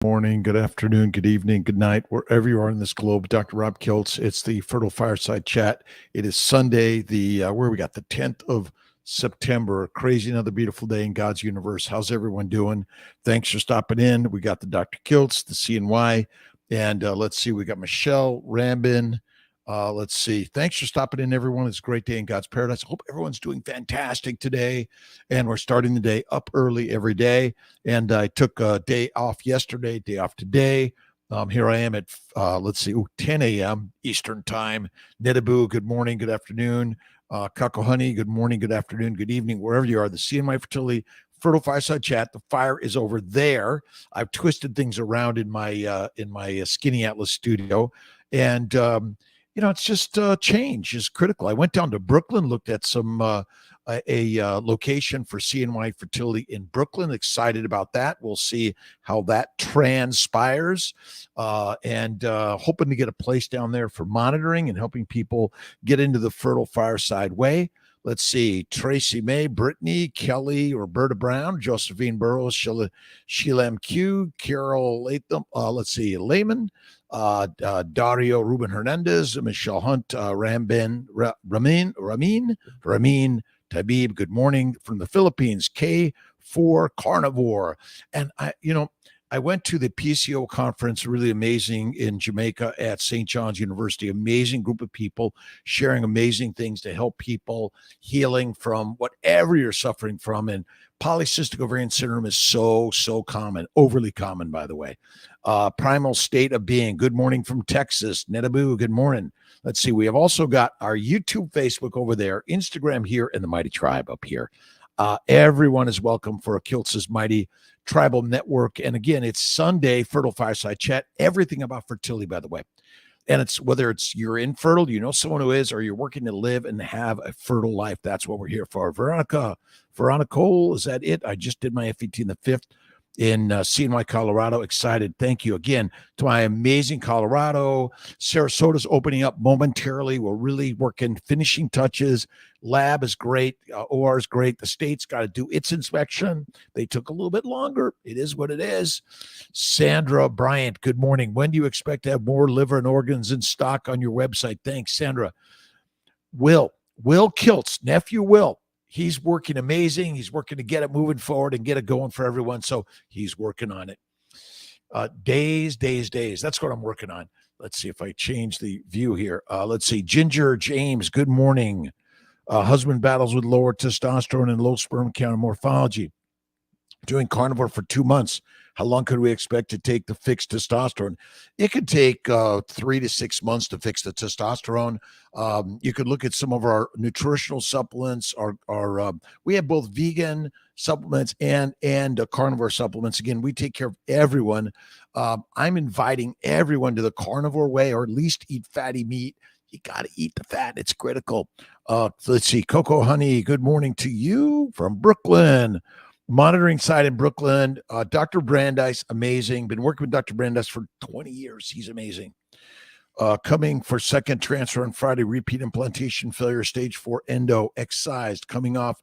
Morning, good afternoon, good evening, good night, wherever you are in this globe. Dr. Rob Kiltz. It's the Fertile Fireside Chat. It is Sunday, where we got the 10th of September. Crazy, another beautiful day in God's universe. How's everyone doing? Thanks for stopping in. We got the Dr. Kiltz, the CNY, and let's see, we got Michelle Rambin. Let's see. Thanks for stopping in, everyone. It's a great day in God's paradise. I hope everyone's doing fantastic today. And we're starting the day up early every day. And I took a day off yesterday, day off today. Here I am at, 10 a.m. Eastern Time. Nedabu, good morning, good afternoon. Kako Honey, good morning, good afternoon, good evening, wherever you are. The CNY Fertility Fertile Fireside Chat. The fire is over there. I've twisted things around in my Skinny Atlas studio. And, it's just change is critical. I went down to Brooklyn, looked at some location for CNY Fertility in Brooklyn. Excited about that. We'll see how that transpires, and hoping to get a place down there for monitoring and helping people get into the Fertile Fireside way. Let's see, Tracy May, Brittany, Kelly, Roberta Brown, Josephine Burrows, Sheila MQ, Carol Latham, Layman, Dario Ruben Hernandez, Michelle Hunt, Ramin, Tabib, good morning from the Philippines, K4 Carnivore. And I went to the PCO conference, really amazing, in Jamaica at St. John's University. Amazing group of people sharing amazing things to help people healing from whatever you're suffering from. And polycystic ovarian syndrome is so common, overly common, by the way. Primal state of being. Good morning from Texas. Nedabu, good morning. Let's see. We have also got our YouTube, Facebook over there, Instagram here, and the Mighty Tribe up here. Everyone is welcome for a Kiltz's Mighty Tribal Network. And again, it's Sunday, Fertile Fireside Chat, everything about fertility, by the way. And it's whether it's you're infertile, you know someone who is, or you're working to live and have a fertile life. That's what we're here for. Veronica Cole, is that it? I just did my FET in the 5th in CNY, Colorado. Excited. Thank you again to my amazing Colorado. Sarasota's opening up momentarily. We're really working finishing touches. Lab is great. OR is great. The state's got to do its inspection. They took a little bit longer. It is what it is. Sandra Bryant, good morning. When do you expect to have more liver and organs in stock on your website? Thanks, Sandra. Will Kiltz, nephew Will. He's working amazing. He's working to get it moving forward and get it going for everyone. So he's working on it. Days. That's what I'm working on. Let's see if I change the view here. Let's see. Ginger James, good morning. Husband battles with lower testosterone and low sperm count and morphology. Doing carnivore for 2 months. How long could we expect to take to fix testosterone? It could take 3 to 6 months to fix the testosterone. You could look at some of our nutritional supplements. We have both vegan supplements and carnivore supplements. Again, we take care of everyone. I'm inviting everyone to the carnivore way, or at least eat fatty meat. You got to eat the fat. It's critical. Let's see. Coco Honey, good morning to you from Brooklyn. Monitoring site in Brooklyn. Dr. Brandeis, amazing. Been working with Dr. Brandeis for 20 years. He's amazing. Coming for second transfer on Friday. Repeat implantation failure, stage 4 endo, excised. Coming off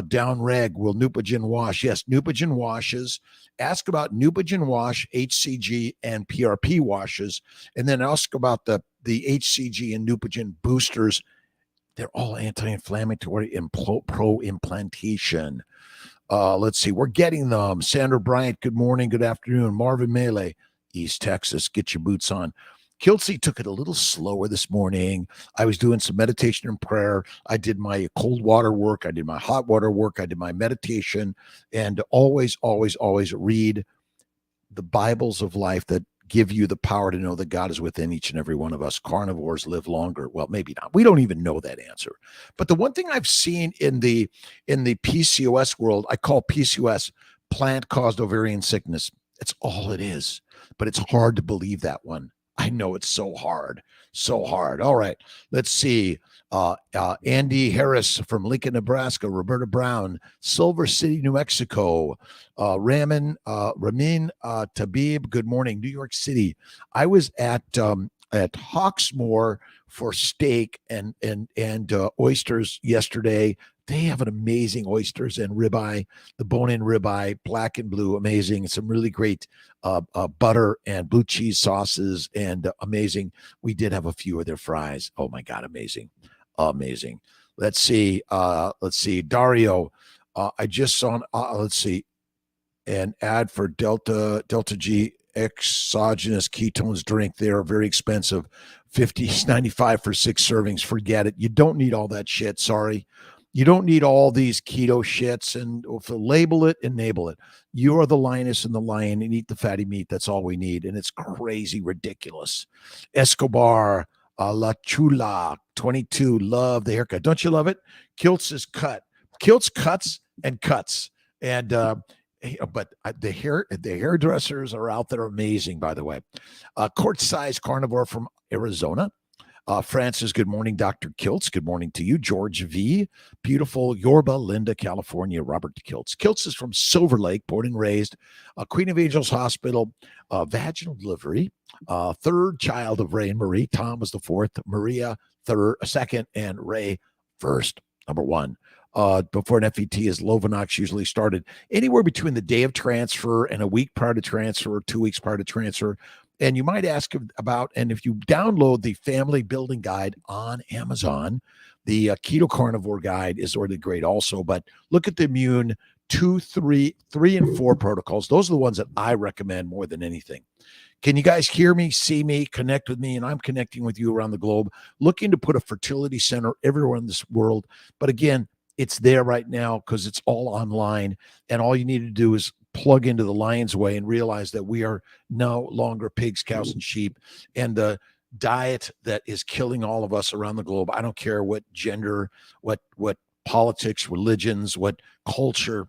down reg. Will Neupogen wash? Yes, Neupogen washes. Ask about Neupogen wash, HCG, and PRP washes. And then ask about the HCG and Neupogen boosters. They're all anti-inflammatory and pro-implantation. Let's see. We're getting them. Sandra Bryant, good morning, good afternoon. Marvin Melee, East Texas, get your boots on. Kiltsey took it a little slower this morning. I was doing some meditation and prayer. I did my cold water work. I did my hot water work. I did my meditation. And always read the Bibles of life that give you the power to know that God is within each and every one of us. Carnivores live longer. Well, maybe not. We don't even know that answer. But the one thing I've seen in the PCOS world, I call PCOS plant-caused ovarian sickness. It's all it is. But it's hard to believe that one. I know it's so hard. All right. Let's see. Andy Harris from Lincoln, Nebraska. Roberta Brown, Silver City, New Mexico. Ramin Tabib, good morning. New York City. I was at Hawksmoor for steak and oysters yesterday. They have an amazing oysters and ribeye, the bone-in ribeye, black and blue, amazing. Some really great butter and blue cheese sauces, and amazing. We did have a few of their fries. Oh my God, amazing, amazing. Let's see. Let's see. Dario, I just saw. Let's see. An ad for Delta G exogenous ketones drink. They are very expensive. 50.95 for 6 servings. Forget it. You don't need all that shit. Sorry. You don't need all these keto shits, and if you label it, enable it. You are the lioness and the lion, and eat the fatty meat. That's all we need. And it's crazy ridiculous. Escobar, La Chula, 22. Love the haircut. Don't you love it? Kilts is cut. Kilts cuts and cuts. And but the hairdressers are out there, amazing, by the way. Court size carnivore from Arizona. Francis, good morning. Dr. Kiltz, good morning to you. George V, beautiful Yorba Linda, California. Robert Kiltz. Kiltz is from Silver Lake, born and raised. Queen of Angels Hospital, vaginal delivery. Third child of Ray and Marie. Tom was the fourth, Maria second, and Ray first, number one. Before an FET, is Lovenox usually started anywhere between the day of transfer and a week prior to transfer, or 2 weeks prior to transfer. And you might ask about, and if you download the Family Building Guide on Amazon, the Keto Carnivore Guide is really great also. But look at the immune 2, 3, and 4 protocols. Those are the ones that I recommend more than anything. Can you guys hear me, see me, connect with me? And I'm connecting with you around the globe, looking to put a fertility center everywhere in this world. But again, it's there right now because it's all online. And all you need to do is plug into the Lion's Way and realize that we are no longer pigs, cows, and sheep. And the diet that is killing all of us around the globe, I don't care what gender, what politics, religions, what culture,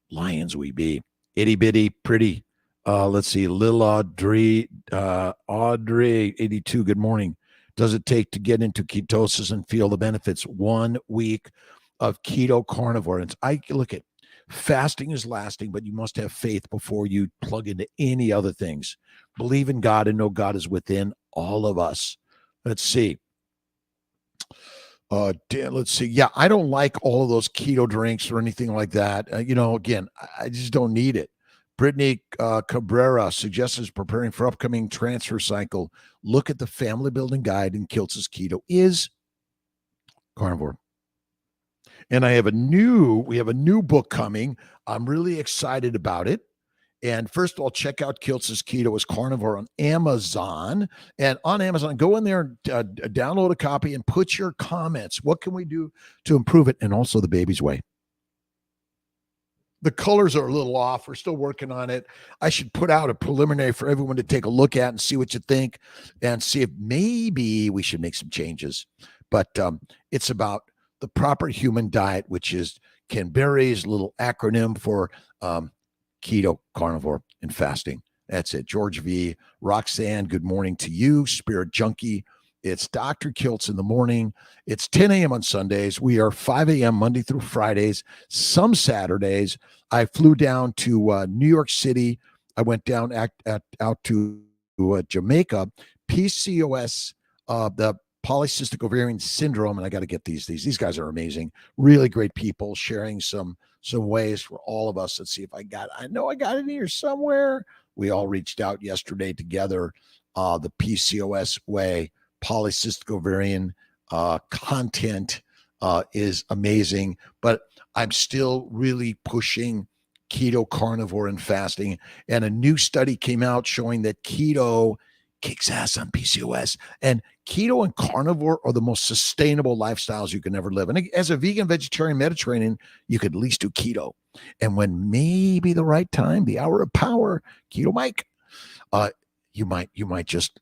lions we be. Itty bitty, pretty. Let's see, Lil Audrey, 82, good morning. Does it take to get into ketosis and feel the benefits? 1 week of keto carnivore. And I look at fasting is lasting, but you must have faith before you plug into any other things. Believe in God and know God is within all of us. Let's see. Let's see. Yeah, I don't like all of those keto drinks or anything like that. Again, I just don't need it. Brittany Cabrera suggests preparing for upcoming transfer cycle. Look at the Family Building Guide, and Kiltz's Keto is carnivore. And we have a new book coming. I'm really excited about it. And first of all, check out Kiltz's Keto is Carnivore on Amazon. And on Amazon, go in there and download a copy and put your comments. What can we do to improve it? And also the baby's way. The colors are a little off. We're still working on it. I should put out a preliminary for everyone to take a look at and see what you think, and see if maybe we should make some changes. But it's about the proper human diet, which is Canberry's little acronym for keto, carnivore, and fasting. That's it. George V. Roxanne, good morning to you. Spirit Junkie. It's Dr. Kiltz in the morning. It's 10 a.m. on Sundays. We are 5 a.m. Monday through Fridays. Some Saturdays. I flew down to New York City. I went down out to Jamaica. PCOS, the polycystic ovarian syndrome, and I got to get these. These guys are amazing. Really great people sharing some ways for all of us. Let's see if I know I got it here somewhere. We all reached out yesterday together. The PCOS way. Polycystic ovarian content is amazing, but I'm still really pushing keto, carnivore, and fasting. And a new study came out showing that keto kicks ass on PCOS, and keto and carnivore are the most sustainable lifestyles you can ever live. And as a vegan, vegetarian, Mediterranean, you could at least do keto. And when maybe the right time, the hour of power, keto Mike, you might just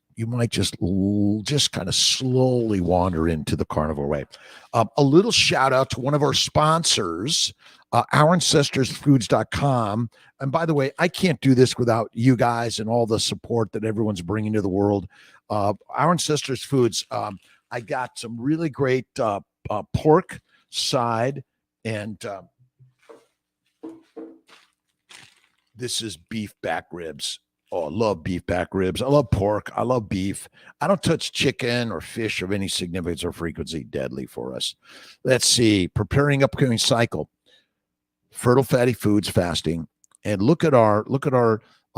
kind of slowly wander into the carnivore way. A little shout out to one of our sponsors, OurAncestorsFoods.com. And by the way, I can't do this without you guys and all the support that everyone's bringing to the world. Our Ancestors Foods, I got some really great pork side, and this is beef back ribs. Oh, I love beef back ribs. I love pork. I love beef. I don't touch chicken or fish of any significance or frequency. Deadly for us. Let's see. Preparing upcoming cycle. Fertile fatty foods fasting, and look at our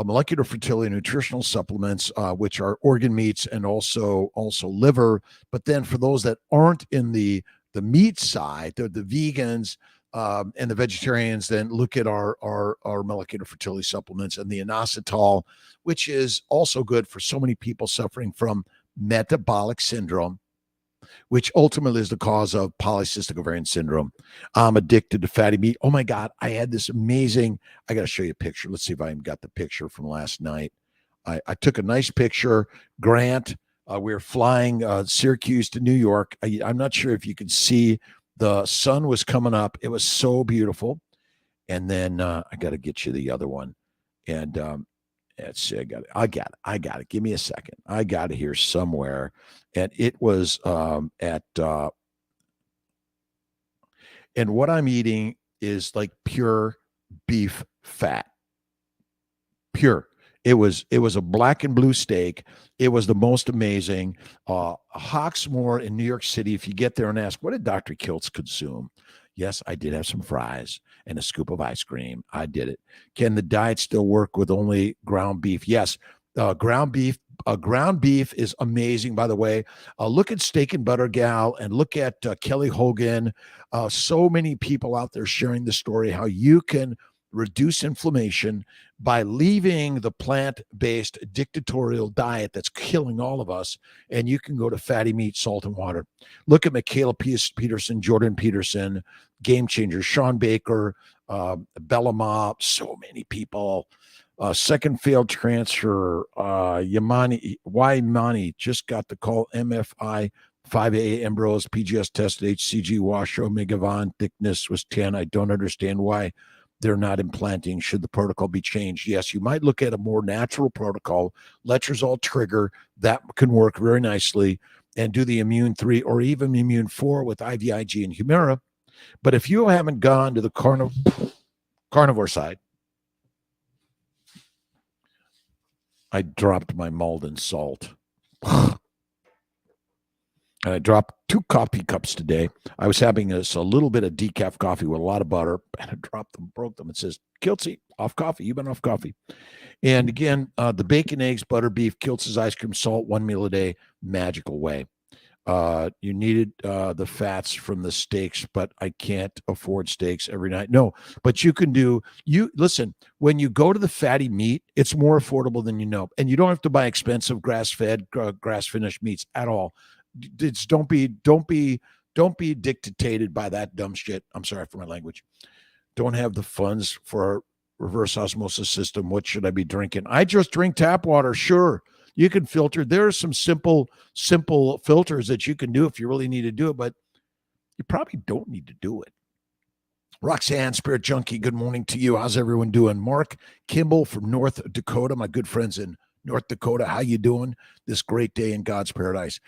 molecular fertility nutritional supplements, which are organ meats and also liver. But then for those that aren't in the meat side, the vegans and the vegetarians, then look at our molecular fertility supplements and the inositol, which is also good for so many people suffering from metabolic syndrome, which ultimately is the cause of polycystic ovarian syndrome. I'm addicted to fatty meat. Oh my God, I had this amazing, I got to show you a picture. Let's see if I even got the picture from last night. I took a nice picture. Grant, we were flying Syracuse to New York. I'm not sure if you could see, the sun was coming up. It was so beautiful. And then I got to get you the other one. And let's see, I got it. Give me a second. I got it here somewhere. And it was and what I'm eating is like pure beef fat. Pure. It was a black and blue steak. It was the most amazing. Hawksmoor in New York City. If you get there and ask, what did Dr. Kiltz consume? Yes, I did have some fries and a scoop of ice cream. I did it. Can the diet still work with only ground beef? Yes. Ground beef. Ground beef is amazing, by the way. Look at Steak and Butter Gal and look at Kelly Hogan. So many people out there sharing the story how you can reduce inflammation by leaving the plant-based dictatorial diet that's killing all of us, and you can go to fatty meat, salt, and water. Look at Michaela Peterson, Jordan Peterson, Game Changer, Sean Baker, Bellama, so many people. Second failed transfer, Yamani just got the call, MFI 5A Ambrose, PGS tested, HCG wash, Omega Von thickness was 10. I don't understand why they're not implanting. Should the protocol be changed? Yes, you might look at a more natural protocol, letrozole trigger, that can work very nicely, and do the immune 3 or even immune 4 with IVIG and Humira. But if you haven't gone to the carnivore side, I dropped my Malden salt. And I dropped 2 coffee cups today. I was having a little bit of decaf coffee with a lot of butter, and I dropped them, broke them. It says, Kiltsy, off coffee. You've been off coffee. And again, the bacon, eggs, butter, beef, Kiltz's ice cream, salt, 1 meal a day, magical way. You needed the fats from the steaks, but I can't afford steaks every night. No, but you can listen, when you go to the fatty meat, it's more affordable than you know. And you don't have to buy expensive grass-fed, grass-finished meats at all. It's don't be dictated by that dumb shit. I'm sorry for my language. Don't have the funds for a reverse osmosis system. What should I be drinking? I just drink tap water. Sure. You can filter. There are some simple filters that you can do if you really need to do it, but you probably don't need to do it. Roxanne, Spirit Junkie, good morning to you. How's everyone doing? Mark Kimball from North Dakota, my good friends in North Dakota. How you doing this great day in God's paradise?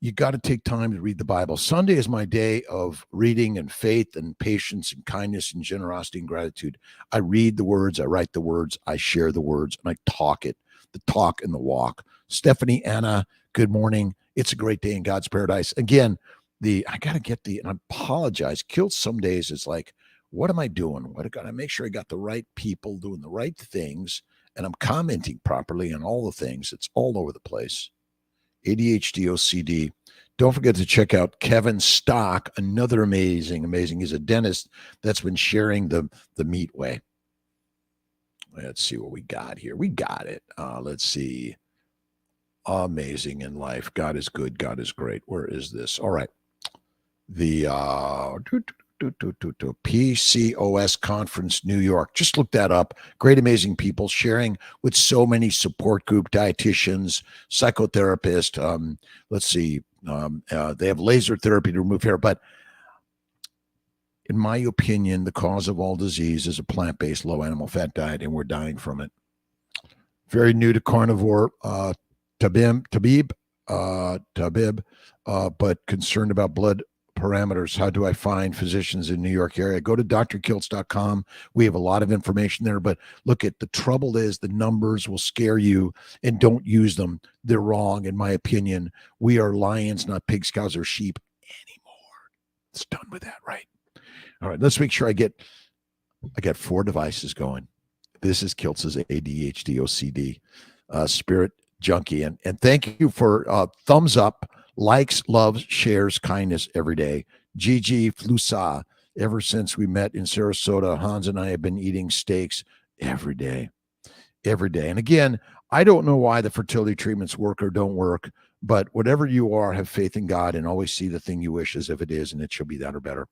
You got to take time to read the Bible. Sunday is my day of reading and faith and patience and kindness and generosity and gratitude. I read the words, I write the words, I share the words, and I talk it. The talk and the walk. Stephanie, Anna, good morning. It's a great day in God's paradise. Again, I got to get and I apologize. Kilt some days is like, what am I doing? What I got to make sure I got the right people doing the right things, and I'm commenting properly on all the things. It's all over the place. ADHD, OCD. Don't forget to check out Kevin Stock, another amazing. He's a dentist that's been sharing the meat way. Let's see what we got here. We got it. Let's see. Amazing in life. God is good. God is great. Where is this? All right. The PCOS Conference, New York. Just look that up. Great, amazing people sharing with so many support group, dietitians, psychotherapists. Let's see. They have laser therapy to remove hair, but in my opinion, the cause of all disease is a plant-based, low animal fat diet, and we're dying from it. Very new to carnivore, Tabib, but concerned about blood parameters. How do I find physicians in New York area? Go to drkiltz.com. We have a lot of information there, but look, at the trouble is the numbers will scare you, and don't use them. They're wrong, in my opinion. We are lions, not pigs, cows, or sheep anymore. It's done with that, right? All right, let's make sure I got 4 devices going. This is Kiltz's ADHD OCD spirit junkie. And thank you for thumbs up, likes, loves, shares, kindness every day. Gigi Flusa, ever since we met in Sarasota, Hans and I have been eating steaks every day. Every day. And again, I don't know why the fertility treatments work or don't work, but whatever you are, have faith in God and always see the thing you wish as if it is, and it shall be that or better.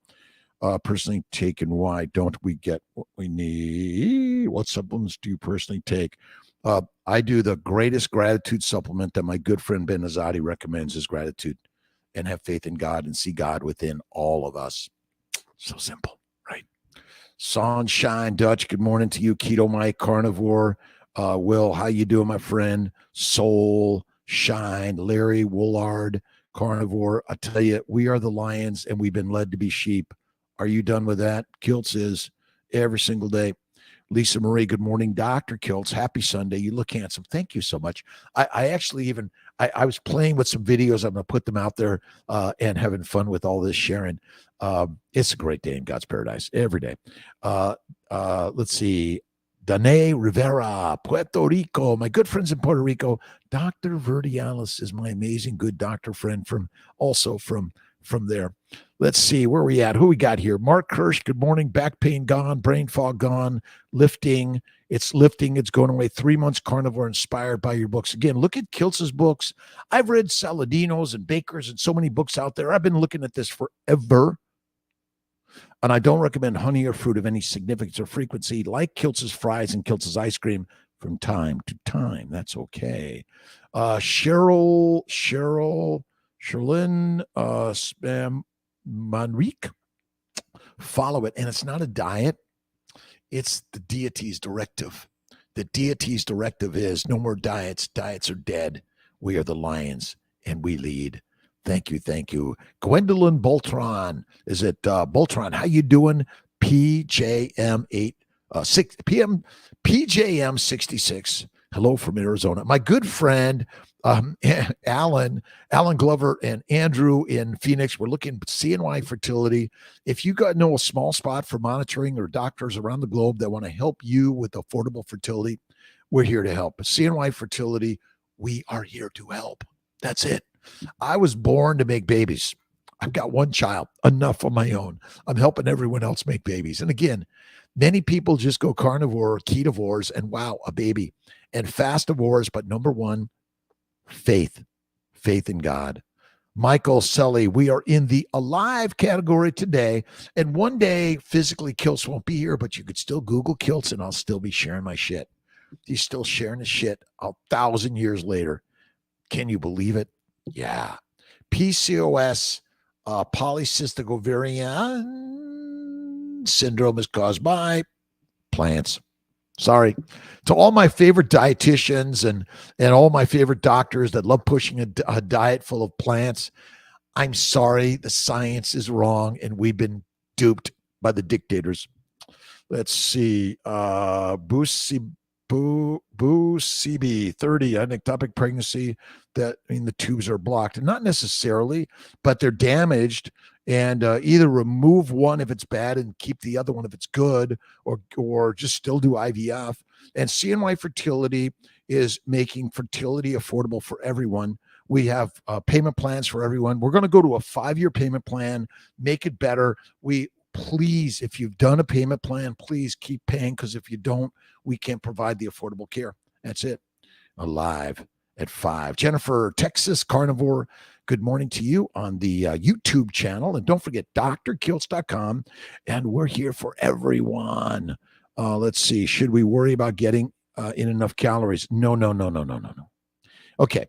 Personally taken, why don't we get what we need? What supplements do you personally take? I do the greatest gratitude supplement that my good friend Ben Azadi recommends is gratitude, and have faith in God and see God within all of us. So simple, right? Sunshine Dutch, good morning to you. Keto Mike, Carnivore, Will, how you doing, my friend? Soul, Shine, Larry, Woolard, Carnivore. I tell you, we are the lions, and we've been led to be sheep. Are you done with that? Kiltz is every single day. Lisa Marie, good morning. Dr. Kiltz, happy Sunday. You look handsome. Thank you so much. I actually even, I was playing with some videos. I'm going to put them out there and having fun with all this sharing. It's a great day in God's paradise every day. Let's see. Danae Rivera, Puerto Rico. My good friends in Puerto Rico. Dr. Verdialis is my amazing good doctor friend from there. Let's see, where are we at? Who we got here? Mark Kirsch, good morning. Back pain gone, brain fog gone, lifting. It's going away. 3 months carnivore, inspired by your books. Again, look at Kiltz's books. I've read Saladino's and Baker's and so many books out there. I've been looking at this forever. And I don't recommend honey or fruit of any significance or frequency, like Kiltz's fries and Kiltz's ice cream, from time to time. That's okay. Sherlyn Spam Manrique, follow it. And it's not a diet. It's the deity's directive. The deity's directive is no more diets. Diets are dead. We are the lions and we lead. Thank you. Thank you. Gwendolyn Boltron. Is it Boltron? How you doing? PJM8 PJM 66. Hello from Arizona. My good friend Alan Glover and Andrew in Phoenix. We're looking at CNY Fertility. If you know a small spot for monitoring or doctors around the globe that want to help you with affordable fertility, we're here to help. CNY Fertility, we are here to help. That's it. I was born to make babies. I've got one child, enough on my own. I'm helping everyone else make babies. And again, many people just go carnivore or ketovores and wow, a baby. And fastivores, but number one, faith in God. Michael Sully, we are in the alive category today. And one day, physically, Kiltz won't be here, but you could still Google Kiltz and I'll still be sharing my shit. He's still sharing his shit 1,000 years later. Can you believe it? Yeah. PCOS, polycystic ovarian syndrome, is caused by plants. Sorry. To all my favorite dietitians and all my favorite doctors that love pushing a diet full of plants, I'm sorry. The science is wrong, and we've been duped by the dictators. Let's see. BooCB 30, ectopic pregnancy. The tubes are blocked. Not necessarily, but they're damaged. And either remove one if it's bad and keep the other one if it's good, or just still do IVF. And CNY Fertility is making fertility affordable for everyone. We have payment plans for everyone. We're going to go to a 5-year payment plan, make it better. Please, if you've done a payment plan, please keep paying, because if you don't, we can't provide the affordable care. That's it. Alive at 5. Jennifer, Texas Carnivore, good morning to you on the YouTube channel. And don't forget, drkiltz.com. And we're here for everyone. Let's see. Should we worry about getting in enough calories? No. Okay.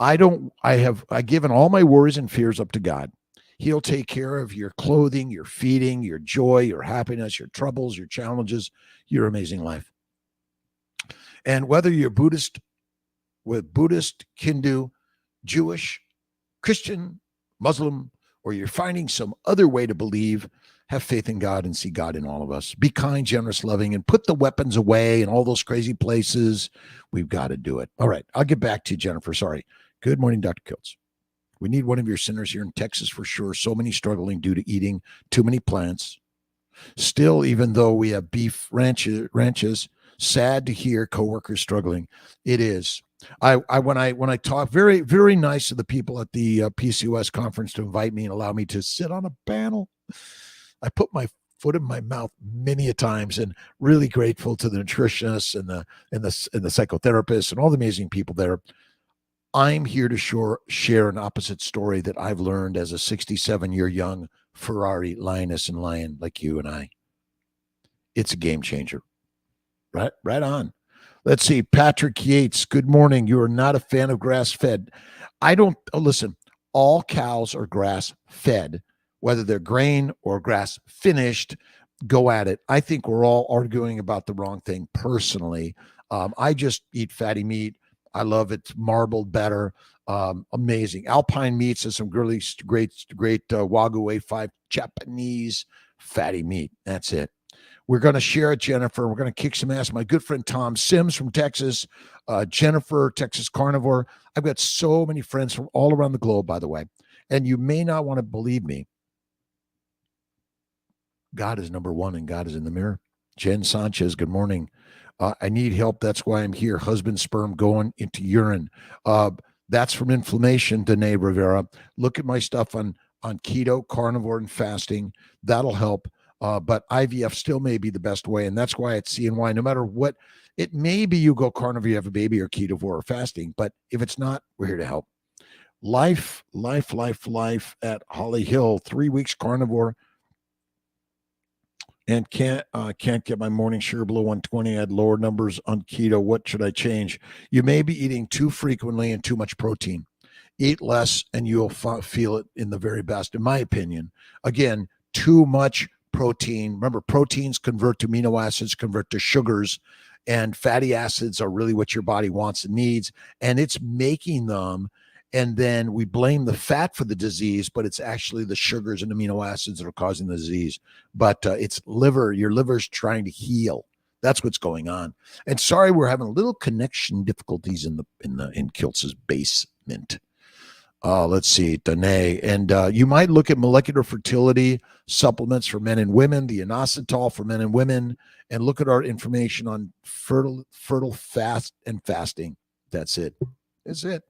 I've given all my worries and fears up to God. He'll take care of your clothing, your feeding, your joy, your happiness, your troubles, your challenges, your amazing life. And whether you're Buddhist, Hindu, Jewish, Christian, Muslim, or you're finding some other way to believe, have faith in God and see God in all of us. Be kind, generous, loving, and put the weapons away in all those crazy places. We've got to do it. All right. I'll get back to you, Jennifer. Sorry. Good morning, Dr. Kiltz. We need one of your centers here in Texas for sure. So many struggling due to eating too many plants. Still, even though we have beef ranches, sad to hear coworkers struggling. It is. When I talk, very, very nice of the people at the PCOS conference to invite me and allow me to sit on a panel. I put my foot in my mouth many a times, and really grateful to the nutritionists and the psychotherapists and all the amazing people there. I'm here to share an opposite story that I've learned as a 67-year young Ferrari lioness and lion like you and I. It's a game changer. Right on. Let's see. Patrick Yates, good morning. You are not a fan of grass-fed. Listen, all cows are grass-fed, whether they're grain or grass-finished. Go at it. I think we're all arguing about the wrong thing personally. I just eat fatty meat. I love it. Marbled better. Amazing. Alpine Meats has some really great Wagyu A5 Japanese fatty meat. That's it. We're going to share it, Jennifer. We're going to kick some ass. My good friend Tom Sims from Texas, Jennifer, Texas Carnivore. I've got so many friends from all around the globe, by the way. And you may not want to believe me. God is number one, and God is in the mirror. Jen Sanchez, good morning. I need help. That's why I'm here. Husband sperm going into urine. That's from inflammation, Danae Rivera. Look at my stuff on keto, carnivore, and fasting. That'll help. But IVF still may be the best way. And that's why it's CNY. No matter what, it may be you go carnivore, you have a baby, or keto or fasting. But if it's not, we're here to help. Life at Holly Hill. 3 weeks carnivore. And can't get my morning sugar below 120. I had lower numbers on keto. What should I change? You may be eating too frequently and too much protein. Eat less and you'll feel it in the very best, in my opinion. Again, too much protein. Remember, proteins convert to amino acids, convert to sugars, and fatty acids are really what your body wants and needs. And it's making them. And then we blame the fat for the disease, but it's actually the sugars and amino acids that are causing the disease. But it's liver. Your liver's trying to heal. That's what's going on. And sorry, we're having a little connection difficulties in Kiltz's basement. Let's see, Danae. And you might look at molecular fertility supplements for men and women, the inositol for men and women, and look at our information on fertile fast and fasting. That's it. That's it.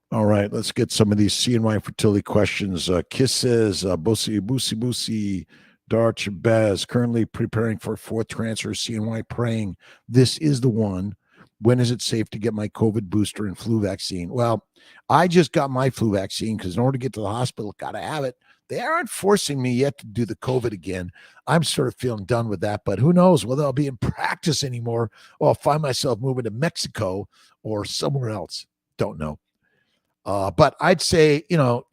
All right, let's get some of these CNY fertility questions. Kisses, Busi, Darch Bez, currently preparing for fourth transfer, CNY praying. This is the one. When is it safe to get my COVID booster and flu vaccine? Well, I just got my flu vaccine because in order to get to the hospital, got to have it. They aren't forcing me yet to do the COVID again. I'm sort of feeling done with that, but who knows whether I'll be in practice anymore or I'll find myself moving to Mexico or somewhere else. Don't know. But I'd say,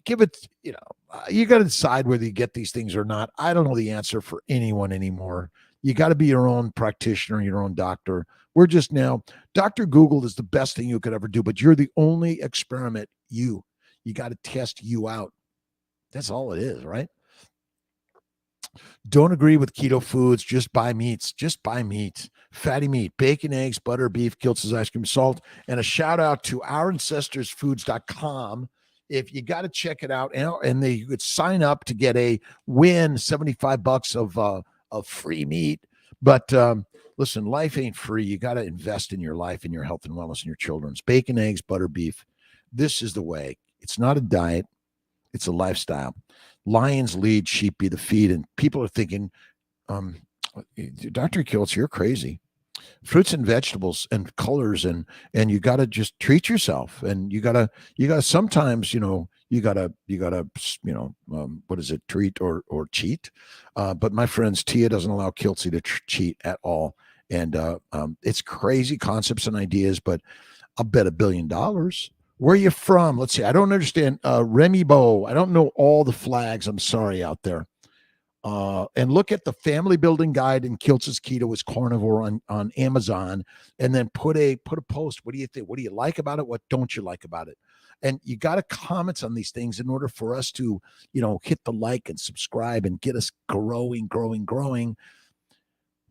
give it, you got to decide whether you get these things or not. I don't know the answer for anyone anymore. You got to be your own practitioner, your own doctor. We're just now, Dr. Google is the best thing you could ever do, but you're the only experiment. You got to test you out. That's all it is, right? Don't agree with keto foods. Just buy meats. Just buy meat. Fatty meat, bacon, eggs, butter, beef, Kiltz's ice cream, salt. And a shout out to ourancestorsfoods.com. If you got to check it out, and you could sign up to get a win, $75 of free meat. But listen, life ain't free. You got to invest in your life and your health and wellness and your children's. Bacon, eggs, butter, beef. This is the way. It's not a diet. It's a lifestyle. Lions lead, sheep be the feed. And people are thinking, Dr. Kiltz, you're crazy. Fruits and vegetables and colors, and you got to just treat yourself. And you got to sometimes, you got to what is it? Treat or cheat. But my friends, Tia doesn't allow Kiltzy to cheat at all. And it's crazy concepts and ideas, but I'll bet $1 billion. Where are you from? Let's see. I don't understand. Remy Bo. I don't know all the flags. I'm sorry out there. And look at the family building guide in Kiltz's Keto is Carnivore on Amazon, and then put a post. What do you think? What do you like about it? What don't you like about it? And you got to comment on these things in order for us to, hit the like and subscribe and get us growing.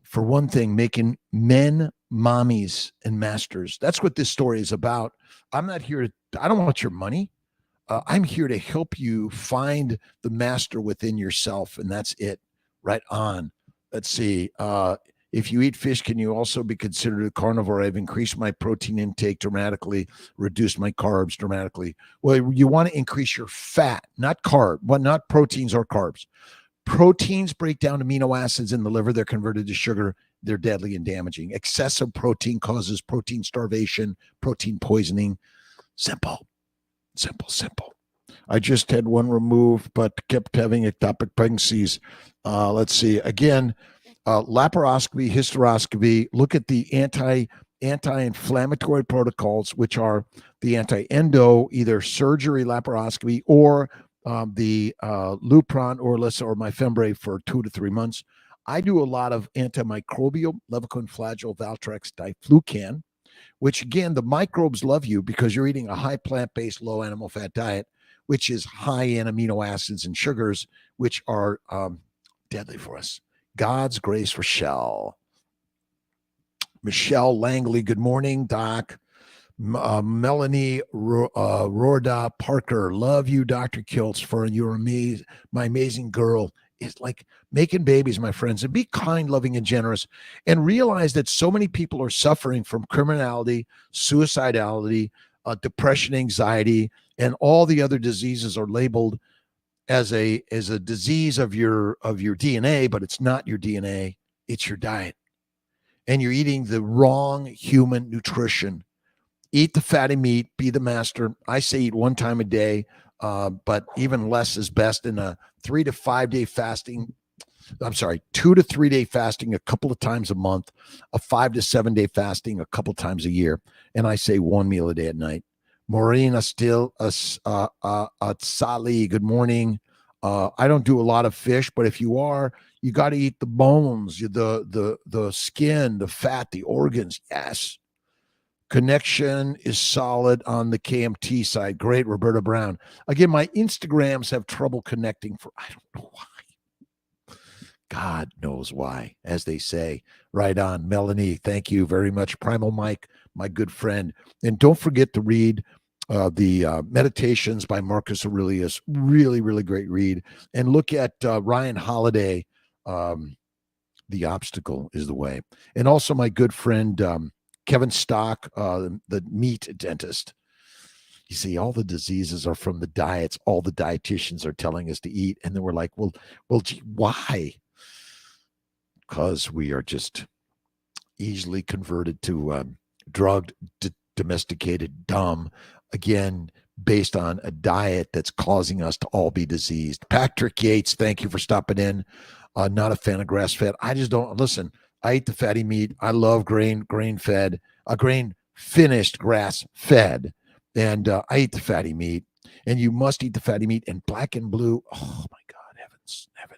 For one thing, making men mommies and masters. That's what this story is about. I'm not here I don't want your money. I'm here to help you find the master within yourself, and that's it. Right on. Let's see. If you eat fish, can you also be considered a carnivore? I've increased my protein intake dramatically, reduced my carbs dramatically. Well, you want to increase your fat, not not proteins or carbs. Proteins break down amino acids in the liver. They're converted to sugar. They're deadly and damaging. Excessive protein causes protein starvation, protein poisoning. Simple. I just had one removed, but kept having ectopic pregnancies. Let's see. Again, laparoscopy, hysteroscopy. Look at the anti-inflammatory protocols, which are the anti-endo, either surgery, laparoscopy, or the Lupron or Myfembree for 2 to 3 months. I do a lot of antimicrobial, Levaquin, Flagyl, Valtrex, Diflucan, which again, the microbes love you because you're eating a high plant-based, low animal fat diet, which is high in amino acids and sugars, which are deadly for us. God's grace, Michelle Langley. Good morning, Doc. Melanie Rorda Parker. Love you, Dr. Kiltz, for your my amazing girl. It's like making babies, my friends, and be kind, loving, and generous, and realize that so many people are suffering from criminality, suicidality, depression, anxiety, and all the other diseases are labeled as a disease of your DNA, but it's not your DNA, it's your diet. And you're eating the wrong human nutrition. Eat the fatty meat, be the master. I say eat 1 time a day, but even less is best in a 3 to 5 day fasting. 2 to 3 day fasting a couple of times a month, a 5 to 7 day fasting a couple times a year. And I say 1 meal a day at night. Maureen Sali, good morning. I don't do a lot of fish, but if you are, you got to eat the bones, the skin, the fat, the organs. Yes. Connection is solid on the KMT side. Great, Roberta Brown. Again, my Instagrams have trouble connecting I don't know why. God knows why, as they say. Right on. Melanie, thank you very much. Primal Mike, my good friend. And don't forget to read the Meditations by Marcus Aurelius. Really, really great read. And look at Ryan Holiday, The Obstacle is the Way. And also my good friend, Kevin Stock, the meat dentist. You see, all the diseases are from the diets all the dietitians are telling us to eat. And then we're like, well, gee, why? Because we are just easily converted to drugged, domesticated, dumb, again, based on a diet that's causing us to all be diseased. Patrick Yates, thank you for stopping in. Not a fan of grass-fed. I just don't, listen, I eat the fatty meat. I love grain-fed, grain-finished grass-fed. And I eat the fatty meat. And you must eat the fatty meat in black and blue. Oh, my God, heavens, heaven.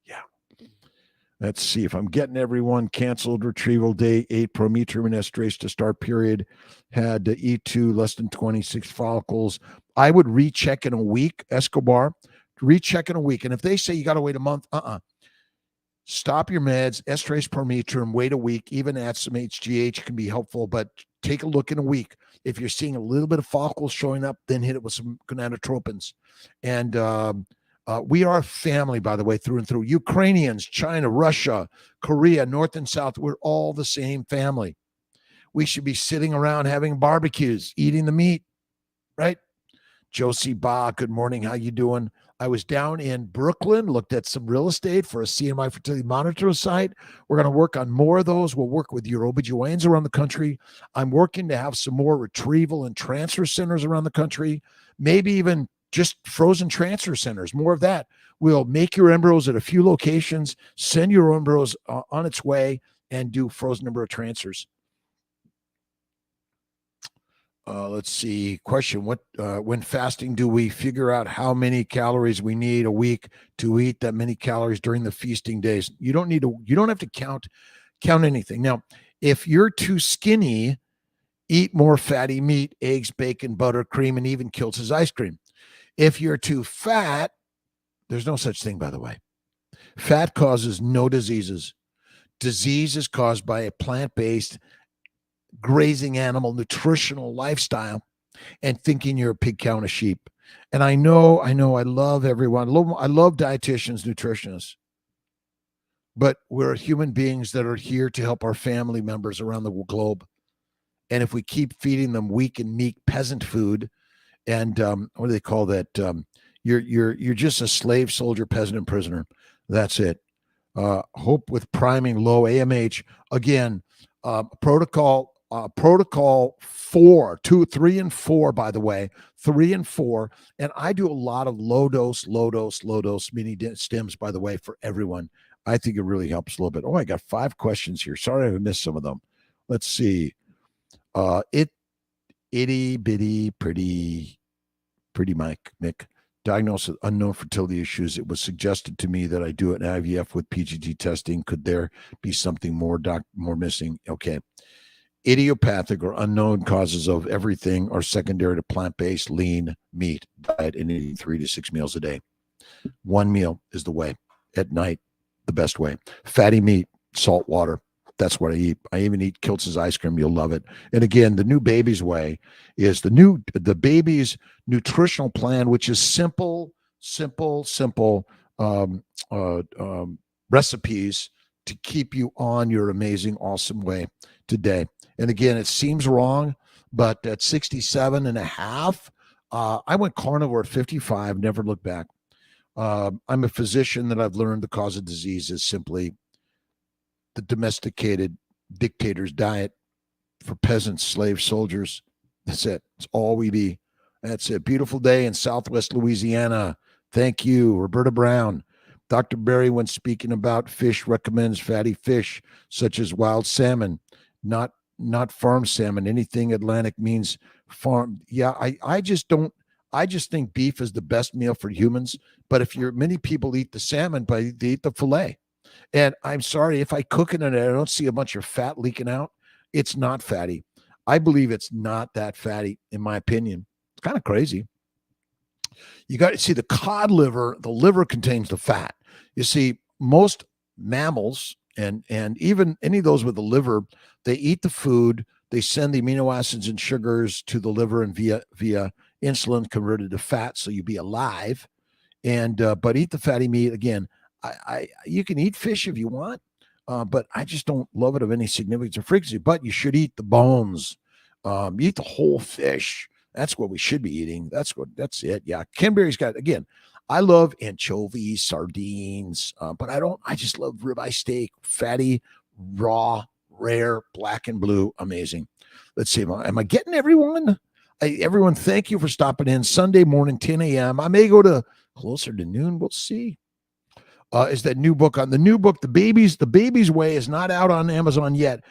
Yeah. Let's see if I'm getting everyone. Canceled retrieval day 8, prometrium and estrase to start period. Had E2 less than 26 follicles. I would recheck in a week, Escobar. Recheck in a week. And if they say you got to wait a month, stop your meds, estrase, prometrium, wait a week. Even at some HGH can be helpful, but take a look in a week. If you're seeing a little bit of follicles showing up, then hit it with some gonadotropins. And we are a family, by the way, through and through. Ukrainians, China, Russia, Korea, North and South, we're all the same family. We should be sitting around having barbecues, eating the meat, right? Josie Ba, good morning. How you doing? I was down in Brooklyn, looked at some real estate for a CMI fertility monitor site. We're going to work on more of those. We'll work with your OBGYNs around the country. I'm working to have some more retrieval and transfer centers around the country, maybe even just frozen transfer centers, more of that. We'll make your embryos at a few locations, send your embryos on its way, and do frozen embryo transfers. Let's see. Question: What when fasting, do we figure out how many calories we need a week to eat that many calories during the feasting days? You don't need to. You don't have to count anything. Now, if you're too skinny, eat more fatty meat, eggs, bacon, butter, cream, and even Kiltz's ice cream. If you're too fat, there's no such thing, by the way. Fat causes no diseases. Disease is caused by a plant-based grazing animal nutritional lifestyle and thinking you're a pig, cow, and a sheep. And I know, I love everyone. I love dietitians, nutritionists, but we're human beings that are here to help our family members around the globe. And if we keep feeding them weak and meek peasant food, and what do they call that? You're just a slave, soldier, peasant, and prisoner. That's it. Hope with priming, low AMH. Again, protocol 4, 2, 3, and 4, by the way, 3 and 4. And I do a lot of low dose mini stims, by the way, for everyone. I think it really helps a little bit. Oh, I got 5 questions here. Sorry I missed some of them. Let's see. Itty bitty pretty Mick. Diagnosed with unknown fertility issues. It was suggested to me that I do an IVF with PGT testing. Could there be something more missing? Okay. Idiopathic or unknown causes of everything are secondary to plant-based lean meat diet and eating 3 to 6 meals a day. 1 meal is the way. At night, the best way. Fatty meat, salt water. That's what I eat. I even eat Kiltz's ice cream. You'll love it. And again, the new baby's way is the baby's nutritional plan, which is simple recipes to keep you on your amazing, awesome way today. And again, it seems wrong, but at 67 and a half, I went carnivore at 55, never looked back. I'm a physician that I've learned the cause of disease is simply the domesticated dictator's diet for peasants, slaves, soldiers. That's it. It's all we be. That's it. Beautiful day in Southwest Louisiana. Thank you, Roberta Brown. Dr. Berry, when speaking about fish, recommends fatty fish such as wild salmon, not farm salmon. Anything Atlantic means farm. Yeah, I just think beef is the best meal for humans. But many people eat the salmon, but they eat the filet. And I'm sorry, if I cook it and I don't see a bunch of fat leaking out, it's not fatty. I believe it's not that fatty, in my opinion. It's kind of crazy. You got to see the cod liver. The liver contains the fat. You see, most mammals and even any of those with the liver, they eat the food. They send the amino acids and sugars to the liver and via insulin converted to fat, so you be alive. And but eat the fatty meat again. You can eat fish if you want, but I just don't love it of any significance or frequency. But you should eat the bones. You eat the whole fish. That's what we should be eating. That's it. Yeah. Ken Berry's got, again, I love anchovies, sardines, but I just love ribeye steak, fatty, raw, rare, black and blue. Amazing. Let's see. Am I getting everyone? Everyone, thank you for stopping in. Sunday morning, 10 a.m. I may go to closer to noon. We'll see. Is that new book on the new book, The Baby's Way, is not out on Amazon yet.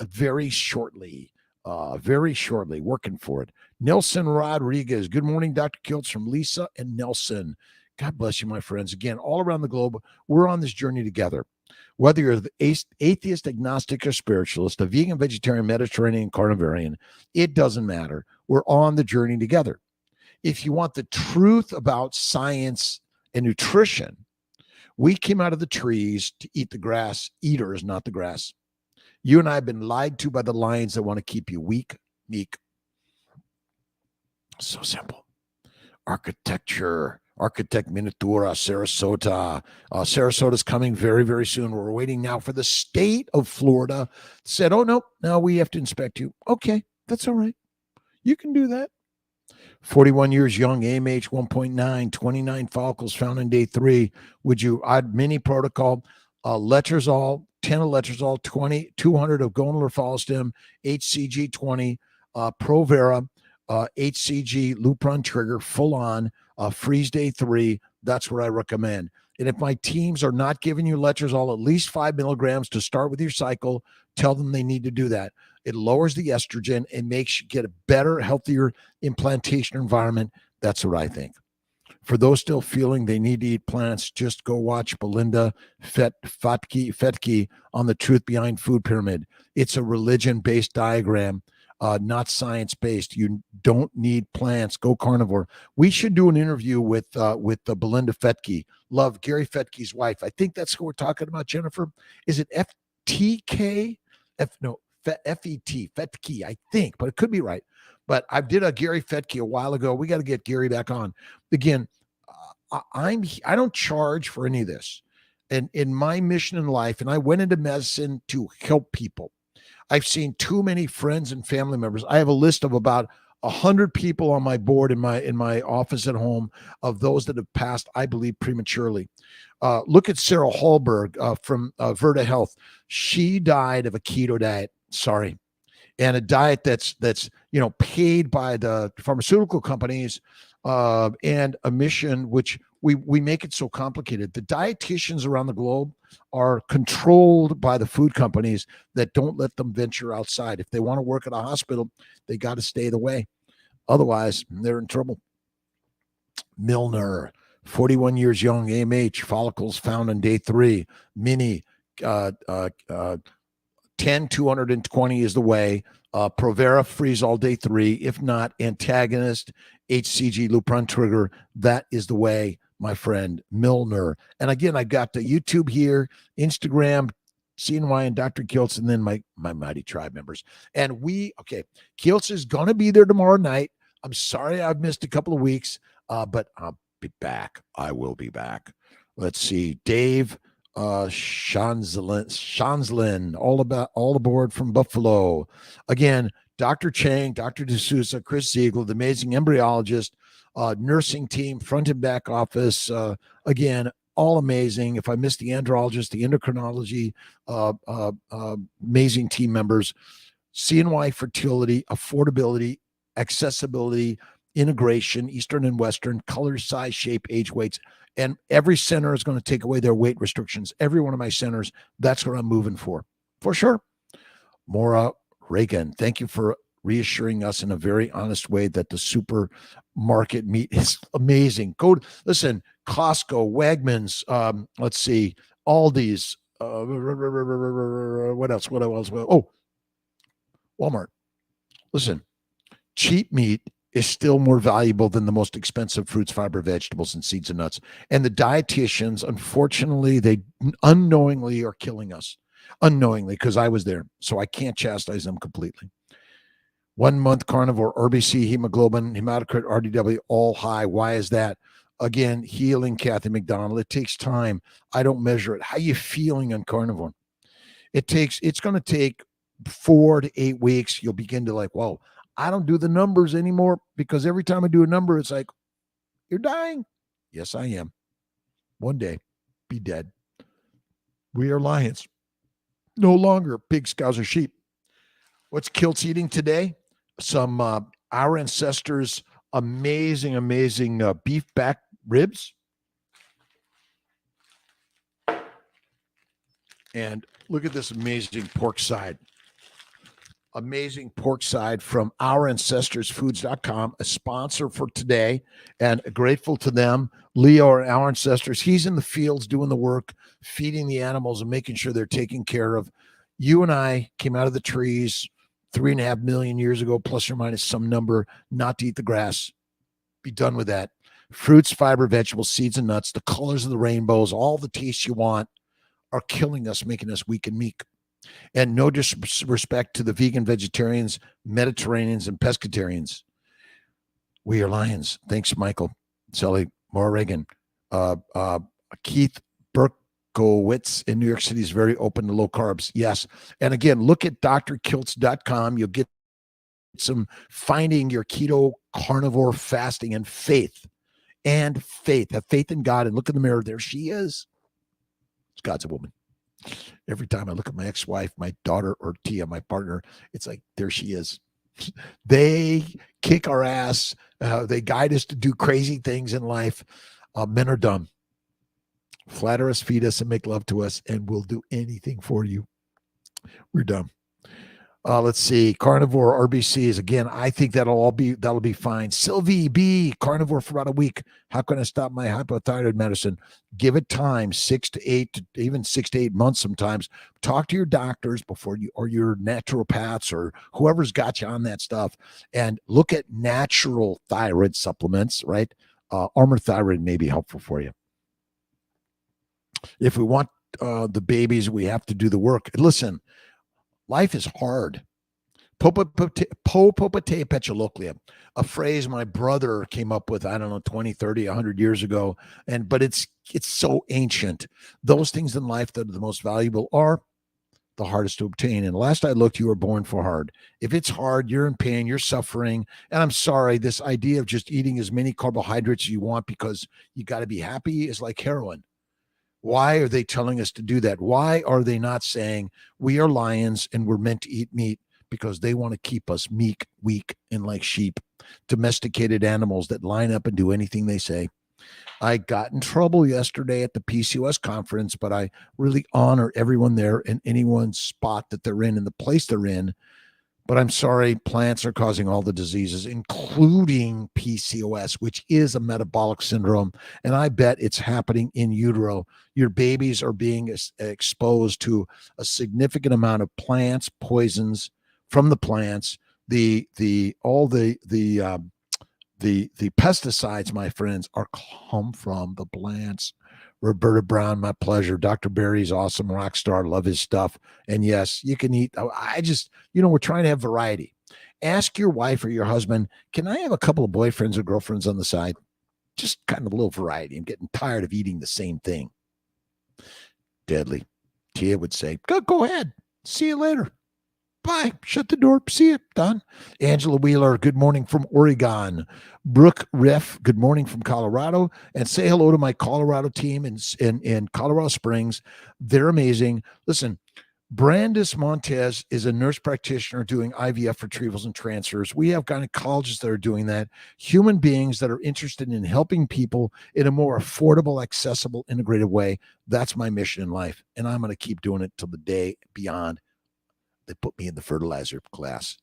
Very shortly, working for it. Nelson Rodriguez. Good morning, Dr. Kiltz, from Lisa and Nelson. God bless you, my friends. Again, all around the globe, we're on this journey together. Whether you're the atheist, agnostic, or spiritualist, a vegan, vegetarian, Mediterranean, carnivorian, it doesn't matter. We're on the journey together. If you want the truth about science and nutrition, we came out of the trees to eat the grass. Eaters, not the grass. You and I have been lied to by the lions that want to keep you weak, meek. So simple. Architecture, Architect Miniatura, Sarasota. Sarasota's coming very, very soon. We're waiting now for the state of Florida. Said, oh, no, now we have to inspect you. Okay, that's all right. You can do that. 41 years young, AMH 1.9, 29 follicles found in day 3. Would you add mini protocol, letrozole, 10 of letrozole, 200 of gonal follistim, HCG 20, Provera, HCG, Lupron trigger, full on, freeze day 3. That's what I recommend. And if my teams are not giving you letrozole, at least 5 milligrams to start with your cycle, tell them they need to do that. It lowers the estrogen and makes you get a better, healthier implantation environment. That's what I think. For those still feeling they need to eat plants, just go watch Belinda Fetke on the Truth Behind Food Pyramid. It's a religion-based diagram, not science-based. You don't need plants. Go carnivore. We should do an interview with the Belinda Fetke. Love Gary Fetke's wife. I think that's who we're talking about, Jennifer. Is it FTK? FET, Fetke, I think, but it could be right. But I did a Gary Fetke a while ago. We got to get Gary back on. Again, I don't charge for any of this. And in my mission in life, and I went into medicine to help people. I've seen too many friends and family members. I have a list of about 100 people on my board in my office at home of those that have passed, I believe, prematurely. Look at Sarah Hallberg from Verta Health. She died of a keto diet. Sorry. And a diet that's paid by the pharmaceutical companies, and a mission which we make it so complicated. The dietitians around the globe are controlled by the food companies that don't let them venture outside. If they want to work at a hospital, they got to stay the way. Otherwise, they're in trouble. Milner, 41 years young, AMH, follicles found on day 3. Mini, 10-220 is the way. Provera freeze all day 3. If not, antagonist, HCG Lupron trigger. That is the way, my friend Milner. And again, I got the YouTube here, Instagram, CNY and Dr. Kiltz, and then my Mighty Tribe members. And Kiltz is going to be there tomorrow night. I'm sorry I've missed a couple of weeks, but I'll be back. I will be back. Let's see. Dave Shanslin, all aboard from Buffalo. Again, Dr. Chang, Dr. D'Souza, Chris Ziegler, the amazing embryologist, nursing team, front and back office. Again, all amazing. If I missed the andrologist, the endocrinology, amazing team members. CNY Fertility, affordability, accessibility, integration, Eastern and Western, color, size, shape, age, weights. And every center is going to take away their weight restrictions. Every one of my centers, that's what I'm moving for sure. Maura Reagan, thank you for reassuring us in a very honest way that the supermarket meat is amazing. Listen, Costco, Wegmans, let's see, Aldi's, what else? Oh, Walmart. Listen, cheap meat is still more valuable than the most expensive fruits, fiber, vegetables, and seeds and nuts. And the dietitians, unfortunately, they unknowingly are killing us. Unknowingly, because I was there. So I can't chastise them completely. 1 month carnivore, RBC, hemoglobin, hematocrit, RDW, all high. Why is that? Again, healing, Kathy McDonald. It takes time. I don't measure it. How are you feeling on carnivore? It's going to take 4 to 8 weeks. You'll begin to whoa, I don't do the numbers anymore, because every time I do a number, it's like, you're dying. Yes, I am. One day, be dead. We are lions. No longer pigs, cows, or sheep. What's Kiltz eating today? Some our ancestors' amazing beef back ribs. And look at this amazing pork side. Amazing pork side from ourancestorsfoods.com, a sponsor for today, and grateful to them. Leo, our ancestors, he's in the fields doing the work, feeding the animals and making sure they're taken care of. You and I came out of the trees 3.5 million years ago, plus or minus some number, not to eat the grass. Be done with that. Fruits, fiber, vegetables, seeds, and nuts, the colors of the rainbows, all the tastes you want are killing us, making us weak and meek. And no disrespect to the vegan, vegetarians, Mediterraneans, and pescatarians. We are lions. Thanks, Michael. Sally, Maura Reagan. Keith Berkowitz in New York City is very open to low carbs. Yes. And again, look at drkiltz.com. You'll get some finding your keto carnivore fasting and faith. And faith. Have faith in God and look in the mirror. There she is. God's a woman. Every time I look at my ex-wife, my daughter, or Tia, my partner, it's like, there she is. They kick our ass. They guide us to do crazy things in life. Men are dumb. Flatter us, feed us, and make love to us, and we'll do anything for you. We're dumb. Let's see. Carnivore RBCs again. I think that'll be fine. Sylvie B. Carnivore for about a week. How can I stop my hypothyroid medicine? Give it time, 6 to 8 months sometimes. Talk to your doctors before you or your naturopaths or whoever's got you on that stuff, and look at natural thyroid supplements. Right, Armor Thyroid may be helpful for you. If we want the babies, we have to do the work. Listen, life is hard. Po popate petuloclia, a phrase my brother came up with, I don't know, 20, 30, 100 years ago. But it's so ancient. Those things in life that are the most valuable are the hardest to obtain. And last I looked, you were born for hard. If it's hard, you're in pain, you're suffering. And I'm sorry, this idea of just eating as many carbohydrates as you want because you got to be happy is like heroin. Why are they telling us to do that? Why are they not saying we are lions and we're meant to eat meat? Because they want to keep us meek, weak, and like sheep, domesticated animals that line up and do anything they say. I got in trouble yesterday at the PCOS conference, but I really honor everyone there and anyone's spot that they're in and the place they're in. But I'm sorry, plants are causing all the diseases, including PCOS, which is a metabolic syndrome. And I bet it's happening in utero. Your babies are being exposed to a significant amount of plants, poisons from the plants, the pesticides, my friends, are come from the plants. Roberta Brown, my pleasure. Dr. Barry's awesome, rock star, love his stuff. And yes, you can eat. I just, we're trying to have variety. Ask your wife or your husband, can I have a couple of boyfriends or girlfriends on the side? Just kind of a little variety. I'm getting tired of eating the same thing. Deadly. Tia would say, go ahead. See you later. Bye. Shut the door. See you. Done. Angela Wheeler, good morning from Oregon. Brooke Riff, good morning from Colorado. And say hello to my Colorado team in Colorado Springs. They're amazing. Listen, Brandis Montez is a nurse practitioner doing IVF retrievals and transfers. We have gynecologists that are doing that. Human beings that are interested in helping people in a more affordable, accessible, integrated way. That's my mission in life. And I'm going to keep doing it till the day beyond. They put me in the fertilizer class.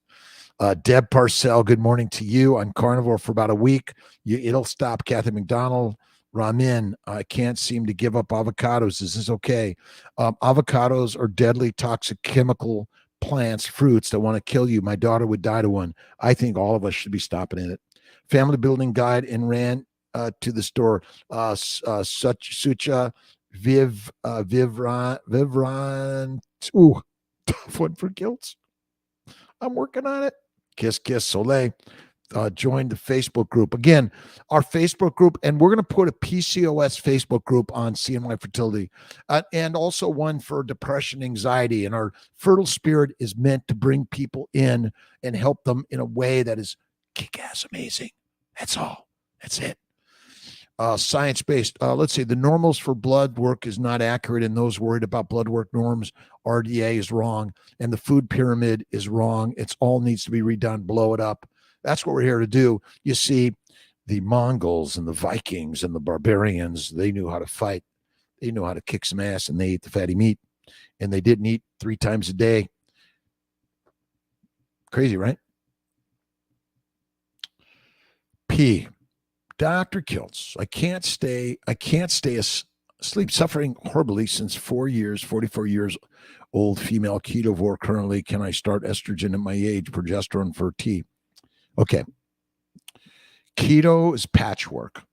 Deb Parcell, good morning to you. On carnivore for about a week. It'll stop. Kathy McDonald, Ramin, I can't seem to give up avocados. Is this okay? Avocados are deadly, toxic chemical plants, fruits that want to kill you. My daughter would die to one. I think all of us should be stopping at it. Family building guide and ran to the store. Sucha Vivran. Ooh. Tough one for kilts. I'm working on it. Kiss, kiss, Soleil. Join the Facebook group. Again, our Facebook group, and we're going to put a PCOS Facebook group on CNY Fertility and also one for depression, anxiety. And our Fertile Spirit is meant to bring people in and help them in a way that is kick-ass amazing. That's all. That's it. Science-based. Let's see. The normals for blood work is not accurate, and those worried about blood work norms, RDA is wrong, and the food pyramid is wrong. It's all needs to be redone. Blow it up. That's what we're here to do. You see, the Mongols and the Vikings and the barbarians, they knew how to fight. They knew how to kick some ass, and they ate the fatty meat, and they didn't eat 3 times a day. Crazy, right? P. Dr. Kiltz, I can't stay asleep, suffering horribly since 4 years, 44 years old, female ketovore currently. Can I start estrogen at my age, progesterone for T? Okay. Keto is patchwork.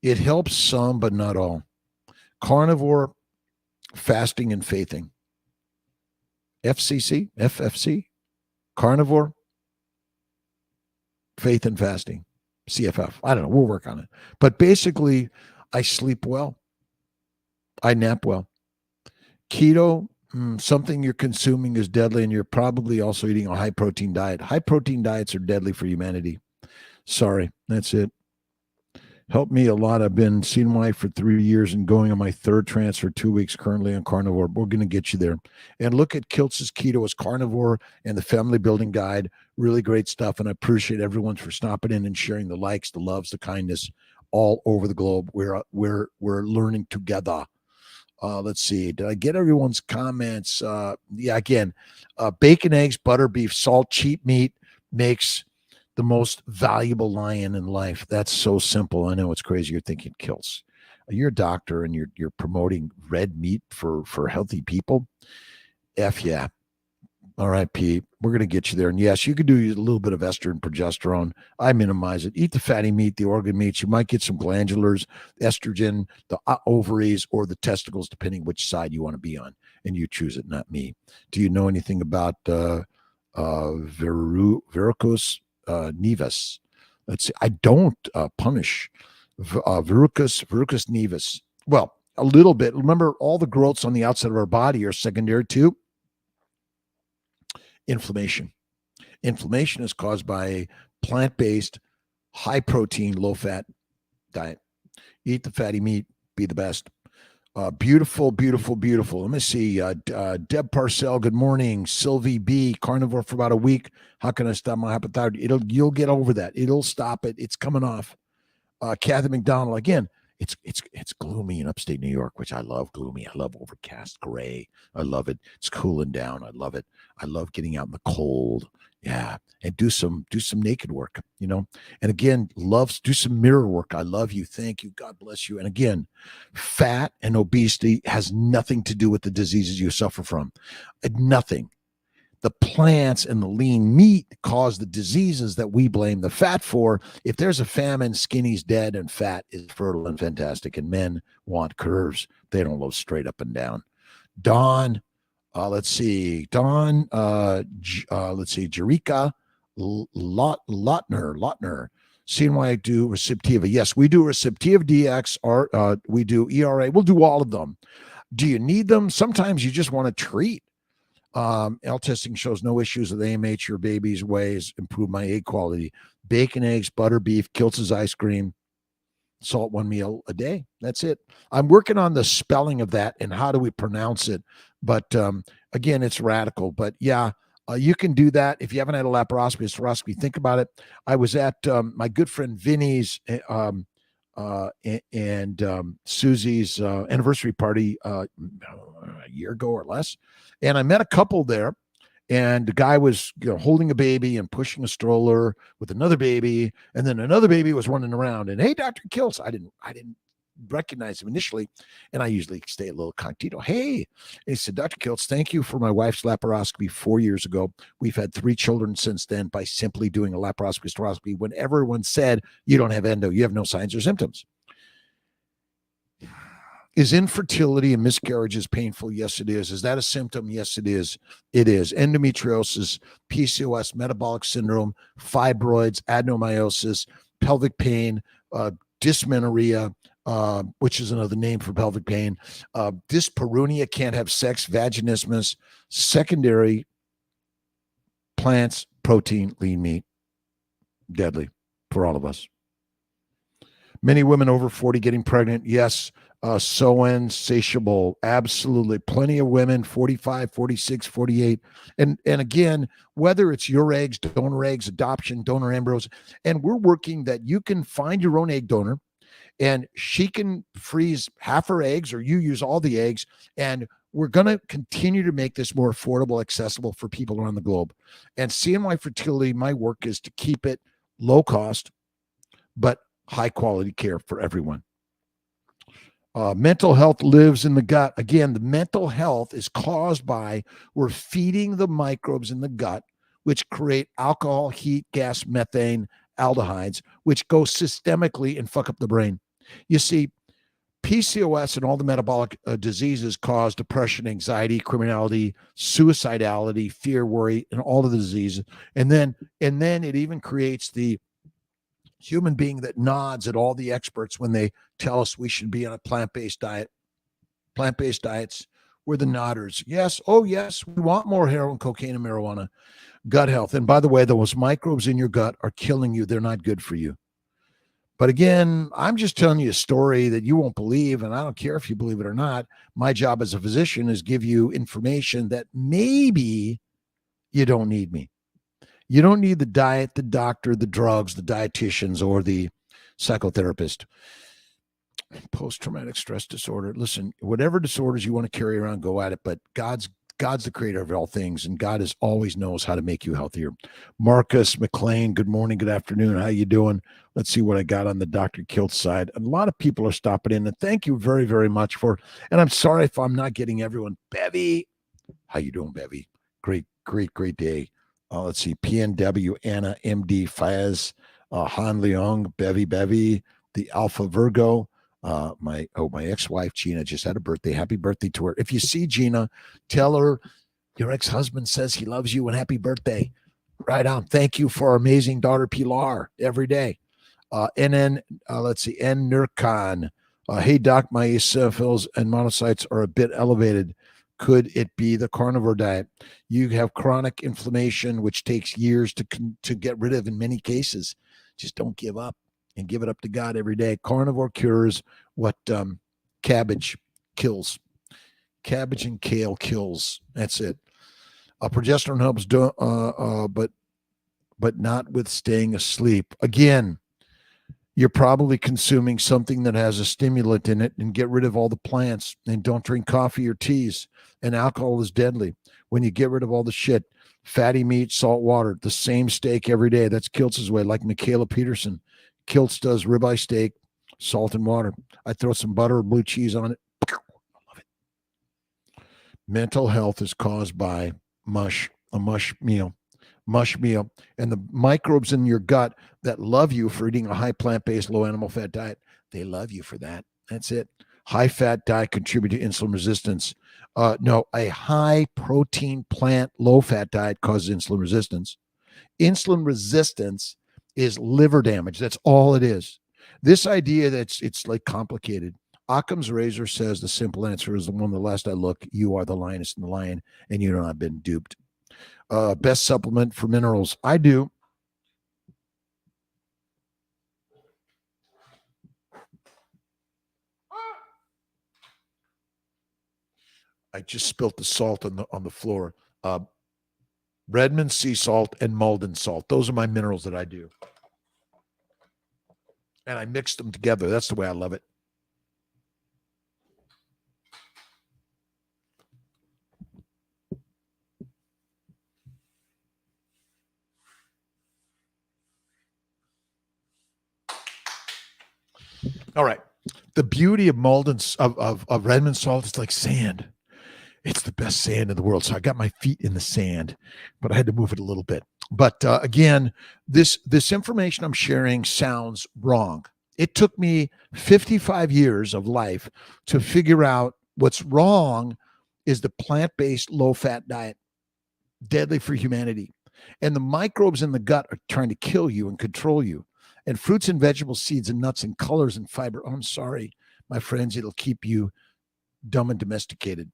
It helps some, but not all. Carnivore, fasting and faithing. FFC, carnivore, faith and fasting. CFF. I don't know. We'll work on it. But basically, I sleep well. I nap well. Keto, something you're consuming is deadly, and you're probably also eating a high-protein diet. High-protein diets are deadly for humanity. Sorry. That's it. Helped me a lot. I've been CNY for 3 years and going on my 3rd transfer, 2 weeks currently on carnivore. We're going to get you there. And look at Kiltz's Keto as Carnivore and the Family Building Guide. Really great stuff. And I appreciate everyone for stopping in and sharing the likes, the loves, the kindness all over the globe. We're learning together. Let's see. Did I get everyone's comments? Yeah, again, bacon, eggs, butter, beef, salt, cheap meat makes the most valuable lion in life. That's so simple. I know it's crazy. You're thinking it kills. You're a doctor and you're promoting red meat for healthy people. F yeah. All right, Pete, we're going to get you there. And yes, you can do a little bit of estrogen, progesterone. I minimize it. Eat the fatty meat, the organ meats. You might get some glandulars, estrogen, the ovaries, or the testicles, depending which side you want to be on. And you choose it, not me. Do you know anything about varicose nevus? Let's see. I don't punish verrucous nevus. Well, a little bit. Remember, all the growths on the outside of our body are secondary to inflammation. Inflammation is caused by a plant-based, high-protein, low-fat diet. Eat the fatty meat. Be the best. Beautiful, beautiful, beautiful. Let me see. Deb Parcell, good morning. Sylvie B, carnivore for about a week. How can I stop my hypothyroid? You'll get over that. It'll stop it. It's coming off. Kathy McDonald, again, it's gloomy in upstate New York, which I love. Gloomy. I love overcast gray. I love it. It's cooling down. I love it. I love getting out in the cold. Yeah. And do some naked work, And again, do some mirror work. I love you. Thank you. God bless you. And again, fat and obesity has nothing to do with the diseases you suffer from. Nothing. The plants and the lean meat cause the diseases that we blame the fat for. If there's a famine, skinny's dead and fat is fertile and fantastic. And men want curves. They don't love straight up and down. Dawn, let's see. Dawn, let's see. Jerika Lotner. Seeing why I do Receptiva. Yes, we do Receptiva DX. Or we do ERA. We'll do all of them. Do you need them? Sometimes you just want to treat. L testing shows no issues with AMH. Your baby's ways improve my egg quality. Bacon, eggs, butter, beef, Kiltz's ice cream, salt 1 meal a day. That's it. I'm working on the spelling of that and how do we pronounce it. But again, it's radical. But yeah, you can do that. If you haven't had a laparoscopy, think about it. I was at my good friend Vinny's and Susie's anniversary party a year ago or less. And I met a couple there, and the guy was holding a baby and pushing a stroller with another baby, and then another baby was running around. And hey, Dr. Kiltz, I didn't recognize him initially, and I usually stay a little cognito. Hey, and he said, Dr. Kiltz, thank you for my wife's laparoscopy 4 years ago. We've had 3 children since then by simply doing a laparoscopy hysteroscopy. When everyone said you don't have endo, you have no signs or symptoms. Is infertility and miscarriages painful? Yes, it is. Is that a symptom? Yes, it is. It is. Endometriosis, PCOS, metabolic syndrome, fibroids, adenomyosis, pelvic pain, dysmenorrhea, which is another name for pelvic pain, dyspareunia, can't have sex, vaginismus, secondary plants, protein, lean meat, deadly for all of us. Many women over 40 getting pregnant. Yes. So insatiable. Absolutely. Plenty of women, 45, 46, 48. And again, whether it's your eggs, donor eggs, adoption, donor embryos, and we're working that you can find your own egg donor and she can freeze half her eggs or you use all the eggs. And we're going to continue to make this more affordable, accessible for people around the globe. And CNY Fertility, my work is to keep it low cost, but high quality care for everyone. Mental health lives in the gut. Again, the mental health is caused by we're feeding the microbes in the gut, which create alcohol, heat, gas, methane, aldehydes, which go systemically and fuck up the brain. You see, PCOS and all the metabolic diseases cause depression, anxiety, criminality, suicidality, fear, worry, and all of the diseases. And then it even creates the human being that nods at all the experts when they tell us we should be on a plant-based diet. Plant-based diets, we're the nodders. Yes, oh yes, we want more heroin, cocaine, and marijuana. Gut health. And by the way, those microbes in your gut are killing you. They're not good for you. But again, I'm just telling you a story that you won't believe, and I don't care if you believe it or not. My job as a physician is give you information that maybe you don't need me. You don't need the diet, the doctor, the drugs, the dietitians, or the psychotherapist. Post-traumatic stress disorder. Listen, whatever disorders you want to carry around, go at it. But God's the creator of all things, and God always knows how to make you healthier. Marcus McLean, good morning, good afternoon. How you doing? Let's see what I got on the Dr. Kilt side. A lot of people are stopping in, and thank you very, very much for. And I'm sorry if I'm not getting everyone. Bevy, how you doing, Bevy? Great, great, great day. Let's see. PNW, Anna, MD, Faz, Han Leong, Bevy, the Alpha Virgo. My ex-wife Gina just had a birthday. Happy birthday to her. If you see Gina, tell her your ex-husband says he loves you and happy birthday. Right on. Thank you for our amazing daughter Pilar every day. And then let's see, N Nurkan. Hey doc, my eosinophils and monocytes are a bit elevated. Could it be the carnivore diet? You have chronic inflammation, which takes years to get rid of in many cases. Just don't give up. And give it up to God every day. Carnivore cures what cabbage kills. Cabbage and kale kills. That's it. Progesterone helps, but not with staying asleep. Again, you're probably consuming something that has a stimulant in it, and get rid of all the plants, and don't drink coffee or teas. And alcohol is deadly. When you get rid of all the shit, fatty meat, salt water, the same steak every day. That's Kiltz's way, like Michaela Peterson. Kiltz does ribeye steak, salt and water. I throw some butter or blue cheese on it. I love it. Mental health is caused by a mush meal, and the microbes in your gut that love you for eating a high plant-based, low animal fat diet. They love you for that. That's it. High fat diet contribute to insulin resistance. No, a high protein plant, low fat diet causes insulin resistance. Insulin resistance is liver damage. That's all it is. This idea that it's like complicated. Occam's razor says the simple answer is the one the last I look, you are the lioness in the lion, and you know I've been duped. Best supplement for minerals. I do. I just spilt the salt on the floor. Redmond sea salt and Malden salt. Those are my minerals that I do. And I mix them together. That's the way I love it. All right. The beauty of Malden's of Redmond salt is like sand. It's the best sand in the world. So I got my feet in the sand, but I had to move it a little bit. But again, this information I'm sharing sounds wrong. It took me 55 years of life to figure out what's wrong is the plant-based low-fat diet, deadly for humanity. And the microbes in the gut are trying to kill you and control you. And fruits and vegetables, seeds and nuts and colors and fiber. Oh, I'm sorry, my friends, it'll keep you dumb and domesticated.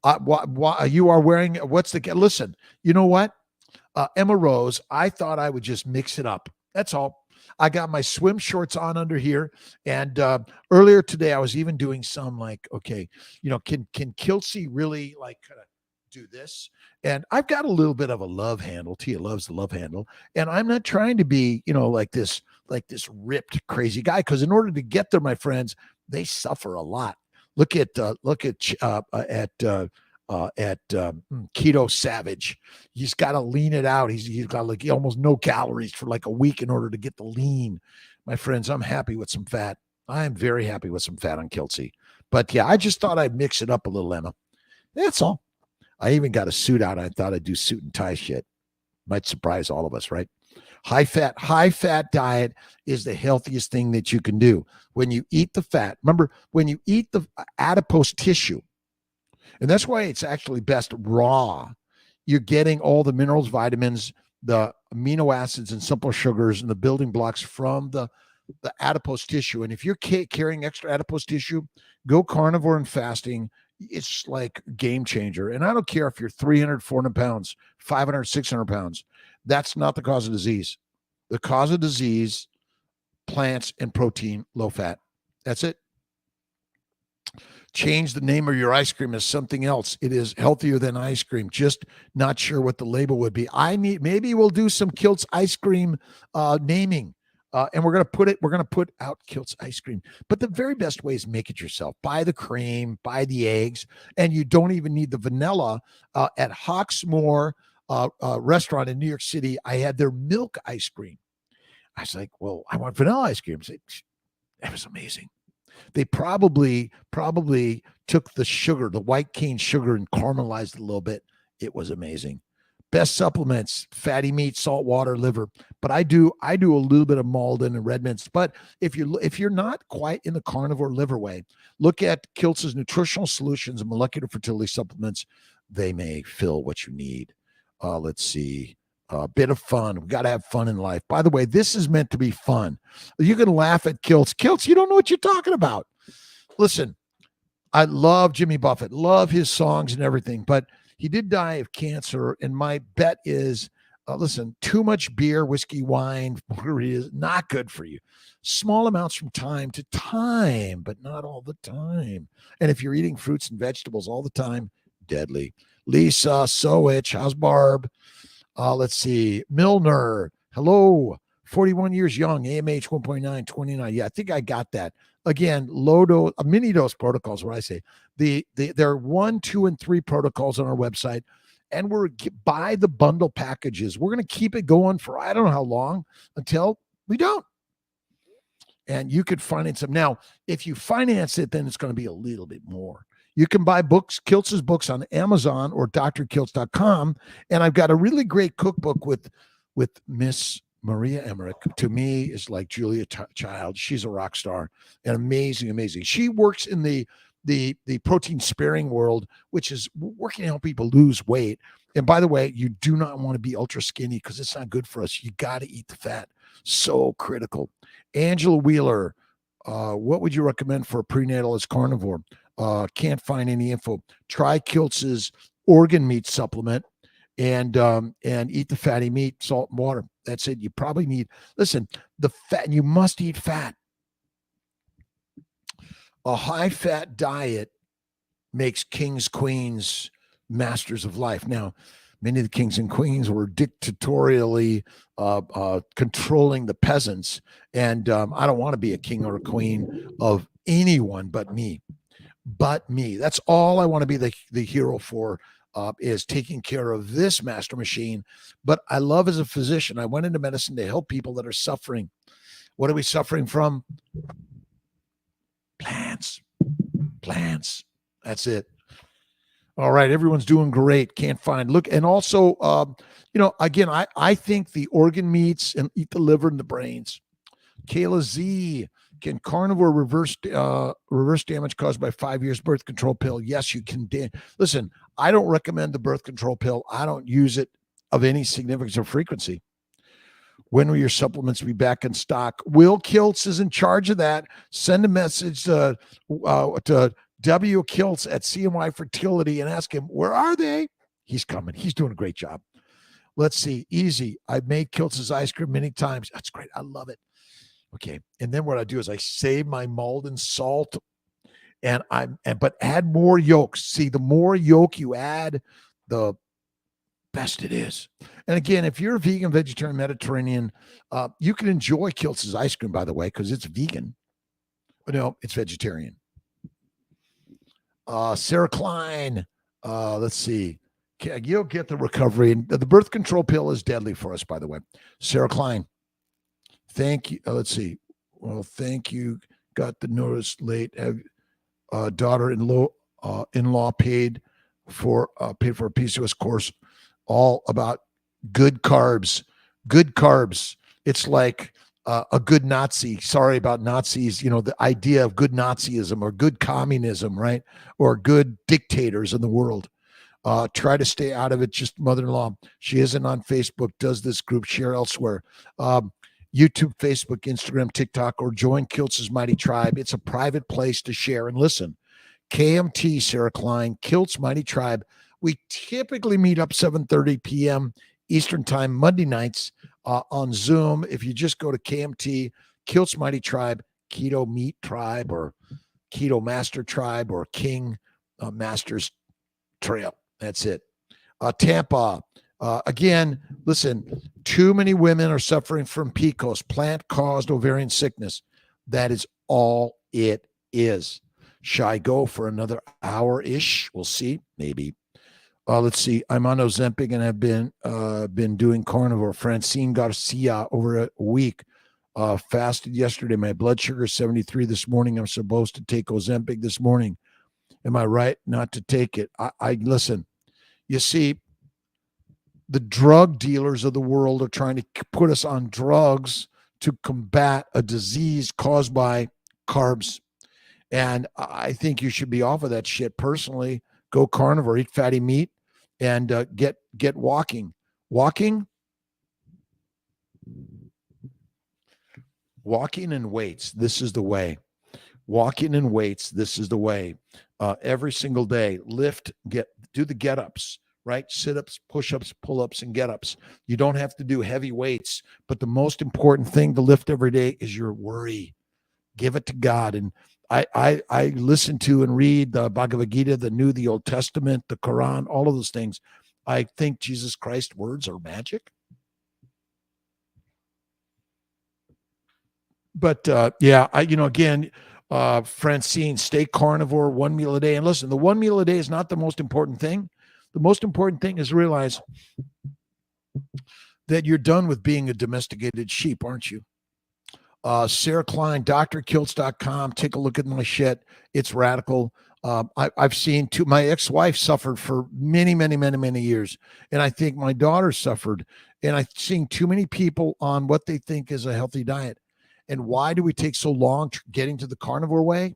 You are wearing, listen, you know what? Emma Rose, I thought I would just mix it up. That's all. I got my swim shorts on under here. And earlier today, I was even doing some like, okay, can Kiltsy really like kind of do this? And I've got a little bit of a love handle. Tia loves the love handle. And I'm not trying to be, like this ripped, crazy guy. Because in order to get there, my friends, they suffer a lot. Look at Keto Savage. He's got to lean it out. He's got like almost no calories for like a week in order to get the lean. My friends, I'm happy with some fat. I'm very happy with some fat on Kiltsy. But yeah, I just thought I'd mix it up a little, Emma. That's all. I even got a suit out. I thought I'd do suit and tie shit. Might surprise all of us, right? High fat diet is the healthiest thing that you can do. When you eat the fat, remember, when you eat the adipose tissue, and that's why it's actually best raw, you're getting all the minerals, vitamins, the amino acids and simple sugars and the building blocks from the adipose tissue. And if you're carrying extra adipose tissue, go carnivore and fasting. It's like game changer. And I don't care if you're 300, 400 pounds, 500, 600 pounds. That's not the cause of disease. The cause of disease, plants and protein, low fat. That's it. Change the name of your ice cream as something else. It is healthier than ice cream. Just not sure what the label would be. Maybe we'll do some Kilt's ice cream naming. And we're gonna put out Kilt's ice cream. But the very best way is make it yourself. Buy the cream, buy the eggs, and you don't even need the vanilla. At Hawksmoor restaurant in New York City, I had their milk ice cream. I was like, well, I want vanilla ice cream. That was amazing. They probably took the sugar, the white cane sugar, and caramelized it a little bit. It was amazing. Best supplements: fatty meat, salt water, liver. But I do a little bit of Malden and red mints. But if you're not quite in the carnivore liver way, look at Kiltz's nutritional solutions and molecular fertility supplements. They may fill what you need. Let's see. A bit of fun. We got to have fun in life. By the way, this is meant to be fun. You can laugh at Kiltz. Kiltz, you don't know what you're talking about. Listen, I love Jimmy Buffett, love his songs and everything, but he did die of cancer. And my bet is, listen, too much beer, whiskey, wine, is not good for you. Small amounts from time to time, but not all the time. And if you're eating fruits and vegetables all the time, deadly. Lisa Sowich, how's Barb? Let's see. Milner, hello. 41 years young, AMH 1.9, 29. Yeah, I think I got that. Again, low dose, mini dose protocols, what I say. There are 1, 2, and 3 protocols on our website, and we're buy the bundle packages. We're going to keep it going for I don't know how long until we don't. And you could finance them. Now, if you finance it, then it's going to be a little bit more. You can buy books, Kiltz's books on Amazon or drkiltz.com. And I've got a really great cookbook with Miss Maria Emmerich. To me, is like Julia Child. She's a rock star and amazing. She works in the protein sparing world, which is working to help people lose weight. And by the way, you do not want to be ultra skinny because it's not good for us. You got to eat the fat. So critical. Angela Wheeler, what would you recommend for a prenatal as carnivore? Can't find any info. Try Kiltz's organ meat supplement and eat the fatty meat, salt and water. That's it. You probably need, listen, the fat, you must eat fat. A high fat diet makes kings, queens, masters of life. Now, many of the kings and queens were dictatorially controlling the peasants. And I don't want to be a king or a queen of anyone but me. That's all I want to be the hero for, is taking care of this master machine. But I love, as a physician, I went into medicine to help people that are suffering. What are we suffering from? Plants. That's it. All right. Everyone's doing great. Can't find. Look, and also, again, I think the organ meats and eat the liver and the brains. Kayla Z, can carnivore reverse damage caused by 5 years birth control pill? Yes, you can. Listen, I don't recommend the birth control pill. I don't use it of any significance or frequency. When will your supplements be back in stock? Will Kiltz is in charge of that. Send a message to W. Kiltz at CMY Fertility and ask him, where are they? He's coming. He's doing a great job. Let's see. Easy. I've made Kiltz's ice cream many times. That's great. I love it. Okay. And then what I do is I save my Malden salt but add more yolk. See, the more yolk you add, the best it is. And again, if you're a vegan, vegetarian, Mediterranean, you can enjoy Kiltz's ice cream, by the way, because it's vegan. But no, it's vegetarian. Sarah Klein, let's see. You'll get the recovery. And the birth control pill is deadly for us, by the way. Sarah Klein, thank you. Let's see. Well, thank you. Got the notice late. Have daughter-in-law paid for a PCOS course, all about good carbs. Good carbs. It's like a good Nazi. Sorry about Nazis. The idea of good Nazism or good communism, right? Or good dictators in the world. Try to stay out of it. Just mother-in-law. She isn't on Facebook. Does this group share elsewhere? YouTube, Facebook, Instagram, TikTok, or join Kiltz's Mighty Tribe. It's a private place to share and listen. KMT, Sarah Klein, Kiltz Mighty Tribe. We typically meet up 7:30 p.m. Eastern Time, Monday nights on Zoom. If you just go to KMT, Kiltz Mighty Tribe, Keto Meat Tribe, or Keto Master Tribe, or King Masters Trail. That's it. Tampa, Again, listen, too many women are suffering from PCOS, plant-caused ovarian sickness. That is all it is. Shall I go for another hour-ish? We'll see. Maybe. Let's see. I'm on Ozempic and I've been doing carnivore. Francine Garcia over a week. Fasted yesterday. My blood sugar is 73 this morning. I'm supposed to take Ozempic this morning. Am I right not to take it? I listen. You see, the drug dealers of the world are trying to put us on drugs to combat a disease caused by carbs. And I think you should be off of that shit personally. Go carnivore, eat fatty meat, and get walking. Walking and weights. This is the way. Walking and weights. This is the way. Every single day, lift, do the get-ups, right? Sit-ups, push-ups, pull-ups, and get-ups. You don't have to do heavy weights, but the most important thing to lift every day is your worry. Give it to God. And I listen to and read the Bhagavad Gita, the New, the Old Testament, the Quran, all of those things. I think Jesus Christ's words are magic. But again, Francine, stay carnivore, one meal a day. And listen, the one meal a day is not the most important thing. The most important thing is realize that you're done with being a domesticated sheep, aren't you? Sarah Klein, drkiltz.com. Take a look at my shit. It's radical. I've seen my ex-wife suffered for many, many, many, many years. And I think my daughter suffered. And I've seen too many people on what they think is a healthy diet. And why do we take so long getting to the carnivore way?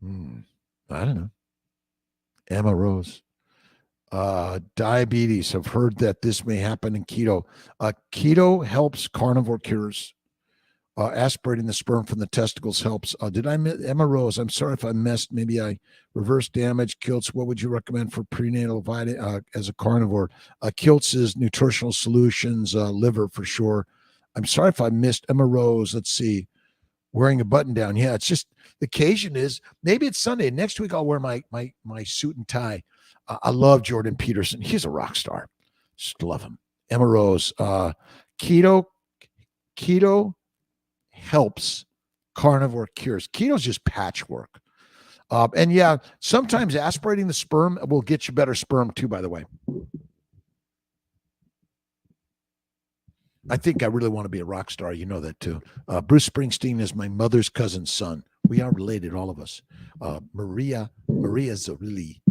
I don't know. Emma Rose. Diabetes. I've heard that this may happen in keto. Keto helps, carnivore cures. Aspirating the sperm from the testicles helps. Did I miss Emma Rose? I'm sorry if I missed. Maybe I reverse damage. Kiltz, what would you recommend for prenatal vitamin as a carnivore? Kiltz is nutritional solutions, liver for sure. I'm sorry if I missed Emma Rose. Let's see. Wearing a button down. Yeah, it's just the occasion is maybe it's Sunday. Next week I'll wear my suit and tie. I love Jordan Peterson. He's a rock star. Just love him. Emma Rose. Keto helps, carnivore cures. Keto's just patchwork. And yeah, sometimes aspirating the sperm will get you better sperm too, by the way. I think I really want to be a rock star. You know that too. Bruce Springsteen is my mother's cousin's son. We are related, all of us. Maria Zorilli.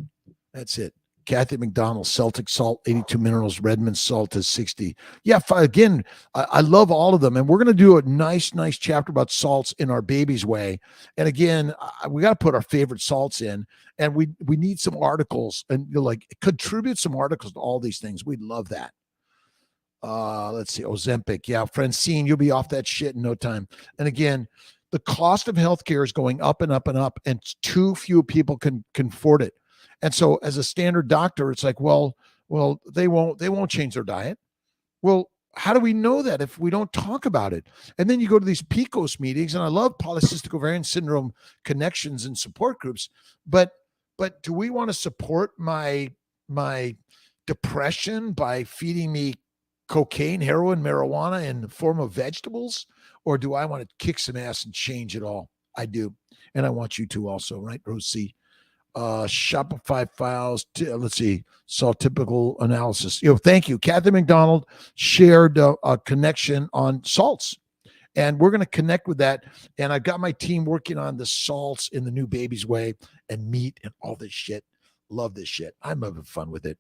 That's it. Kathy McDonald, Celtic salt, 82 minerals. Redmond salt is 60. Yeah, again, I love all of them. And we're going to do a nice chapter about salts in our baby's way. And again, we got to put our favorite salts in. And we need some articles and contribute some articles to all these things. We'd love that. Let's see. Ozempic. Yeah, Francine, you'll be off that shit in no time. And again, the cost of healthcare is going up and up and up, and too few people can afford it. And so as a standard doctor, it's like, well, they won't change their diet. Well, how do we know that if we don't talk about it? And then you go to these PCOS meetings, and I love polycystic ovarian syndrome connections and support groups, but do we want to support my depression by feeding me cocaine, heroin, marijuana in the form of vegetables? Or do I want to kick some ass and change it all? I do. And I want you to also, right, Rose C? Shopify files. Let's see. Saw typical analysis. Thank you. Kathy McDonald shared a connection on salts, and we're going to connect with that. And I've got my team working on the salts in the new baby's way and meat and all this shit. Love this shit. I'm having fun with it.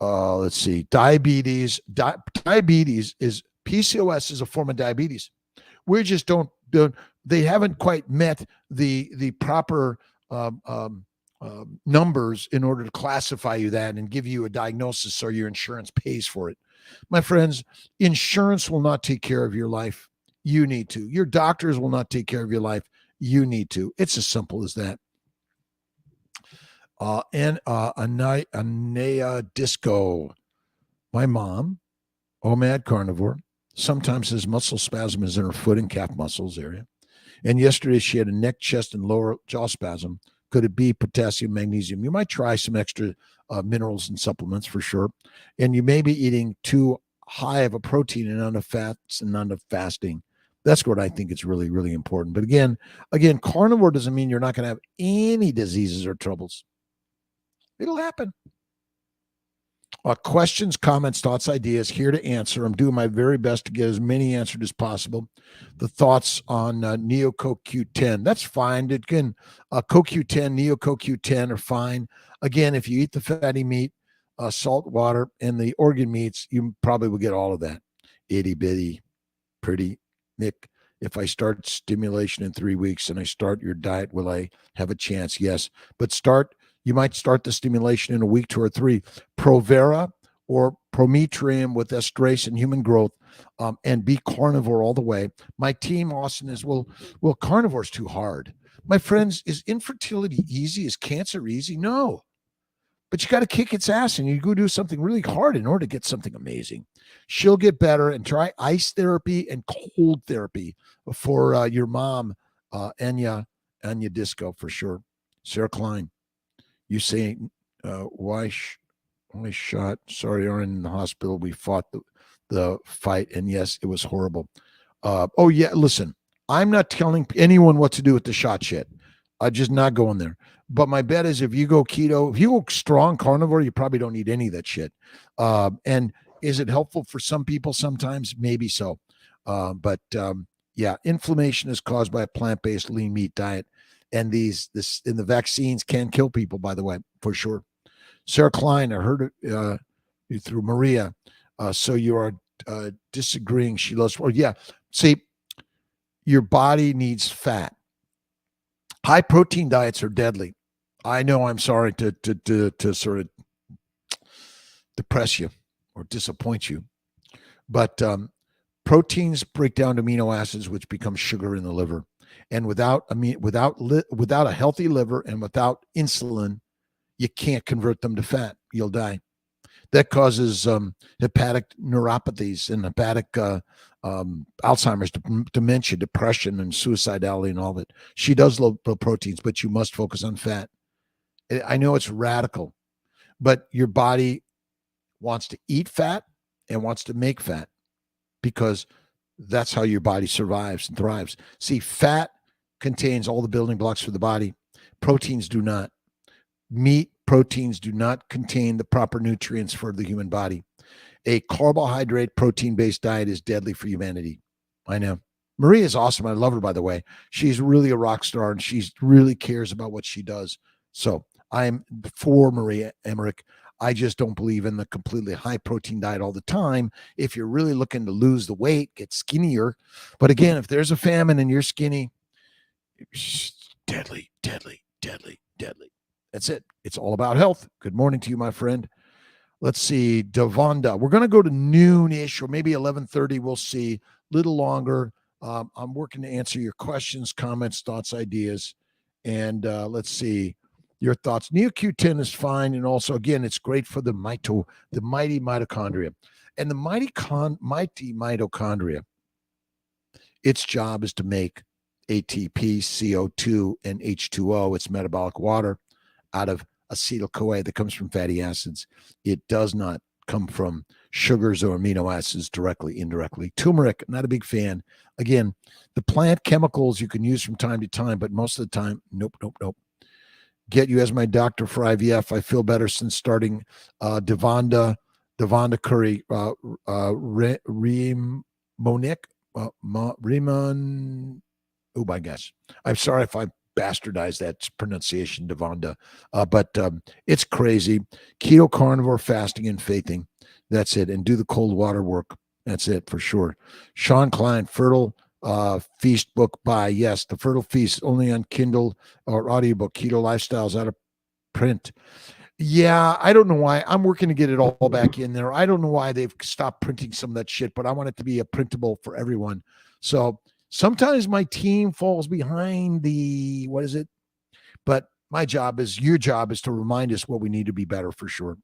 Let's see. Diabetes. Diabetes is PCOS is a form of diabetes. We just don't. They haven't quite met the proper numbers in order to classify you that and give you a diagnosis so your insurance pays for it. My friends, insurance will not take care of your life. You need to. Your doctors will not take care of your life. You need to. It's as simple as that. Anea Disco. My mom, OMAD carnivore, sometimes has muscle spasms in her foot and calf muscles area. And yesterday she had a neck, chest, and lower jaw spasm Could it be potassium, magnesium? You might try some extra minerals and supplements for sure. And you may be eating too high of a protein and not enough fats and not enough fasting. That's what I think is really, really important. But again, carnivore doesn't mean you're not going to have any diseases or troubles. It'll happen. Questions, comments, thoughts, ideas, here to answer. I'm doing my very best to get as many answered as possible. The thoughts on NeoCoQ10, that's fine. It can CoQ10, NeoCoQ10 are fine. Again, if you eat the fatty meat, salt water, and the organ meats, you probably will get all of that. Itty bitty, pretty Nick. If I start stimulation in 3 weeks and I start your diet, will I have a chance? Yes, but you might start the stimulation in a week, 2 or 3. Provera or Prometrium with esterase and human growth, and be carnivore all the way. My team, Austin, is, well, carnivore's too hard. My friends, is infertility easy? Is cancer easy? No. But you got to kick its ass and you go do something really hard in order to get something amazing. She'll get better, and try ice therapy and cold therapy for your mom, Anya Disco, for sure. Sarah Klein. You say, why shot? Sorry, are in the hospital. We fought the fight, and yes, it was horrible. Oh yeah, listen, I'm not telling anyone what to do with the shot shit. I'm just not going there. But my bet is, if you go keto, if you go strong carnivore, you probably don't need any of that shit. And is it helpful for some people? Sometimes, maybe so. But yeah, inflammation is caused by a plant-based lean meat diet. And the vaccines can kill people, by the way, for sure. Sarah Klein, I heard it through Maria. So you are disagreeing. She loves, well, yeah. See, your body needs fat. High protein diets are deadly. I know, I'm sorry to sort of depress you or disappoint you, but proteins break down to amino acids, which become sugar in the liver. And without a healthy liver and without insulin, you can't convert them to fat. You'll die. That causes hepatic neuropathies and hepatic Alzheimer's, dementia, depression, and suicidality, and all of it. She does low proteins, but you must focus on fat. I know it's radical, but your body wants to eat fat and wants to make fat, because that's how your body survives and thrives. See, fat contains all the building blocks for the body. Proteins do not. Meat, proteins do not contain the proper nutrients for the human body. A carbohydrate, protein-based diet is deadly for humanity. I know. Maria is awesome. I love her, by the way. She's really a rock star, and she really cares about what she does. So I'm for Maria Emmerich. I just don't believe in the completely high protein diet all the time. If you're really looking to lose the weight, get skinnier. But again, if there's a famine and you're skinny, deadly, deadly, deadly, deadly. That's it. It's all about health. Good morning to you, my friend. Let's see, Devonda. We're going to go to noon-ish or maybe 11:30. We'll see. A little longer. I'm working to answer your questions, comments, thoughts, ideas. And let's see your thoughts. NeoQ10 is fine. And also, again, it's great for the mighty mitochondria. And the mighty mitochondria, its job is to make ATP, CO2, and H2O. It's metabolic water out of acetyl-CoA that comes from fatty acids. It does not come from sugars or amino acids directly, indirectly. Turmeric, not a big fan. Again, the plant chemicals you can use from time to time, but most of the time, nope. Get you as my doctor for IVF. I feel better since starting Devonda Curry, Riemann. Oh my gosh. I'm sorry if I bastardized that pronunciation, Devonda. But it's crazy. Keto, carnivore, fasting, and faithing. That's it. And do the cold water work. That's it for sure. Sean Klein, Fertile Feast book buy. Yes, the Fertile Feast only on Kindle or audiobook. Keto Lifestyles out of print. Yeah, I don't know why. I'm working to get it all back in there. I don't know why they've stopped printing some of that shit, but I want it to be a printable for everyone. So sometimes my team falls behind what is it? But your job is to remind us what we need to be better for sure.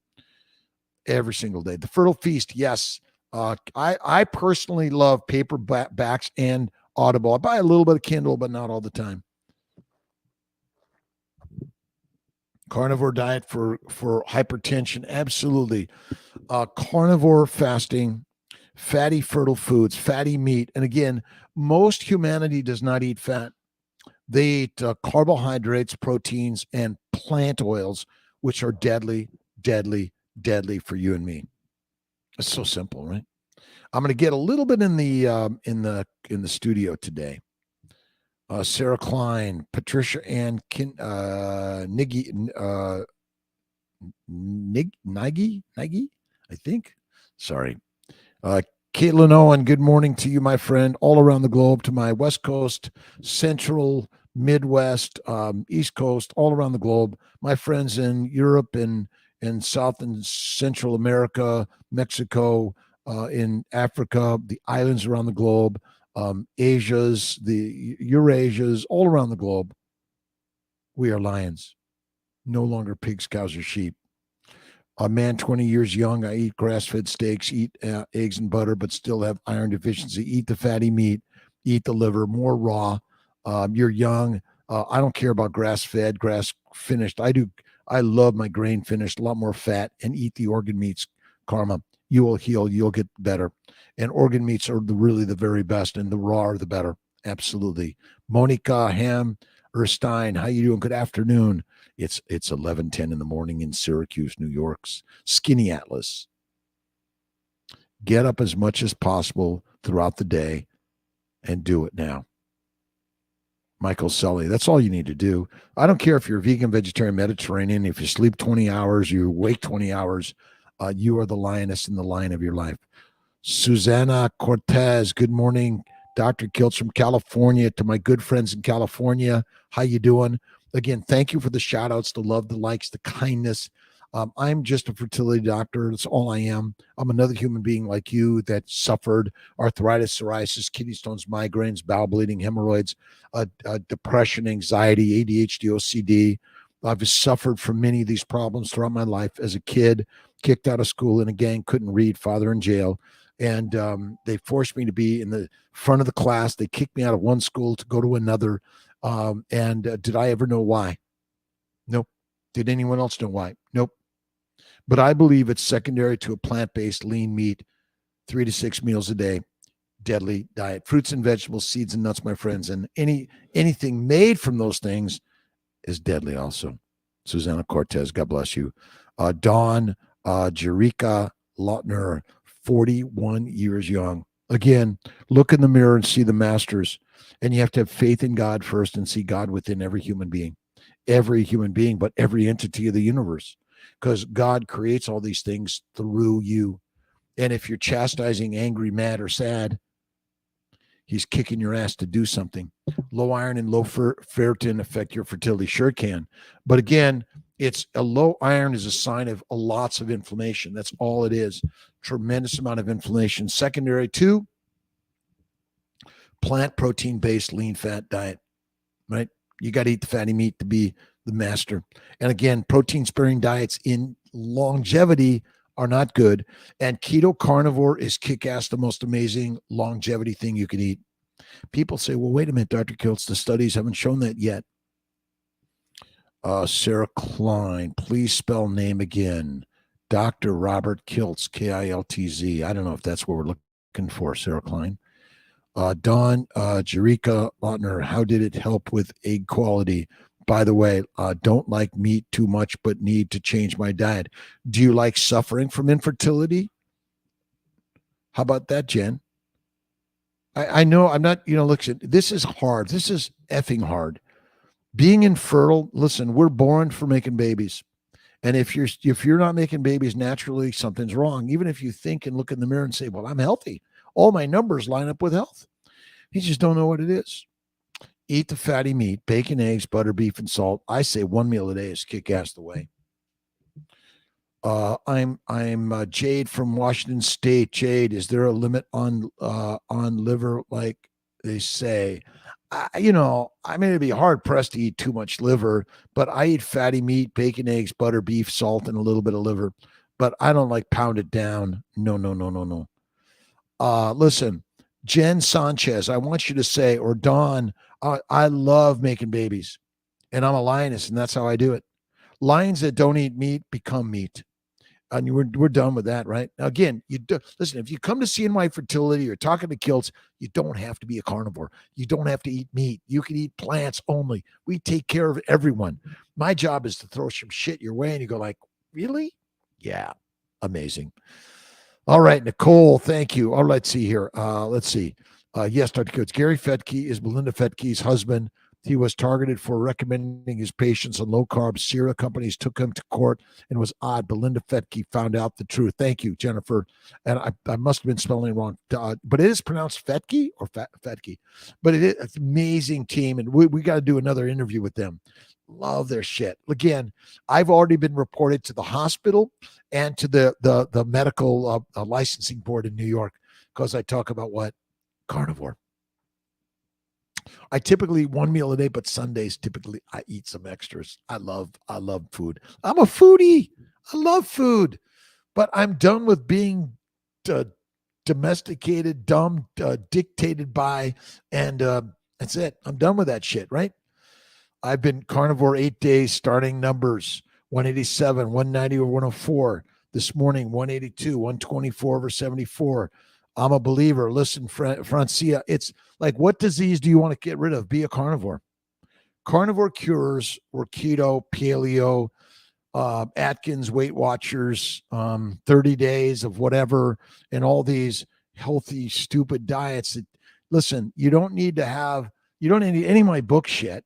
Every single day. The Fertile Feast, yes. I personally love paperbacks and Audible. I buy a little bit of Kindle, but not all the time. Carnivore diet for hypertension, absolutely. Carnivore fasting, fatty fertile foods, fatty meat. And again, most humanity does not eat fat. They eat carbohydrates, proteins, and plant oils, which are deadly, deadly, deadly for you and me. It's so simple, right? I'm going to get a little bit in the studio today. Sarah Klein, Patricia Ann Niggy, Nagy, I think. Sorry. Caitlin Owen, good morning to you, my friend, all around the globe, to my West Coast, Central, Midwest, East Coast, all around the globe, my friends in Europe and South and Central America, Mexico, in Africa, the islands around the globe, Asia's, the Eurasia's, all around the globe. We are lions, no longer pigs, cows, or sheep. A man 20 years young, I eat grass-fed steaks, eat eggs and butter, but still have iron deficiency. Eat the fatty meat, eat the liver, more raw. You're young. I don't care about grass-fed, grass-finished. I do. I love my grain-finished, a lot more fat, and eat the organ meats, Karma. You will heal. You'll get better. And organ meats are really the very best, and the raw are the better. Absolutely. Monica Ham Erstein, how you doing? Good afternoon. It's 11:10 in the morning in Syracuse, New York's Skinny Atlas. Get up as much as possible throughout the day and do it now. Michael Sully, that's all you need to do. I don't care if you're vegan, vegetarian, Mediterranean, if you sleep 20 hours, you wake 20 hours, you are the lioness in the line of your life. Susanna Cortez, good morning. Dr. Kiltz from California, to my good friends in California. How you doing? Again, thank you for the shout outs, the love, the likes, the kindness. I'm just a fertility doctor. That's all I am. I'm another human being like you that suffered arthritis, psoriasis, kidney stones, migraines, bowel bleeding, hemorrhoids, depression, anxiety, ADHD, OCD. I've suffered from many of these problems throughout my life. As a kid, kicked out of school in a gang, couldn't read, father in jail. And they forced me to be in the front of the class. They kicked me out of one school to go to another. Did I ever know why? Nope. Did anyone else know why? Nope. But I believe it's secondary to a plant-based lean meat, 3 to 6 meals a day, deadly diet. Fruits and vegetables, seeds and nuts, my friends. And anything made from those things is deadly also. Susanna Cortez, God bless you. Dawn Jerica Lautner, 41 years young. Again, look in the mirror and see the masters. And you have to have faith in God first and see God within every human being, but every entity of the universe, because God creates all these things through you. And if you're chastising, angry, mad, or sad, he's kicking your ass to do something. Low iron and low ferritin affect your fertility. Sure can. But again, it's a low iron is a sign of lots of inflammation. That's all it is. Tremendous amount of inflammation. Secondary to plant protein-based lean fat diet, right? You got to eat the fatty meat to be the master. And again, protein-sparing diets in longevity are not good. And keto carnivore is kick-ass, the most amazing longevity thing you can eat. People say, well, wait a minute, Dr. Kiltz, the studies haven't shown that yet. Sarah Klein, please spell name again. Dr. Robert Kiltz, Kiltz. I don't know if that's what we're looking for, Sarah Klein. Dawn Jerica Lautner, how did it help with egg quality? By the way, don't like meat too much, but need to change my diet. Do you like suffering from infertility? How about that, Jen? I know I'm not, look, this is hard. This is effing hard. Being infertile, listen, we're born for making babies. And if you're not making babies naturally, something's wrong. Even if you think and look in the mirror and say, well, I'm healthy. All my numbers line up with health. You just don't know what it is. Eat the fatty meat, bacon, eggs, butter, beef, and salt. I say one meal a day is kick-ass the way. I'm Jade from Washington State. Jade, is there a limit on liver, like they say? I mean, it'd be hard pressed to eat too much liver, but I eat fatty meat, bacon, eggs, butter, beef, salt, and a little bit of liver. But I don't like pound it down. No. Listen, Jen Sanchez, I want you to say, or Dawn, I love making babies, and I'm a lioness, and that's how I do it. Lions that don't eat meat become meat. And we're done with that, right? Now, again, listen, if you come to CNY Fertility or talking to Kilts, you don't have to be a carnivore. You don't have to eat meat. You can eat plants only. We take care of everyone. My job is to throw some shit your way and you go like, really? Yeah, amazing. All right, Nicole, thank you. Oh, let's see here. Let's see. Yes, Dr. Coates. Gary Fetke is Belinda Fetke's husband. He was targeted for recommending his patients on low carb cereal. Companies took him to court, and it was odd. Belinda Fetke found out the truth. Thank you, Jennifer. And I must have been spelling it wrong, but it is pronounced Fetke or Fetke. But it's an amazing team, and we got to do another interview with them. Love their shit. Again, I've already been reported to the hospital and to the medical licensing board in New York because I talk about what? Carnivore. I typically eat one meal a day, but Sundays typically I eat some extras. I love food. I'm a foodie. I love food, but I'm done with being domesticated, dumb, dictated by, and that's it. I'm done with that shit, right? I've been carnivore 8 days, starting numbers 187, 190 or 104. This morning, 182, 124 over 74. I'm a believer. Listen, Francia, it's like, what disease do you want to get rid of? Be a carnivore. Carnivore cures were keto, paleo, Atkins, Weight Watchers, 30 days of whatever, and all these healthy, stupid diets. That, listen, you don't need any of my book shit.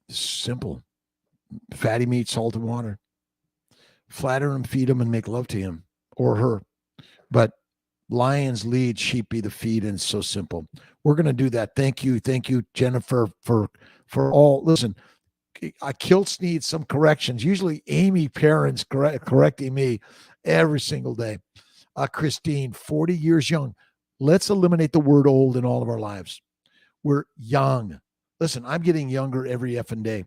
It's simple. Fatty meat, salt, and water. Flatter him, feed him, and make love to him or her. But lions lead, sheep be the feed, and it's so simple. We're going to do that. Thank you, Jennifer, for all. Listen, Kilts need some corrections. Usually Amy Parents correcting me every single day. Christine, 40 years young. Let's eliminate the word old in all of our lives. We're young. Listen, I'm getting younger every effing day.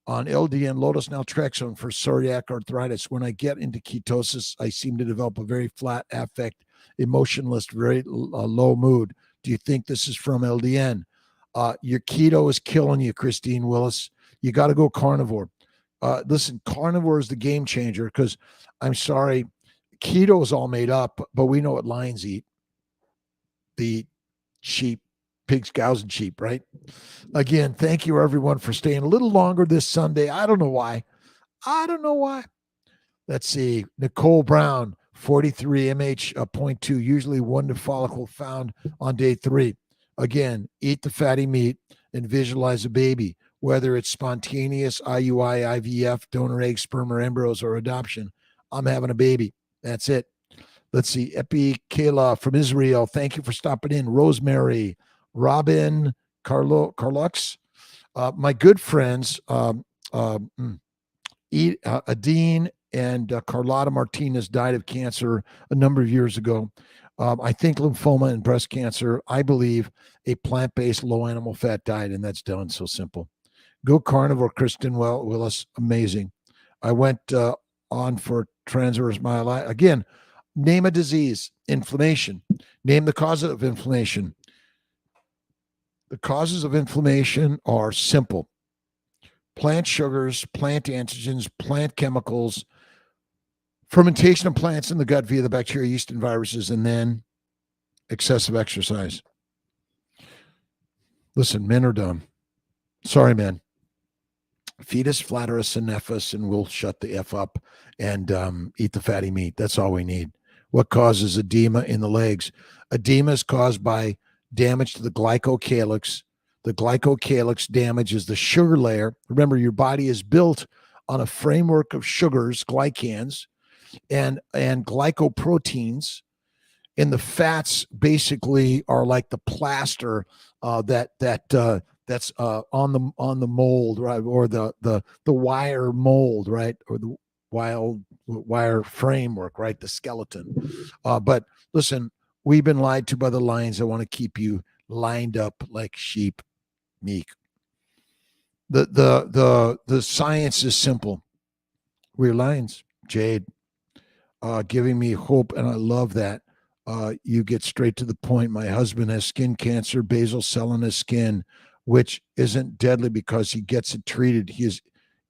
On LDN, low-dose naltrexone for psoriatic arthritis. When I get into ketosis, I seem to develop a very flat affect, emotionless, very low mood. Do you think this is from LDN? Your keto is killing you, Christine Willis. You got to go carnivore. Listen, carnivore is the game changer because I'm sorry, keto is all made up, but we know what lions eat. They eat sheep, pigs, cows, and sheep, right? Again, thank you, everyone, for staying a little longer this Sunday. I don't know why. Let's see. Nicole Brown, 43 MH.2, usually one to follicle found on day 3. Again, eat the fatty meat and visualize a baby, whether it's spontaneous IUI, IVF, donor egg, sperm, or embryos, or adoption. I'm having a baby. That's it. Let's see. Epi Kayla from Israel. Thank you for stopping in. Rosemary, Robin, Carlux, my good friends, Adine and Carlotta Martinez died of cancer a number of years ago. I think lymphoma and breast cancer. I believe a plant-based low animal fat diet, and that's done. So simple. Go carnivore, Kristen Willis. Amazing. I went on for transverse myelitis. Again, name a disease, inflammation. Name the cause of inflammation. The causes of inflammation are simple. Plant sugars, plant antigens, plant chemicals, fermentation of plants in the gut via the bacteria, yeast, and viruses, and then excessive exercise. Listen, men are dumb. Sorry, men. Feed us, flatter us, and F us, and we'll shut the F up and eat the fatty meat. That's all we need. What causes edema in the legs? Edema is caused by damage to the glycocalyx. The glycocalyx damage is the sugar layer. Remember, your body is built on a framework of sugars, glycans, and glycoproteins. And the fats basically are like the plaster that's on the mold, right, or the wire mold, right, or the wire framework, right, the skeleton. But listen, we've been lied to by the lions that want to keep you lined up like sheep, meek. The science is simple. We're lions, Jade, giving me hope, and I love that. You get straight to the point. My husband has skin cancer, basal cell in his skin, which isn't deadly because he gets it treated. He is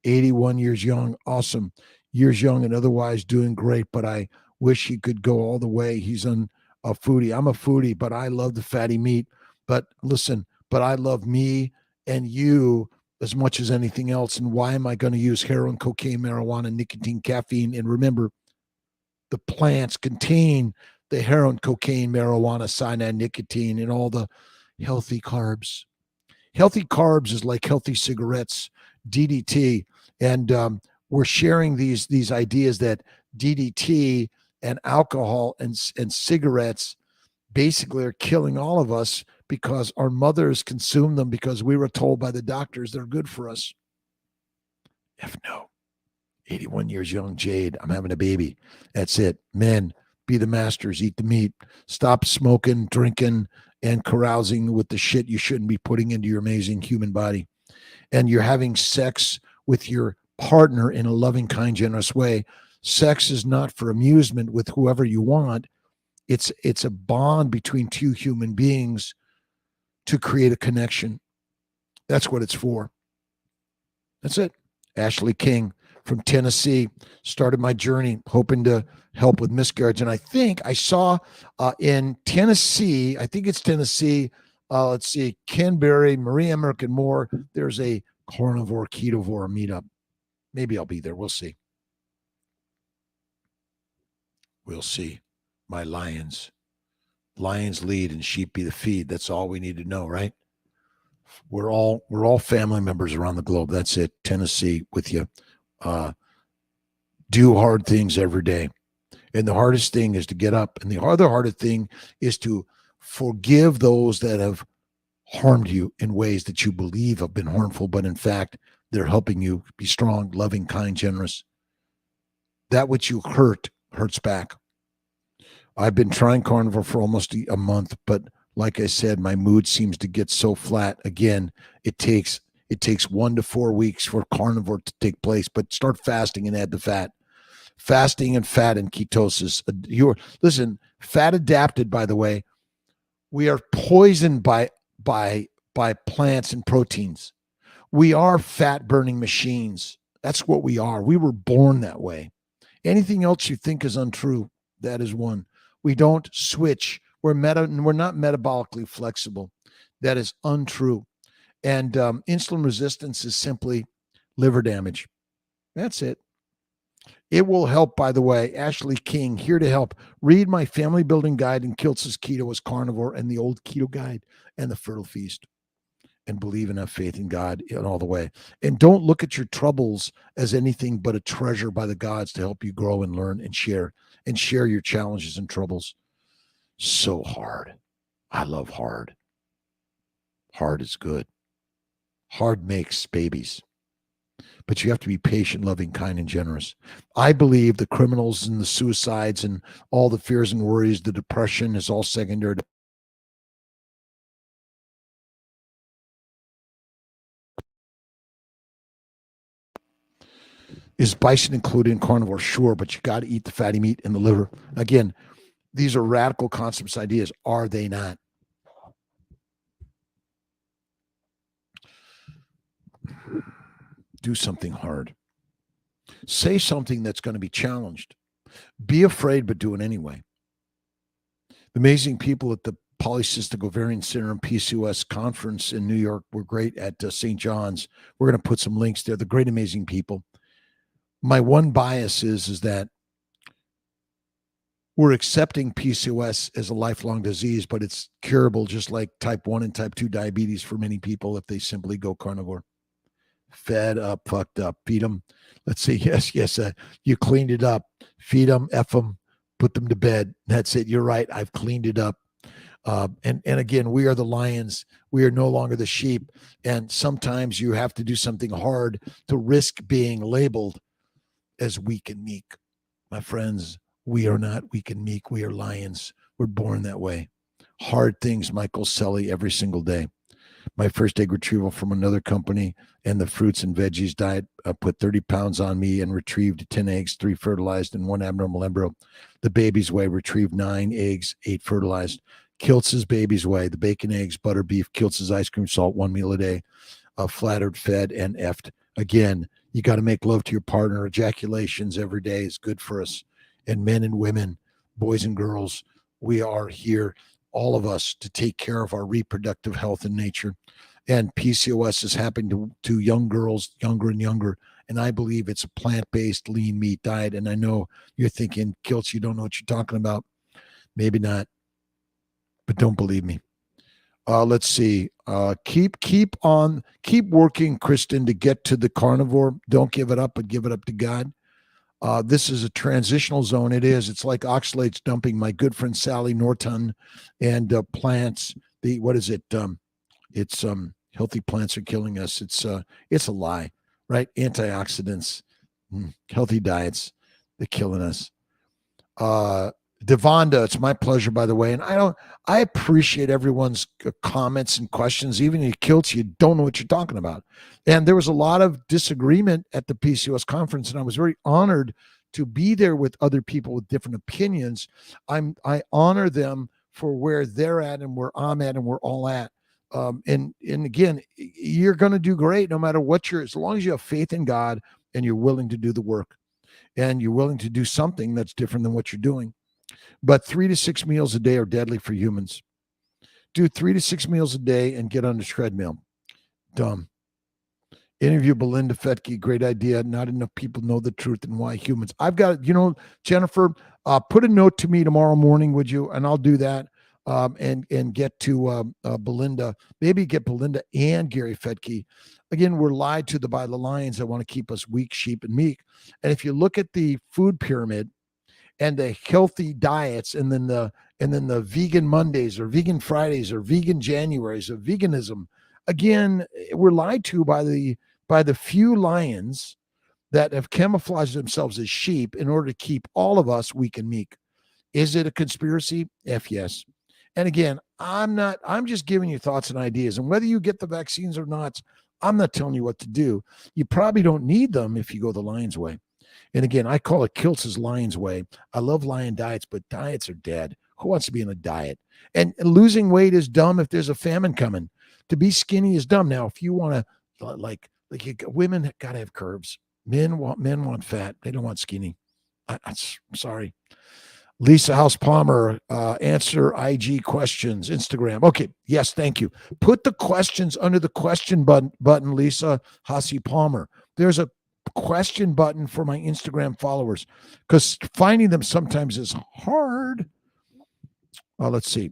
81 years young. Awesome. Years young and otherwise doing great, but I wish he could go all the way. He's a foodie. I'm a foodie, but I love the fatty meat. But listen, but I love me and you as much as anything else. And why am I going to use heroin, cocaine, marijuana, nicotine, caffeine? And remember, the plants contain the heroin, cocaine, marijuana, cyanide, nicotine, and all the healthy carbs. Healthy carbs is like healthy cigarettes, DDT, and we're sharing these ideas that DDT and alcohol and cigarettes basically are killing all of us because our mothers consume them because we were told by the doctors they're good for us. F no. 81 years young, Jade. I'm having a baby. That's it. Men, be the masters, eat the meat. Stop smoking, drinking, and carousing with the shit you shouldn't be putting into your amazing human body. And you're having sex with your partner in a loving, kind, generous way. Sex is not for amusement with whoever you want. It's a bond between two human beings to create a connection. That's what it's for. That's it. Ashley King from Tennessee started my journey hoping to help with miscarriage. And I think I saw in Tennessee, I think it's Tennessee, let's see, Ken Berry, Marie Emmerich, and more. There's a carnivore, ketovore meetup. Maybe I'll be there. We'll see. We'll see. My lions. Lions lead and sheep be the feed. That's all we need to know, right? We're all family members around the globe. That's it. Tennessee with you. Do hard things every day. And the hardest thing is to get up. And the other hardest thing is to forgive those that have harmed you in ways that you believe have been harmful, but in fact, they're helping you be strong, loving, kind, generous. That which you hurt hurts back. I've been trying carnivore for almost a month, but like I said, my mood seems to get so flat. Again, it takes 1 to 4 weeks for carnivore to take place, but start fasting and add the fat. Fasting and fat and ketosis. Listen, fat adapted, by the way. We are poisoned by plants and proteins. We are fat burning machines. That's what we are. We were born that way. Anything else you think is untrue, that is one. We don't switch. We're not metabolically flexible. That is untrue. And insulin resistance is simply liver damage. That's it. It will help, by the way. Ashley King, here to help. Read my family building guide and Kiltz's Keto as Carnivore and the old keto guide and the Fertile Feast. And believe and have faith in God in all the way. And don't look at your troubles as anything but a treasure by the gods to help you grow and learn and share your challenges and troubles. So hard. I love hard. Hard is good. Hard makes babies. But you have to be patient, loving, kind, and generous. I believe the criminals and the suicides and all the fears and worries, the depression is all secondary. Is bison included in carnivore? Sure, but you got to eat the fatty meat and the liver. Again, these are radical concepts, ideas. Are they not? Do something hard. Say something that's going to be challenged. Be afraid, but do it anyway. The amazing people at the Polycystic Ovarian Syndrome PCOS conference in New York were great at St. John's. We're going to put some links there. The great, amazing people. My one bias is that we're accepting PCOS as a lifelong disease, but it's curable just like type 1 and type 2 diabetes for many people if they simply go carnivore. Fed up, fucked up, feed them. Let's see. Yes. You cleaned it up. Feed them, F them, put them to bed. That's it. You're right. I've cleaned it up. And again, we are the lions. We are no longer the sheep. And sometimes you have to do something hard to risk being labeled as weak and meek. My friends, we are not weak and meek. We are lions. We're born that way. Hard things, Michael Selly, every single day. My first egg retrieval from another company and the fruits and veggies diet put 30 pounds on me and retrieved 10 eggs, 3 fertilized, and 1 abnormal embryo. The baby's way retrieved 9 eggs, 8 fertilized. Kiltz's baby's way, the bacon, eggs, butter, beef, Kiltz's ice cream, salt, 1 meal a day, flattered, fed, and effed. Again, You got to make love to your partner. Ejaculations every day is good for us. And men and women, boys and girls, we are here, all of us, to take care of our reproductive health and nature. And PCOS is happening to young girls, younger and younger. And I believe it's a plant-based lean meat diet. And I know you're thinking, Kilts, you don't know what you're talking about. Maybe not, but don't believe me. Let's see. Keep working, Kristen, to get to the carnivore. Don't give it up, but give it up to God. This is a transitional zone. It is. It's like oxalates dumping. My good friend Sally Norton and plants. What is it? It's healthy plants are killing us. It's a lie, right? Antioxidants, healthy diets, they're killing us. Devonda, it's my pleasure, by the way. And I appreciate everyone's comments and questions. Even if Kilts, you don't know what you're talking about. And there was a lot of disagreement at the PCOS conference, and I was very honored to be there with other people with different opinions. I honor them for where they're at and where I'm at and we're all at. And again, you're going to do great no matter what as long as you have faith in God and you're willing to do the work and you're willing to do something that's different than what you're doing. But 3 to 6 meals a day are deadly for humans. Do 3 to 6 meals a day and get on the treadmill. Dumb. Interview Belinda Fetke. Great idea. Not enough people know the truth and why humans. I've got, Jennifer, put a note to me tomorrow morning, would you? And I'll do that. And get to Belinda. Maybe get Belinda and Gary Fetke. Again, we're lied to by the lions that want to keep us weak, sheep, and meek. And if you look at the food pyramid, and the healthy diets, and then the vegan Mondays or vegan Fridays or vegan Januaries of veganism. Again, we're lied to by the few lions that have camouflaged themselves as sheep in order to keep all of us weak and meek. Is it a conspiracy? F yes. And again, I'm just giving you thoughts and ideas. And whether you get the vaccines or not, I'm not telling you what to do. You probably don't need them if you go the lion's way. And again, I call it Kilts' lion's way. I love lion diets, but diets are dead. Who wants to be in a diet? And losing weight is dumb if there's a famine coming. To be skinny is dumb. Now, if you want to, women got to have curves. Men want fat. They don't want skinny. I'm sorry. Lisa House Palmer, answer IG questions, Instagram. Okay. Yes, thank you. Put the questions under the question button, Lisa Hassie Palmer. There's a question button for my Instagram followers because finding them sometimes is hard. Let's see.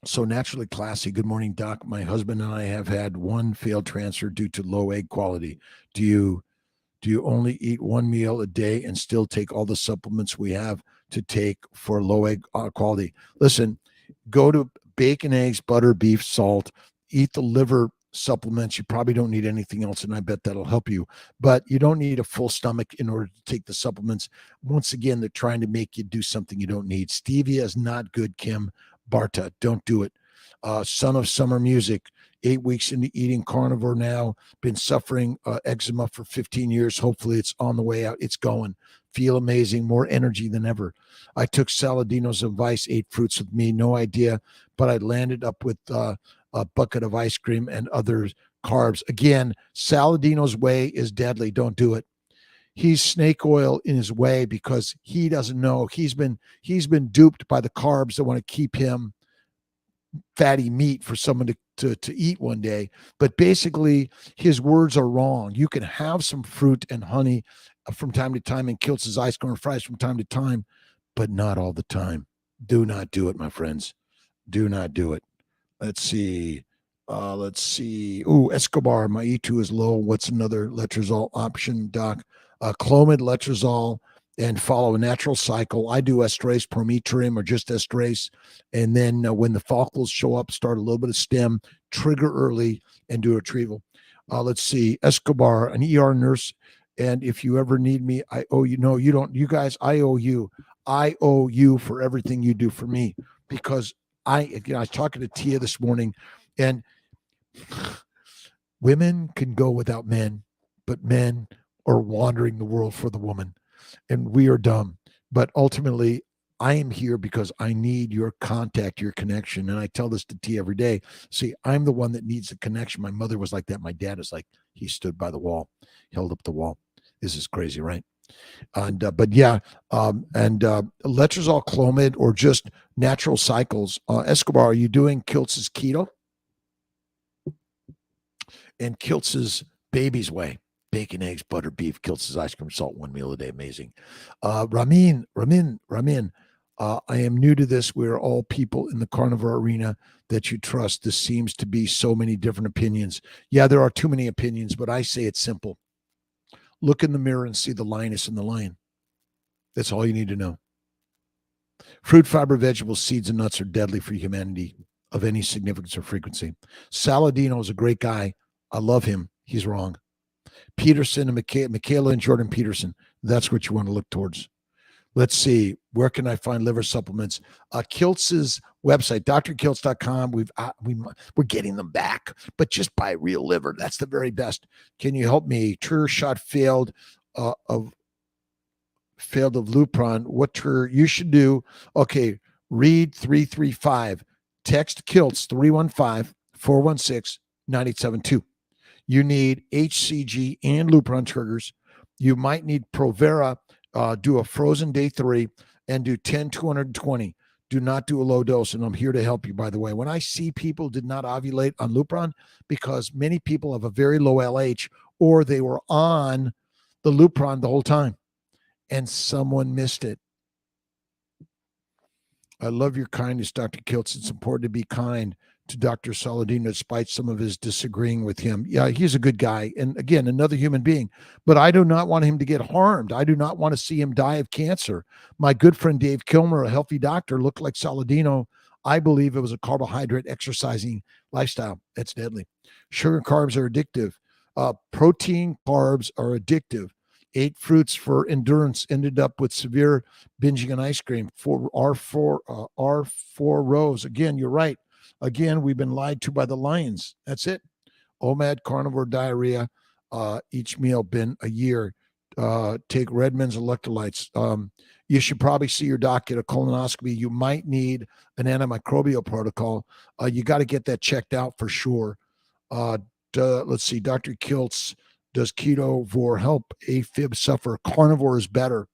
So Naturally Classy. Good morning, Doc. My husband and I have had one failed transfer due to low egg quality. Do you only eat one meal a day and still take all the supplements we have to take for low egg quality? Listen, go to bacon, eggs, butter, beef, salt, eat the liver supplements. You probably don't need anything else, and I bet that'll help you. But you don't need a full stomach in order to take the supplements. Once again, they're trying to make you do something you don't need. Stevia is not good, Kim Barta. Don't do it. Son of Summer Music. 8 weeks into eating carnivore now. Been suffering eczema for 15 years. Hopefully it's on the way out. It's going. Feel amazing. More energy than ever. I took Saladino's advice, ate fruits with me. No idea, but I landed up with a bucket of ice cream and other carbs. Again, Saladino's way is deadly. Don't do it. He's snake oil in his way because he doesn't know. He's been duped by the carbs that want to keep him fatty meat for someone to eat one day. But basically, his words are wrong. You can have some fruit and honey from time to time and Kilts' ice cream and fries from time to time, but not all the time. Do not do it, my friends. Do not do it. Let's see. Ooh, Escobar, my E2 is low. What's another letrozole option, Doc? Clomid, letrozole, and follow a natural cycle. I do estrase, prometrium, or just estrase. And then when the follicles show up, start a little bit of stem, trigger early, and do retrieval. Let's see. Escobar, an ER nurse. And if you ever need me, I owe you. No, you don't. You guys, I owe you. I owe you for everything you do for me because I was talking to Tia this morning, and women can go without men, but men are wandering the world for the woman, and we are dumb. But ultimately, I am here because I need your contact, your connection. And I tell this to T every day. See, I'm the one that needs the connection. My mother was like that. My dad is like, he stood by the wall, held up the wall. This is crazy, right? And but yeah, and letrozole, Clomid, or just natural cycles. Escobar, are you doing Kiltz's keto and Kiltz's baby's way? Bacon, eggs, butter, beef, Kiltz's ice cream, salt, one meal a day. Amazing. Ramin. I am new to this. We're all people in the carnivore arena that you trust. This seems to be so many different opinions. Yeah, there are too many opinions, but I say it's simple. Look in the mirror and see the lioness and the lion. That's all you need to know. Fruit, fiber, vegetables, seeds, and nuts are deadly for humanity of any significance or frequency. Saladino is a great guy. I love him. He's wrong. Peterson and Michaela and Jordan Peterson. That's what you want to look towards. Let's see. Where can I find liver supplements? Kiltz's website, drkiltz.com. We're getting them back, but just buy real liver. That's the very best. Can you help me? True shot failed of Lupron. What you should do? Okay, read 335. Text Kiltz 315-416-9872. You need HCG and Lupron triggers. You might need Provera. Do a frozen day 3 and do 10, 220. Do not do a low dose. And I'm here to help you, by the way. When I see people did not ovulate on Lupron, because many people have a very low LH, or they were on the Lupron the whole time and someone missed it. I love your kindness, Dr. Kiltz. It's important to be kind to Dr. Saladino, despite some of his disagreeing with him. Yeah, he's a good guy. And again, another human being. But I do not want him to get harmed. I do not want to see him die of cancer. My good friend Dave Kilmer, a healthy doctor, looked like Saladino. I believe it was a carbohydrate exercising lifestyle. That's deadly. Sugar carbs are addictive. Protein carbs are addictive. Ate fruits for endurance, ended up with severe binging on ice cream. R4 rows. Again, you're right. Again, we've been lied to by the lions. That's it. OMAD, carnivore diarrhea, each meal been a year. Take Redmond's electrolytes. You should probably see your doc, get a colonoscopy. You might need an antimicrobial protocol. You got to get that checked out for sure. Let's see, Dr. Kiltz, does ketovore help AFib suffer? Carnivore is better.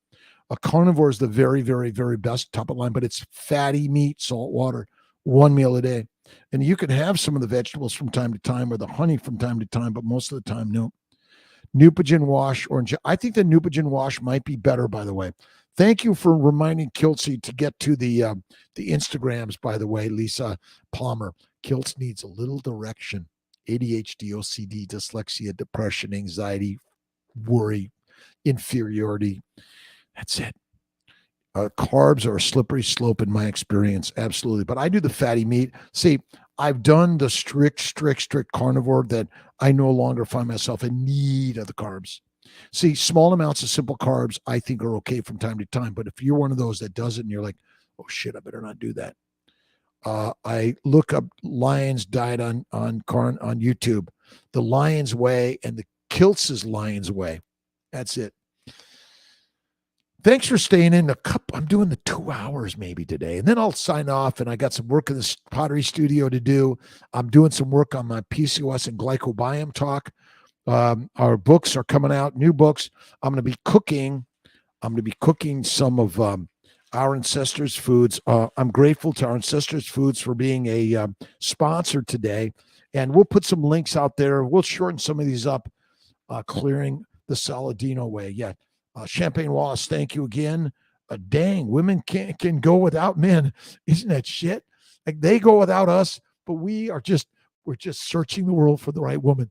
A carnivore is the very, very, very best top of line, but it's fatty meat, salt water, one meal a day. And you can have some of the vegetables from time to time or the honey from time to time, but most of the time, no. Neupogen wash or I think the Neupogen wash might be better, by the way. Thank you for reminding Kiltzy to get to the Instagrams, by the way, Lisa Palmer. Kiltz needs a little direction. ADHD, OCD, dyslexia, depression, anxiety, worry, inferiority. That's it. Carbs are a slippery slope in my experience. Absolutely. But I do the fatty meat. See, I've done the strict carnivore that I no longer find myself in need of the carbs. See, small amounts of simple carbs I think are okay from time to time. But if you're one of those that does it and you're like, oh shit, I better not do that. I look up Lion's diet on YouTube, the Lion's Way and the Kiltz's Lion's Way. That's it. Thanks for staying in. I'm doing the 2 hours maybe today, and then I'll sign off. And I got some work in the pottery studio to do. I'm doing some work on my PCOS and glycobiome talk. Our books are coming out, new books. I'm going to be cooking some of our ancestors' foods. I'm grateful to our ancestors' foods for being a sponsor today, and we'll put some links out there. We'll shorten some of these up. Clearing the Saladino way. Yeah. Champagne Wallace, thank you again. Dang, women can go without men. Isn't that shit? Like they go without us, but we're just searching the world for the right woman.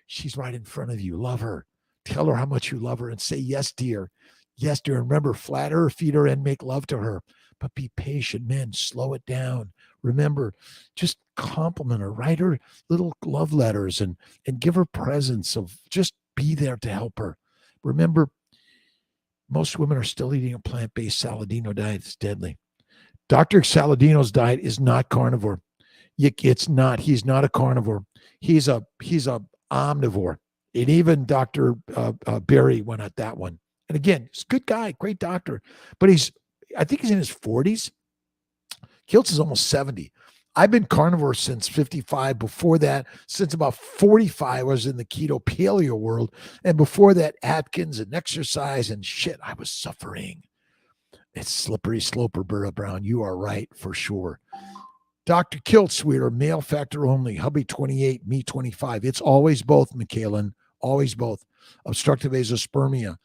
She's right in front of you. Love her. Tell her how much you love her and say, yes, dear. Yes, dear. And remember, flatter her, feed her, and make love to her. But be patient, men. Slow it down. Remember, just compliment her. Write her little love letters and give her presents of just be there to help her. Remember, most women are still eating a plant-based Saladino diet. It's deadly. Dr. Saladino's diet is not carnivore. It's not. He's not a carnivore. He's a omnivore. And even Dr. Berry went at that one. And again, he's a good guy, great doctor, but he's I think he's in his 40s. Kiltz is almost 70. I've been carnivore since 55. Before that, since about 45, I was in the keto paleo world. And before that, Atkins and exercise and shit, I was suffering. It's slippery sloper, Burra Brown. You are right for sure. Dr. Kiltsweeter, male factor only, hubby 28, me 25. It's always both, Michaelan, always both. Obstructive azoospermia.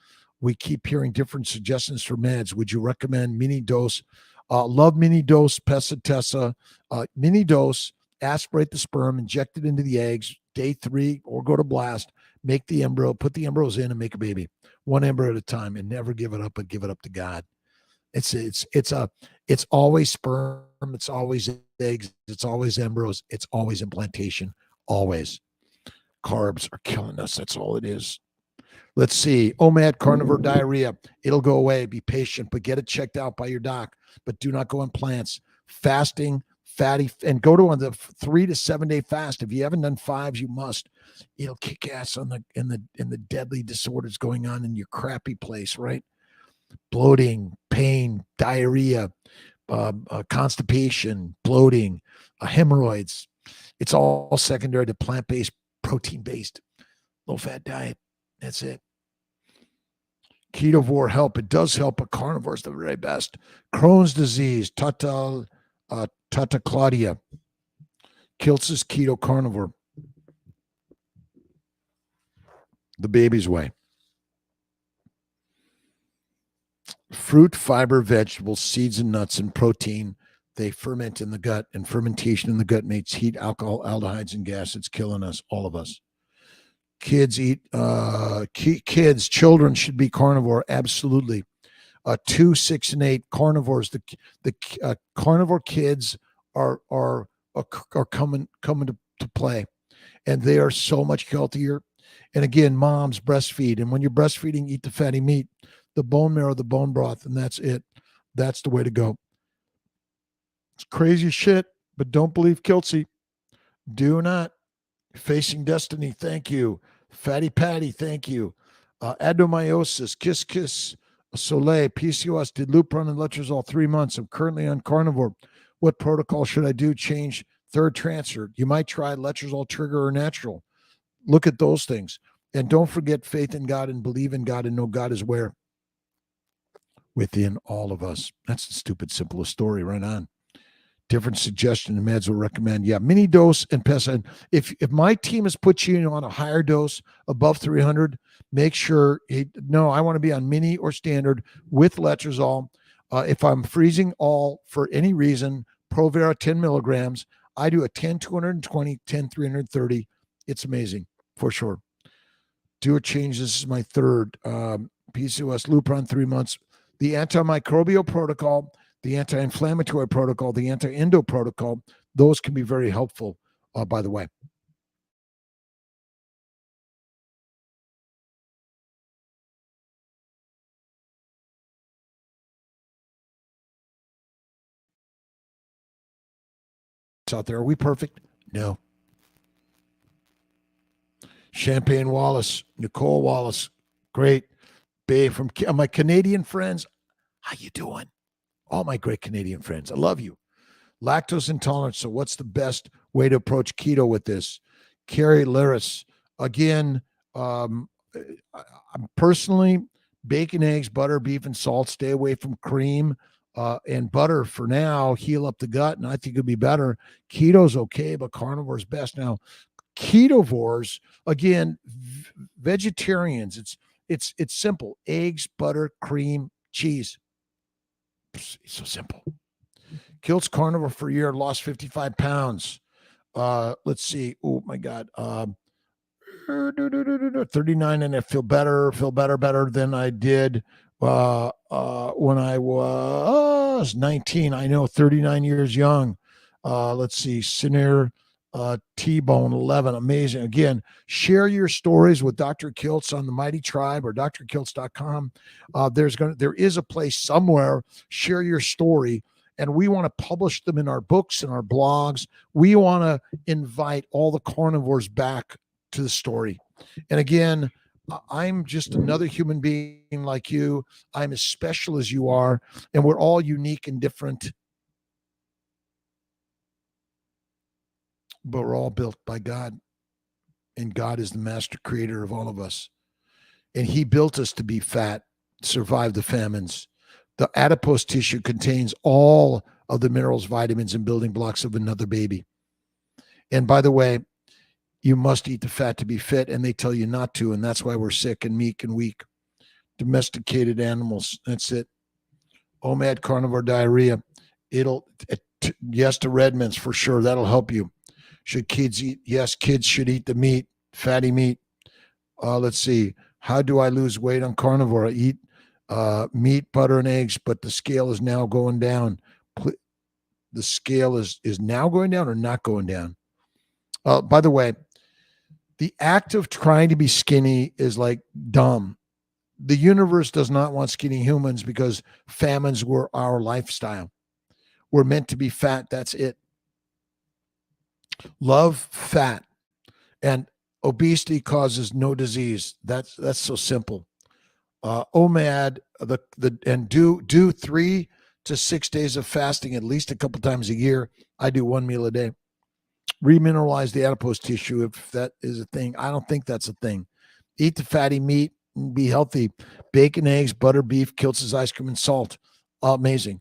We keep hearing different suggestions for meds. Would you recommend mini dose? Love mini dose, Pesatessa. Mini dose, aspirate the sperm, inject it into the eggs, day 3, or go to blast, make the embryo, put the embryos in and make a baby. One embryo at a time, and never give it up, but give it up to God. It's always sperm, it's always eggs, it's always embryos, it's always implantation, always. Carbs are killing us. That's all it is. Let's see. OMAD, carnivore diarrhea. It'll go away. Be patient, but get it checked out by your doc. But do not go on plants. Fasting, fatty, and go to the 3 to 7 day fast. If you haven't done 5s, you must. It'll kick ass on in the deadly disorders going on in your crappy place, right? Bloating, pain, diarrhea, constipation, bloating, hemorrhoids. It's all secondary to plant-based, protein-based, low-fat diet. That's it. Ketovore help. It does help, but carnivore is the very best. Crohn's disease, Tata Claudia. Kiltz is keto carnivore. The baby's way. Fruit, fiber, vegetables, seeds, and nuts, and protein. They ferment in the gut, and fermentation in the gut makes heat, alcohol, aldehydes, and gas. It's killing us, all of us. Kids children should be carnivore. Absolutely. 2, 6, and 8 carnivores. The carnivore kids are coming to play, and they are so much healthier. And again, moms breastfeed, and when you're breastfeeding, eat the fatty meat, the bone marrow, the bone broth, and that's it. That's the way to go. It's crazy shit, but don't believe Kiltsy. Do not. Facing Destiny, thank you. Fatty Patty, thank you. Adenomyosis, Kiss, Soleil, PCOS, did Lupron and Letrozole 3 months. I'm currently on carnivore. What protocol should I do? Change third transfer. You might try Letrozole trigger or natural. Look at those things. And don't forget faith in God and believe in God and know God is where? Within all of us. That's the stupid, simplest story. Right on. Different suggestion and meds will recommend. Yeah, mini dose and Pesa. If my team has put you on a higher dose above 300, make sure, I want to be on mini or standard with Letrozole. If I'm freezing all for any reason, Provera 10 milligrams, I do a 10 220, 10 330. It's amazing for sure. Do a change. This is my third. PCOS, Lupron 3 months. The antimicrobial protocol, the anti-inflammatory protocol, the anti-endo protocol, those can be very helpful, by the way. Out there, are we perfect? No. Champagne Wallace, Nicole Wallace, great. Bay from my Canadian friends. How you doing? All my great Canadian friends. I love you. Lactose intolerance. So what's the best way to approach keto with this? Carrie Laris. Again, I'm personally, bacon, eggs, butter, beef, and salt. Stay away from cream and butter for now. Heal up the gut, and I think it'll be better. Keto's okay, but carnivore's best. Now, ketovores, again, vegetarians, it's simple. Eggs, butter, cream, cheese. It's so simple. Kiltz carnivore for a year, lost 55 pounds. Let's see. Oh my God. 39, and I feel better than I did when I was 19. I know, 39 years young. Let's see. Sinir T-Bone 11. Amazing. Again, share your stories with Dr. Kiltz on the Mighty Tribe or drkiltz.com. There is a place somewhere. Share your story. And we want to publish them in our books and our blogs. We want to invite all the carnivores back to the story. And again, I'm just another human being like you. I'm as special as you are, and we're all unique and different, but we're all built by God, and God is the master creator of all of us. And He built us to be fat, survive the famines. The adipose tissue contains all of the minerals, vitamins, and building blocks of another baby. And by the way, you must eat the fat to be fit, and they tell you not to, and that's why we're sick and meek and weak. Domesticated animals, that's it. OMAD carnivore diarrhea. Yes to red mints for sure. That'll help you. Should kids eat? Yes, kids should eat the meat, fatty meat. Let's see. How do I lose weight on carnivore? I eat meat, butter, and eggs, but the scale is now going down. The scale is now going down or not going down? By the way, the act of trying to be skinny is like dumb. The universe does not want skinny humans because famines were our lifestyle. We're meant to be fat. That's it. Love fat, and obesity causes no disease. That's so simple. OMAD, and do 3 to 6 days of fasting at least a couple times a year. I do 1 meal a day. Remineralize the adipose tissue if that is a thing. I don't think that's a thing. Eat the fatty meat and be healthy. Bacon, eggs, butter, beef, Kiltz's ice cream, and salt. Amazing.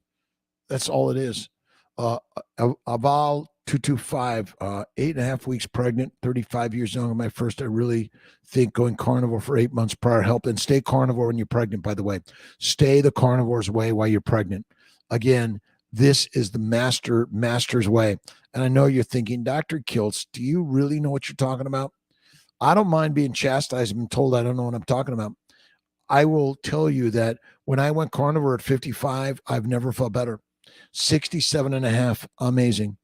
That's all it is. Aval 225, 8.5 weeks pregnant, 35 years young. My first, I really think going carnivore for 8 months prior helped. And stay carnivore when you're pregnant, by the way. Stay the carnivore's way while you're pregnant. Again, this is the master's way. And I know you're thinking, Dr. Kiltz, do you really know what you're talking about? I don't mind being chastised and told I don't know what I'm talking about. I will tell you that when I went carnivore at 55, I've never felt better. 67 and a half, amazing.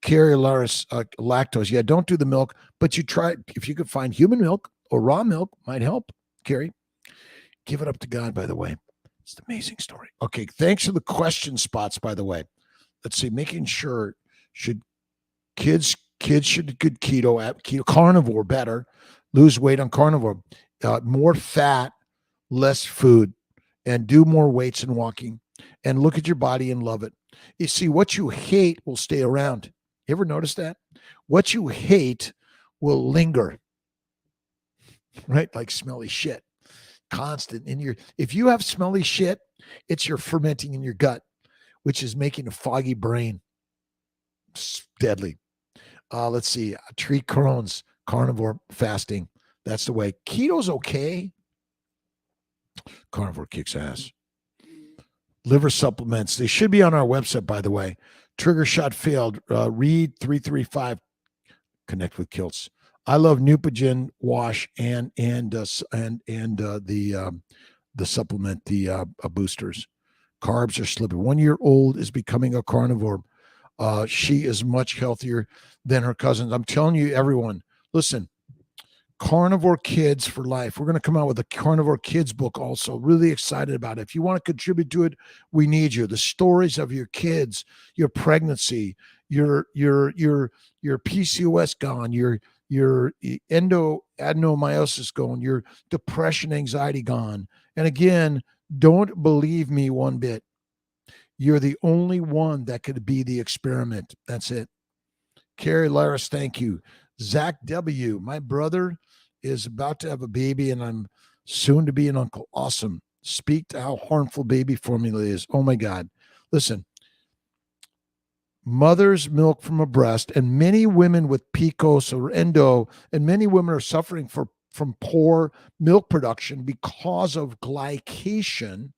Carrie Laris, lactose. Yeah, don't do the milk, but you try. If you could find human milk or raw milk, might help. Carrie, give it up to God, by the way. It's an amazing story. Okay, thanks for the question spots, by the way. Let's see, making sure should kids should good keto carnivore better, lose weight on carnivore, more fat, less food, and do more weights and walking, and look at your body and love it. You see, what you hate will stay around. You ever notice that? What you hate will linger, right? Like smelly shit, constant in your. If you have smelly shit, it's your fermenting in your gut, which is making a foggy brain. It's deadly. Let's see. Treat Crohn's, carnivore fasting. That's the way. Keto's okay. Carnivore kicks ass. Liver supplements. They should be on our website, by the way. Trigger shot failed. Read 335. Connect with Kiltz. I love Neupogen wash and the supplement, the boosters. Carbs are slipping. 1-year-old is becoming a carnivore. She is much healthier than her cousins. I'm telling you, everyone, listen, Carnivore Kids for Life. We're going to come out with a Carnivore Kids book also. Really excited about it. If you want to contribute to it, we need you. The stories of your kids, your pregnancy, your PCOS gone, your adenomyosis gone, your depression, anxiety gone. And again, don't believe me one bit. You're the only one that could be the experiment. That's it. Carrie Laris, thank you. Zach W., my brother is about to have a baby, and I'm soon to be an uncle. Awesome. Speak to how harmful baby formula is. Oh, my God. Listen, mother's milk from a breast, and many women with PCOS or endo, and many women are suffering from poor milk production because of glycation.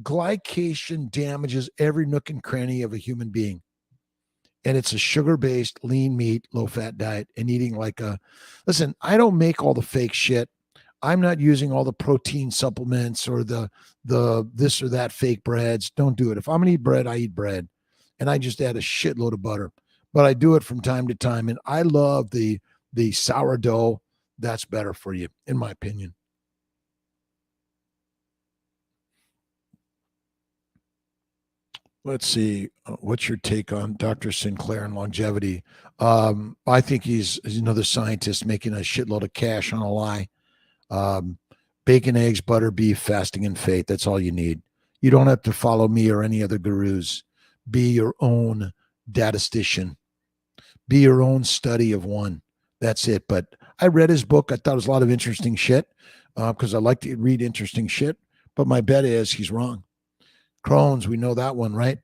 Glycation damages every nook and cranny of a human being. And it's a sugar-based, lean meat, low-fat diet, and eating listen, I don't make all the fake shit. I'm not using all the protein supplements or the this or that fake breads. Don't do it. If I'm going to eat bread, I eat bread. And I just add a shitload of butter. But I do it from time to time. And I love the sourdough. That's better for you, in my opinion. Let's see. What's your take on Dr. Sinclair and longevity? I think he's another scientist making a shitload of cash on a lie. Bacon, eggs, butter, beef, fasting, and faith. That's all you need. You don't have to follow me or any other gurus. Be your own statistician. Be your own study of one. That's it. But I read his book. I thought it was a lot of interesting shit because I like to read interesting shit. But my bet is he's wrong. Crohn's, we know that one, right?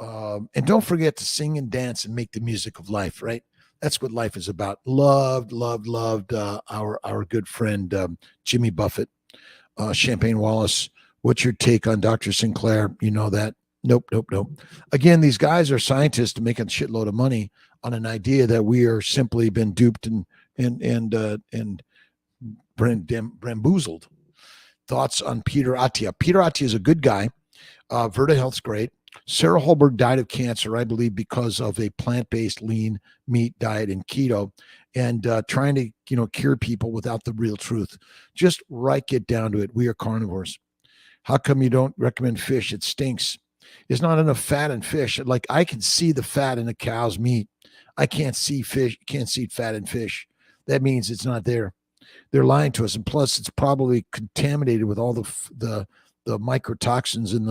And don't forget to sing and dance and make the music of life, right? That's what life is about. Loved our good friend Jimmy Buffett, Champagne Wallace. What's your take on Dr. Sinclair? You know that? Nope. Again, these guys are scientists making a shitload of money on an idea that we are simply been duped and bamboozled. Thoughts on Peter Attia? Peter Attia is a good guy. Verta Health's great. Sarah Holberg died of cancer, I believe, because of a plant-based lean meat diet and keto, and trying to cure people without the real truth. Just get down to it. We are carnivores. How come you don't recommend fish? It stinks. There's not enough fat in fish. Like, I can see the fat in a cow's meat. I can't see fish. Can't see fat in fish. That means it's not there. They're lying to us, and plus, it's probably contaminated with all the mycotoxins in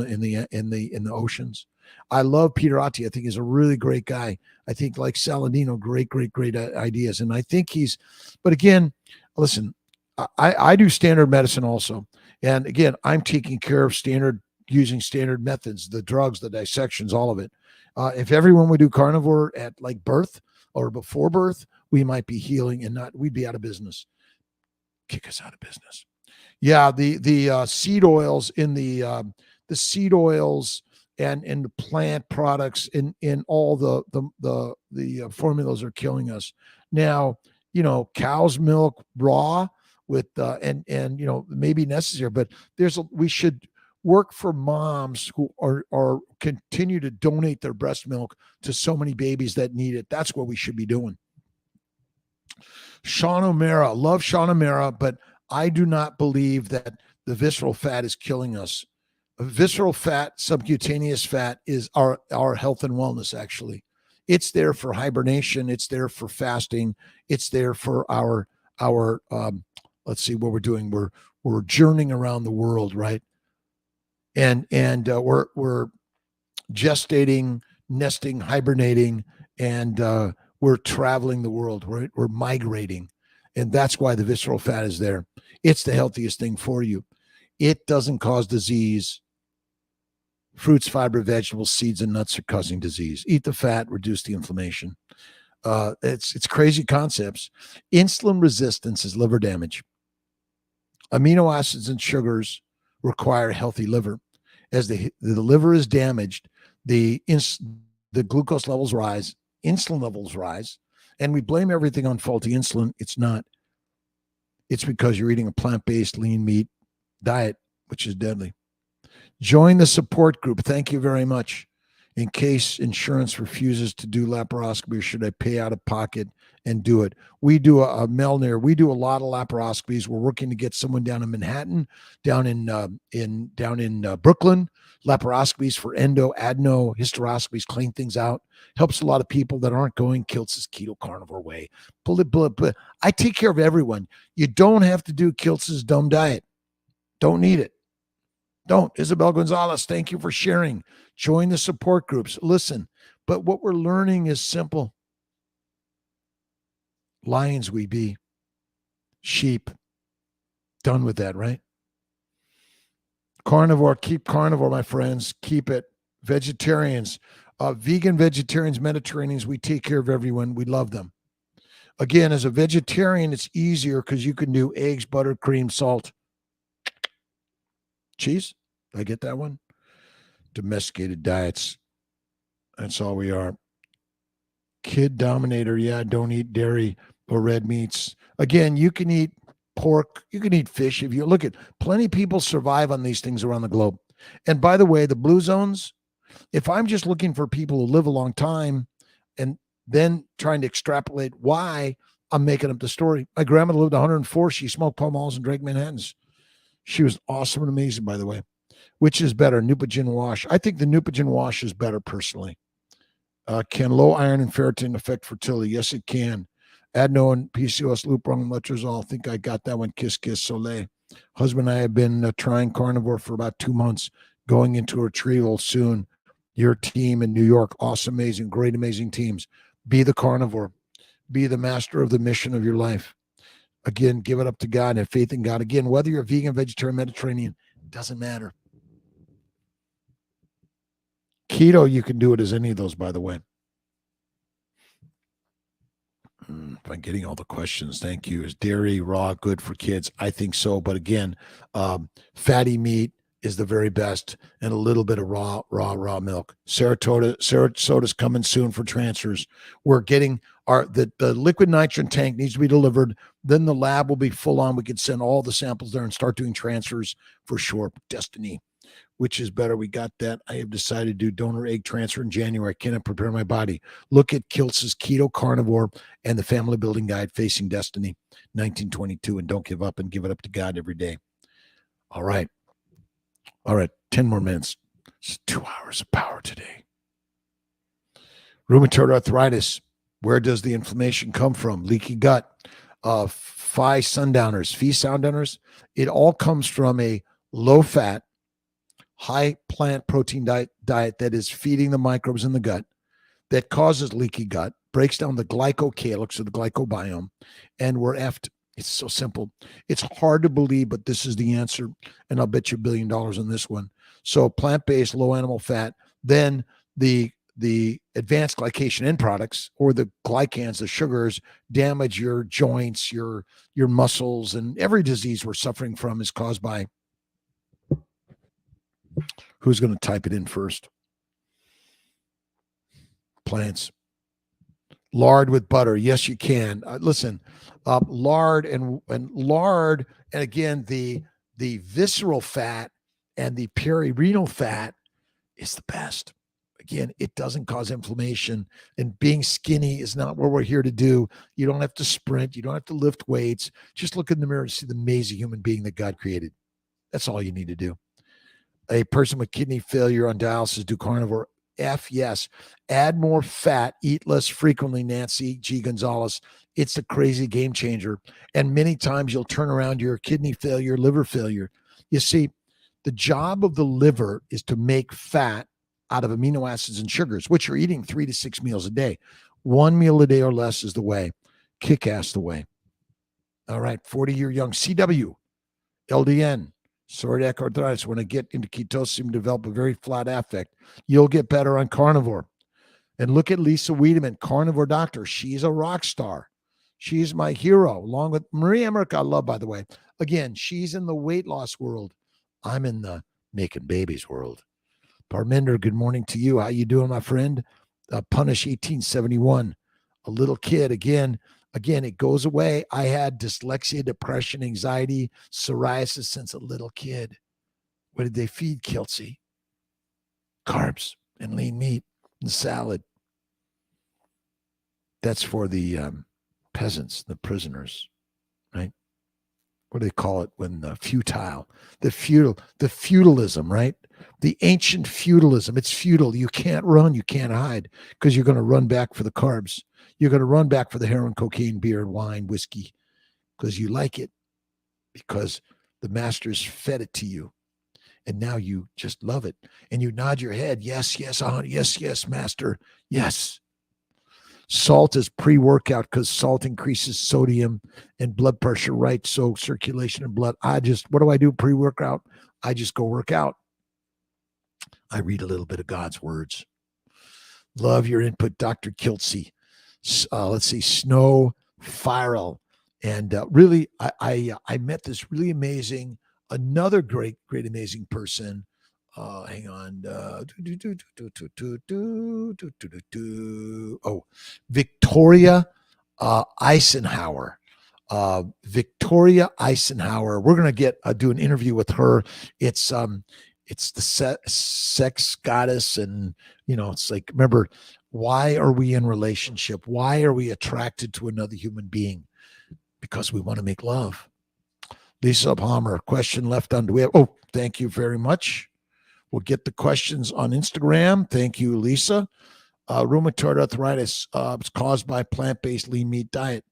the oceans. I love Peter Attia. I think he's a really great guy. I think, like Saladino, great ideas. And I think but again, listen, I do standard medicine also. And again, I'm taking care of using standard methods, the drugs, the dissections, all of it. If everyone would do carnivore at like birth or before birth, we might be healing and we'd be out of business. Kick us out of business. Yeah, the seed oils in the seed oils and the plant products in all the formulas are killing us. Now, cow's milk raw with and maybe necessary, but we should work for moms who are continue to donate their breast milk to so many babies that need it. That's what we should be doing. Sean O'Mara, love Sean O'Mara, but I do not believe that the visceral fat is killing us. Visceral fat, subcutaneous fat is our health and wellness, actually. It's there for hibernation. It's there for fasting. It's there for our let's see what we're doing. We're journeying around the world, right? And we're gestating, nesting, hibernating, and we're traveling the world. We're migrating. And that's why the visceral fat is there. It's the healthiest thing for you. It doesn't cause disease. Fruits, fiber, vegetables, seeds, and nuts are causing disease. Eat the fat, reduce the inflammation. It's crazy concepts. Insulin resistance is liver damage. Amino acids and sugars require a healthy liver. As the liver is damaged, the glucose levels rise, insulin levels rise, and we blame everything on faulty insulin. It's not. It's because you're eating a plant-based lean meat diet, which is deadly. Join the support group. Thank you very much. In case insurance refuses to do laparoscopy, should I pay out of pocket and do it? We do a Melnir. We do a lot of laparoscopies. We're working to get someone down in Manhattan, down in Brooklyn. Laparoscopies for endo, adeno, hysteroscopies, clean things out. Helps a lot of people that aren't going Kiltz's keto carnivore way. I take care of everyone. You don't have to do Kiltz's dumb diet. Don't need it. Don't. Isabel Gonzalez, thank you for sharing. Join the support groups. Listen, but what we're learning is simple. Lions we be. Sheep. Done with that, right? Carnivore. Keep carnivore, my friends. Keep it. Vegetarians. Vegan, vegetarians, Mediterraneans, we take care of everyone. We love them. Again, as a vegetarian, it's easier because you can do eggs, butter, cream, salt. Cheese? Did I get that one? Domesticated diets. That's all we are. Kid dominator. Yeah, don't eat dairy or red meats. Again, you can eat pork. You can eat fish. If you look at plenty of people survive on these things around the globe. And by the way, the blue zones, if I'm just looking for people who live a long time and then trying to extrapolate why, I'm making up the story. My grandmother lived 104. She smoked Pall Malls and drank Manhattans. She was awesome and amazing, by the way. Which is better, Neupogen Wash? I think the Neupogen Wash is better personally. Can low iron and ferritin affect fertility? Yes, it can. Adeno and PCOS, lupron, and letrozole. I think I got that one. Kiss, kiss, Soleil. Husband and I have been trying carnivore for about 2 months, going into a retrieval soon. Your team in New York, awesome, amazing, great, amazing teams. Be the carnivore. Be the master of the mission of your life. Again, give it up to God and have faith in God. Again, whether you're vegan, vegetarian, Mediterranean, doesn't matter. Keto, you can do it as any of those, by the way. If I'm getting all the questions, thank you. Is dairy raw good for kids? I think so. But again, fatty meat is the very best, and a little bit of raw milk. Sarasota's coming soon for transfers. We're getting the liquid nitrogen tank needs to be delivered. Then the lab will be full on. We can send all the samples there and start doing transfers for sure. Destiny. Which is better? We got that. I have decided to do donor egg transfer in January. I cannot prepare my body. Look at Kiltz's Keto Carnivore and the Family Building Guide, Facing Destiny, 1922. And don't give up, and give it up to God every day. All right. 10 more minutes. It's 2 hours of power today. Rheumatoid arthritis. Where does the inflammation come from? Leaky gut. Phi sundowners. It all comes from a low-fat, high plant protein diet that is feeding the microbes in the gut, that causes leaky gut, breaks down the glycocalyx or the glycobiome, and we're effed. It's so simple. It's hard to believe, but this is the answer, and I'll bet you $1 billion on this one. So plant-based, low animal fat, then the advanced glycation end products, or the glycans, the sugars, damage your joints, your muscles, and every disease we're suffering from is caused by. Who's going to type it in first? Plants. Lard with butter. Yes, you can. Listen, lard and again, the visceral fat and the perirenal fat is the best. Again, it doesn't cause inflammation, and being skinny is not what we're here to do. You don't have to sprint. You don't have to lift weights. Just look in the mirror and see the amazing human being that God created. That's all you need to do. A person with kidney failure on dialysis, do carnivore. Yes. Add more fat, eat less frequently, Nancy G. Gonzalez. It's a crazy game changer. And many times you'll turn around your kidney failure, liver failure. You see, the job of the liver is to make fat out of amino acids and sugars, which you're eating 3 to 6 meals a day. 1 meal a day or less is the way. Kick ass the way. All right, 40-year young CW, LDN, psoriatic arthritis. When I get into ketosis, you develop a very flat affect. You'll get better on carnivore. And look at Lisa Wiedemann, carnivore doctor. She's a rock star. She's my hero, along with Marie Emmerich, I love, by the way. Again, she's in the weight loss world. I'm in the making babies world. Parminder, good morning to you. How you doing, my friend? Punish 1871. A little kid. Again, it goes away. I had dyslexia, depression, anxiety, psoriasis since a little kid. What did they feed Kiltsy? Carbs and lean meat and salad. That's for the peasants, the prisoners, right? What do they call it when the feudalism, right? The ancient feudalism. It's feudal. You can't run, you can't hide, because you're going to run back for the carbs. You're going to run back for the heroin, cocaine, beer, wine, whiskey, because you like it, because the masters fed it to you. And now you just love it. And you nod your head. Yes, yes, yes, master. Yes. Salt is pre-workout because salt increases sodium and blood pressure, right? So circulation and blood. What do I do pre-workout? I just go work out. I read a little bit of God's words. Love your input, Dr. Kiltsy. Let's see, Snow Firel. And really, I met this really amazing, another great, amazing person. Hang on. Victoria Eisenhower. Victoria Eisenhower. We're going to do an interview with her. It's the sex goddess, and it's like, remember, why are we in relationship? Why are we attracted to another human being? Because we want to make love. Lisa Palmer, question left on. Thank you very much. We'll get the questions on Instagram. Thank you, Lisa. Rheumatoid arthritis is caused by plant-based lean meat diet.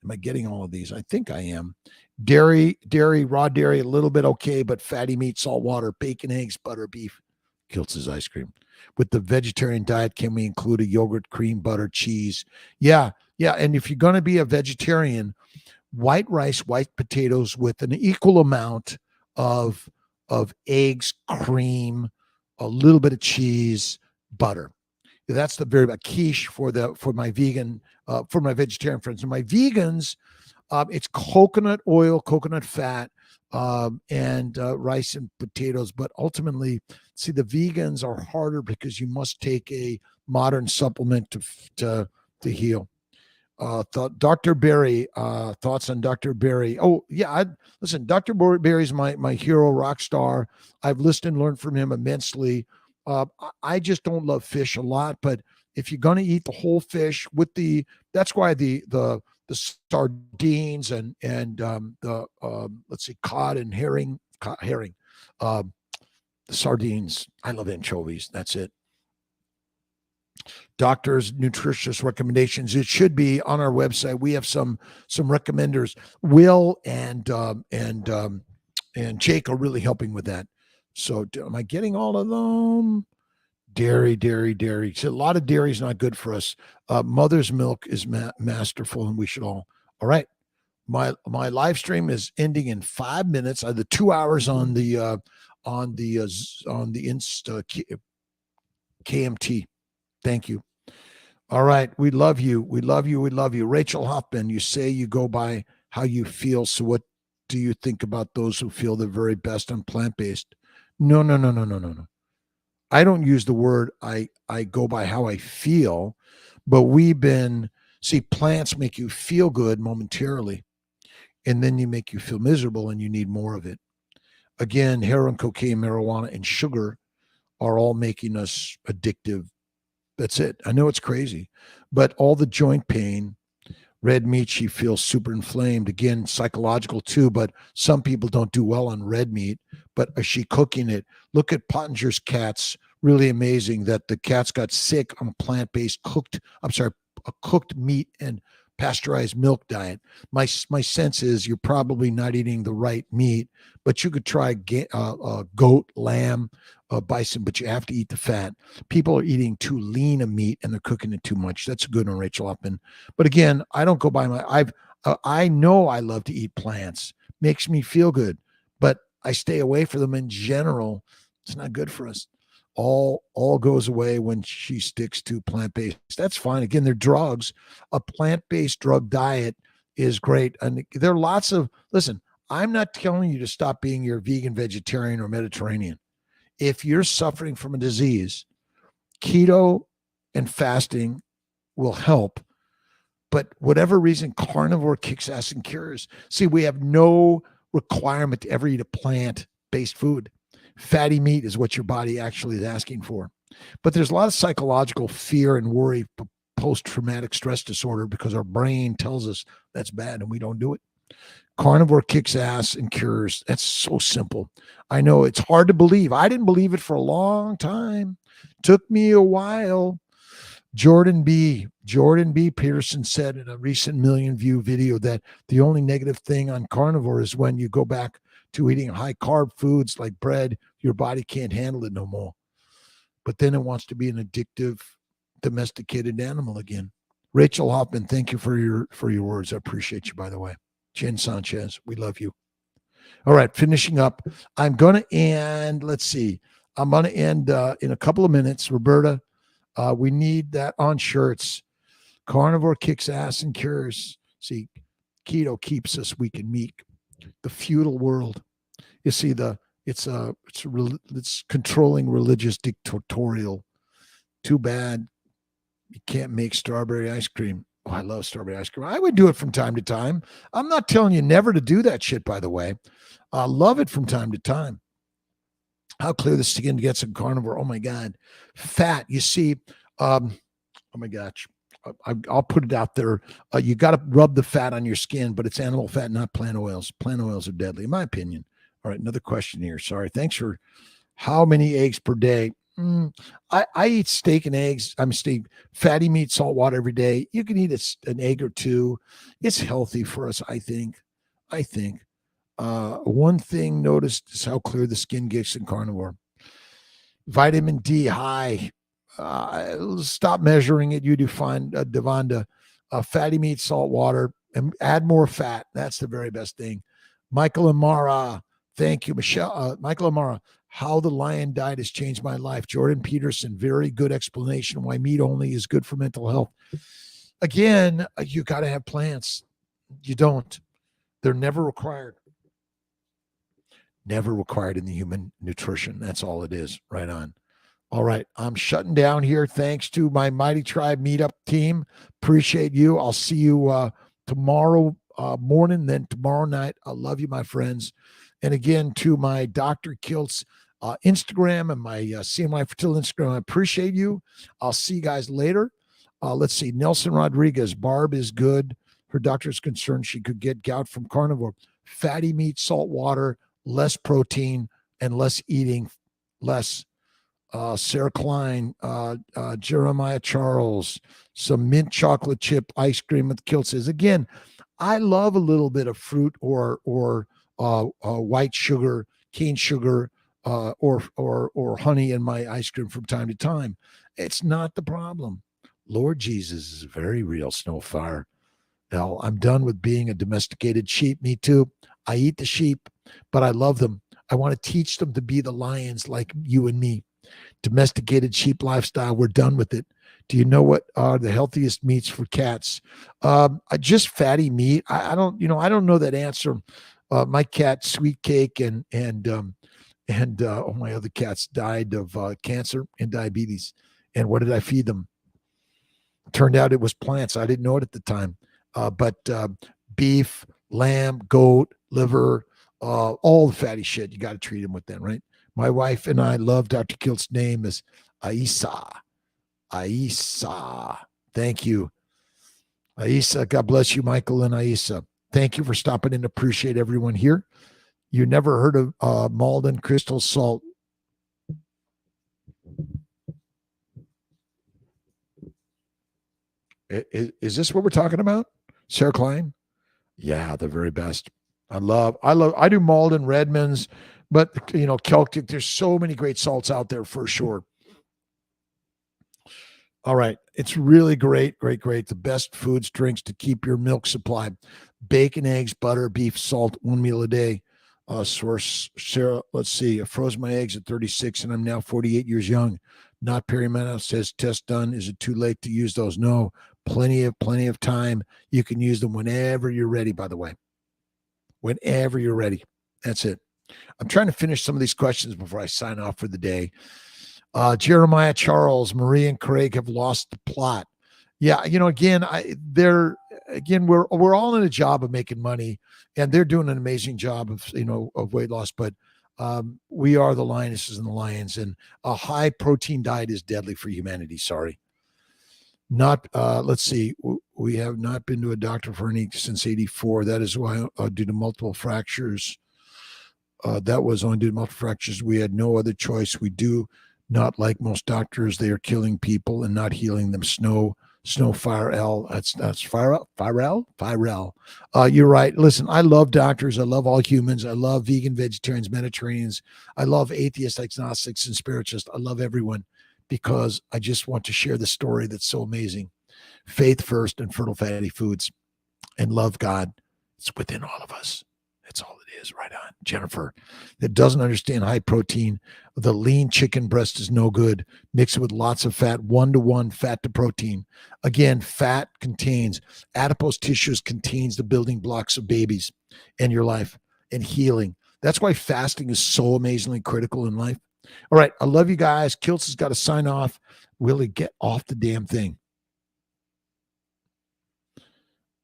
Am I getting all of these? I think I am. raw dairy, a little bit okay, but fatty meat, salt water, bacon, eggs, butter, beef. Kilts' ice cream. With the vegetarian diet, can we include a yogurt, cream, butter, cheese? Yeah, yeah. And if you're going to be a vegetarian, white rice, white potatoes with an equal amount of eggs, cream, a little bit of cheese, butter. That's the very quiche for my vegan for my vegetarian friends. And my vegans, it's coconut oil, coconut fat, and rice and potatoes. But ultimately, see, the vegans are harder because you must take a modern supplement to heal. Dr. Berry, thoughts on Dr. Berry? Oh yeah, listen. Dr. Berry's my hero, rock star. I've listened and learned from him immensely. I just don't love fish a lot, but if you're going to eat the whole fish with that's why the sardines and the let's see, cod and herring, the sardines. I love anchovies. That's it. Doctors' nutritious recommendations. It should be on our website. We have some recommenders. Will and Jake are really helping with that. So am I getting all of them? Dairy. So a lot of dairy is not good for us. Mother's milk is masterful, and we should all. All right. My live stream is ending in 5 minutes. The 2 hours on the Insta KMT. Thank you. All right. We love you. We love you. We love you. Rachel Hoffman, you say you go by how you feel. So what do you think about those who feel the very best on plant-based? No. I don't use the word I go by how I feel, but plants make you feel good momentarily, and then you make you feel miserable and you need more of it. Again, heroin, cocaine, marijuana, and sugar are all making us addictive. That's it. I know it's crazy, but all the joint pain, red meat, she feels super inflamed. Again, psychological too, but some people don't do well on red meat. But is she cooking it? Look at Pottinger's cats. Really amazing that the cats got sick on a plant-based a cooked meat and pasteurized milk diet. My sense is you're probably not eating the right meat, but you could try goat, lamb, bison, but you have to eat the fat. People are eating too lean a meat and they're cooking it too much. That's a good one, Rachel Hoffman. But again, I don't go by I know I love to eat plants. Makes me feel good, but I stay away from them in general. It's not good for us. All goes away when she sticks to plant-based. That's fine. Again, they're drugs. A plant-based drug diet is great. And there are lots of, listen, I'm not telling you to stop being your vegan, vegetarian, or Mediterranean. If you're suffering from a disease, keto and fasting will help. But whatever reason, carnivore kicks ass and cures. See, we have no requirement to ever eat a plant-based food. Fatty meat is what your body actually is asking for. But there's a lot of psychological fear and worry, post-traumatic stress disorder, because our brain tells us that's bad and we don't do it. Carnivore kicks ass and cures. That's so simple. I know it's hard to believe. I didn't believe it for a long time. Took me a while. Jordan B. Peterson said in a recent million view video that the only negative thing on carnivore is when you go back to eating high carb foods like bread, your body can't handle it no more. But then it wants to be an addictive, domesticated animal again. Rachel Hoffman, thank you for your words. I appreciate you, by the way. Jen Sanchez, we love you. All right, finishing up. I'm going to end, let's see. I'm going to end in a couple of minutes. Roberta, we need that on shirts. Carnivore kicks ass and cures. See, keto keeps us weak and meek. The feudal world. You see, it's controlling, religious, dictatorial. Too bad you can't make strawberry ice cream. Oh, I love strawberry ice cream. I would do it from time to time. I'm not telling you never to do that shit, by the way. I love it from time to time. How clear the skin gets in carnivore. Oh my God. Fat. You see, oh my gosh. I'll put it out there. You got to rub the fat on your skin, but it's animal fat, not plant oils. Plant oils are deadly, in my opinion. All right, another question here. Sorry. Thanks for how many eggs per day? I eat steak and eggs. I'm steak, fatty meat, salt water every day. You can eat an egg or two. It's healthy for us, I think. One thing noticed is how clear the skin gets in carnivore. Vitamin D high. Stop measuring it. You define Devonda. Fatty meat, salt water, and add more fat. That's the very best thing. Michael Amara, thank you, Michelle. Michael Amara, how the lion diet has changed my life. Jordan Peterson, very good explanation why meat only is good for mental health. Again, you got to have plants. You don't. They're never required. Never required in the human nutrition. That's all it is. Right on. All right. I'm shutting down here. Thanks to my Mighty Tribe meetup team. Appreciate you. I'll see you tomorrow morning, then tomorrow night. I love you, my friends. And again, to my Dr. Kiltz Instagram and my CMI Fertility Instagram, I appreciate you. I'll see you guys later. Let's see. Nelson Rodriguez. Barb is good. Her doctor is concerned she could get gout from carnivore. Fatty meat, salt water, less protein, and less eating, less. Sarah Klein, Jeremiah Charles, some mint chocolate chip ice cream with Kilt says. Again, I love a little bit of fruit or white sugar, cane sugar, or honey in my ice cream from time to time. It's not the problem. Lord Jesus is very real, Snowfire. Now, I'm done with being a domesticated sheep. Me too. I eat the sheep, but I love them. I want to teach them to be the lions like you and me. Domesticated sheep lifestyle. We're done with it. Do you know what are the healthiest meats for cats? Just fatty meat. I don't know that answer. My cat, Sweet Cake, and my other cats died of cancer and diabetes. And what did I feed them? Turned out it was plants. I didn't know it at the time. But beef, lamb, goat, liver, all the fatty shit. You got to treat them with that, right? My wife and I love Dr. Kilt's name is Aisa. Aisa. Thank you. Aisa, God bless you, Michael and Aisa. Thank you for stopping in. Appreciate everyone here. You never heard of Malden crystal salt. Is this what we're talking about? Sarah Klein? Yeah, the very best. I do Malden, Redmond's, but Celtic, there's so many great salts out there for sure. All right. It's really great. The best foods, drinks to keep your milk supply. Bacon, eggs, butter, beef, salt, one meal a day. Source, Sarah, let's see. I froze my eggs at 36 and I'm now 48 years young. Not perimenopause, says test done. Is it too late to use those? No, plenty of time. You can use them whenever you're ready, by the way. Whenever you're ready. That's it. I'm trying to finish some of these questions before I sign off for the day. Jeremiah Charles, Marie and Craig have lost the plot. Yeah, again, we're all in a job of making money, and they're doing an amazing job of weight loss. But we are the lionesses and the lions, and a high protein diet is deadly for humanity. Sorry. Not, let's see. We have not been to a doctor for any since 84. That is why, due to multiple fractures, that was on due to multiple fractures. We had no other choice. We do not like most doctors. They are killing people and not healing them. Snowfire L. That's Firel. You're right. Listen, I love doctors. I love all humans. I love vegan, vegetarians, Mediterraneans. I love atheists, agnostics, and spiritualists. I love everyone because I just want to share the story that's so amazing. Faith first and fertile fatty foods and love God. It's within all of us. That's all it is. Right on. Jennifer, that doesn't understand high protein. The lean chicken breast is no good. Mix it with lots of fat, 1-to-1 fat to protein. Again, fat contains, adipose tissues contains the building blocks of babies and your life and healing. That's why fasting is so amazingly critical in life. All right. I love you guys. Kiltz has got to sign off. Really get off the damn thing.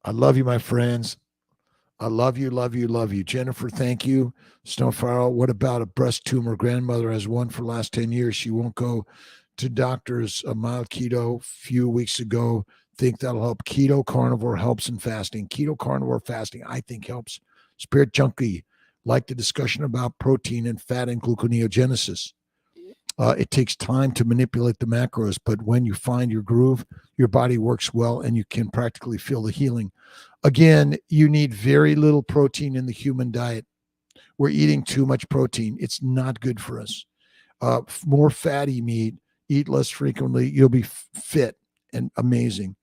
I love you, my friends. I love you, love you, love you. Jennifer, thank you. Snowfire, what about a breast tumor? Grandmother has one for the last 10 years. She won't go to doctors. A mild keto a few weeks ago. Think that'll help. Keto carnivore helps in fasting. Keto carnivore fasting, I think, helps. Spirit Junkie, like the discussion about protein and fat and gluconeogenesis. It takes time to manipulate the macros, but when you find your groove, your body works well and you can practically feel the healing. Again, you need very little protein in the human diet. We're eating too much protein. It's not good for us. More fatty meat, eat less frequently. You'll be fit and amazing.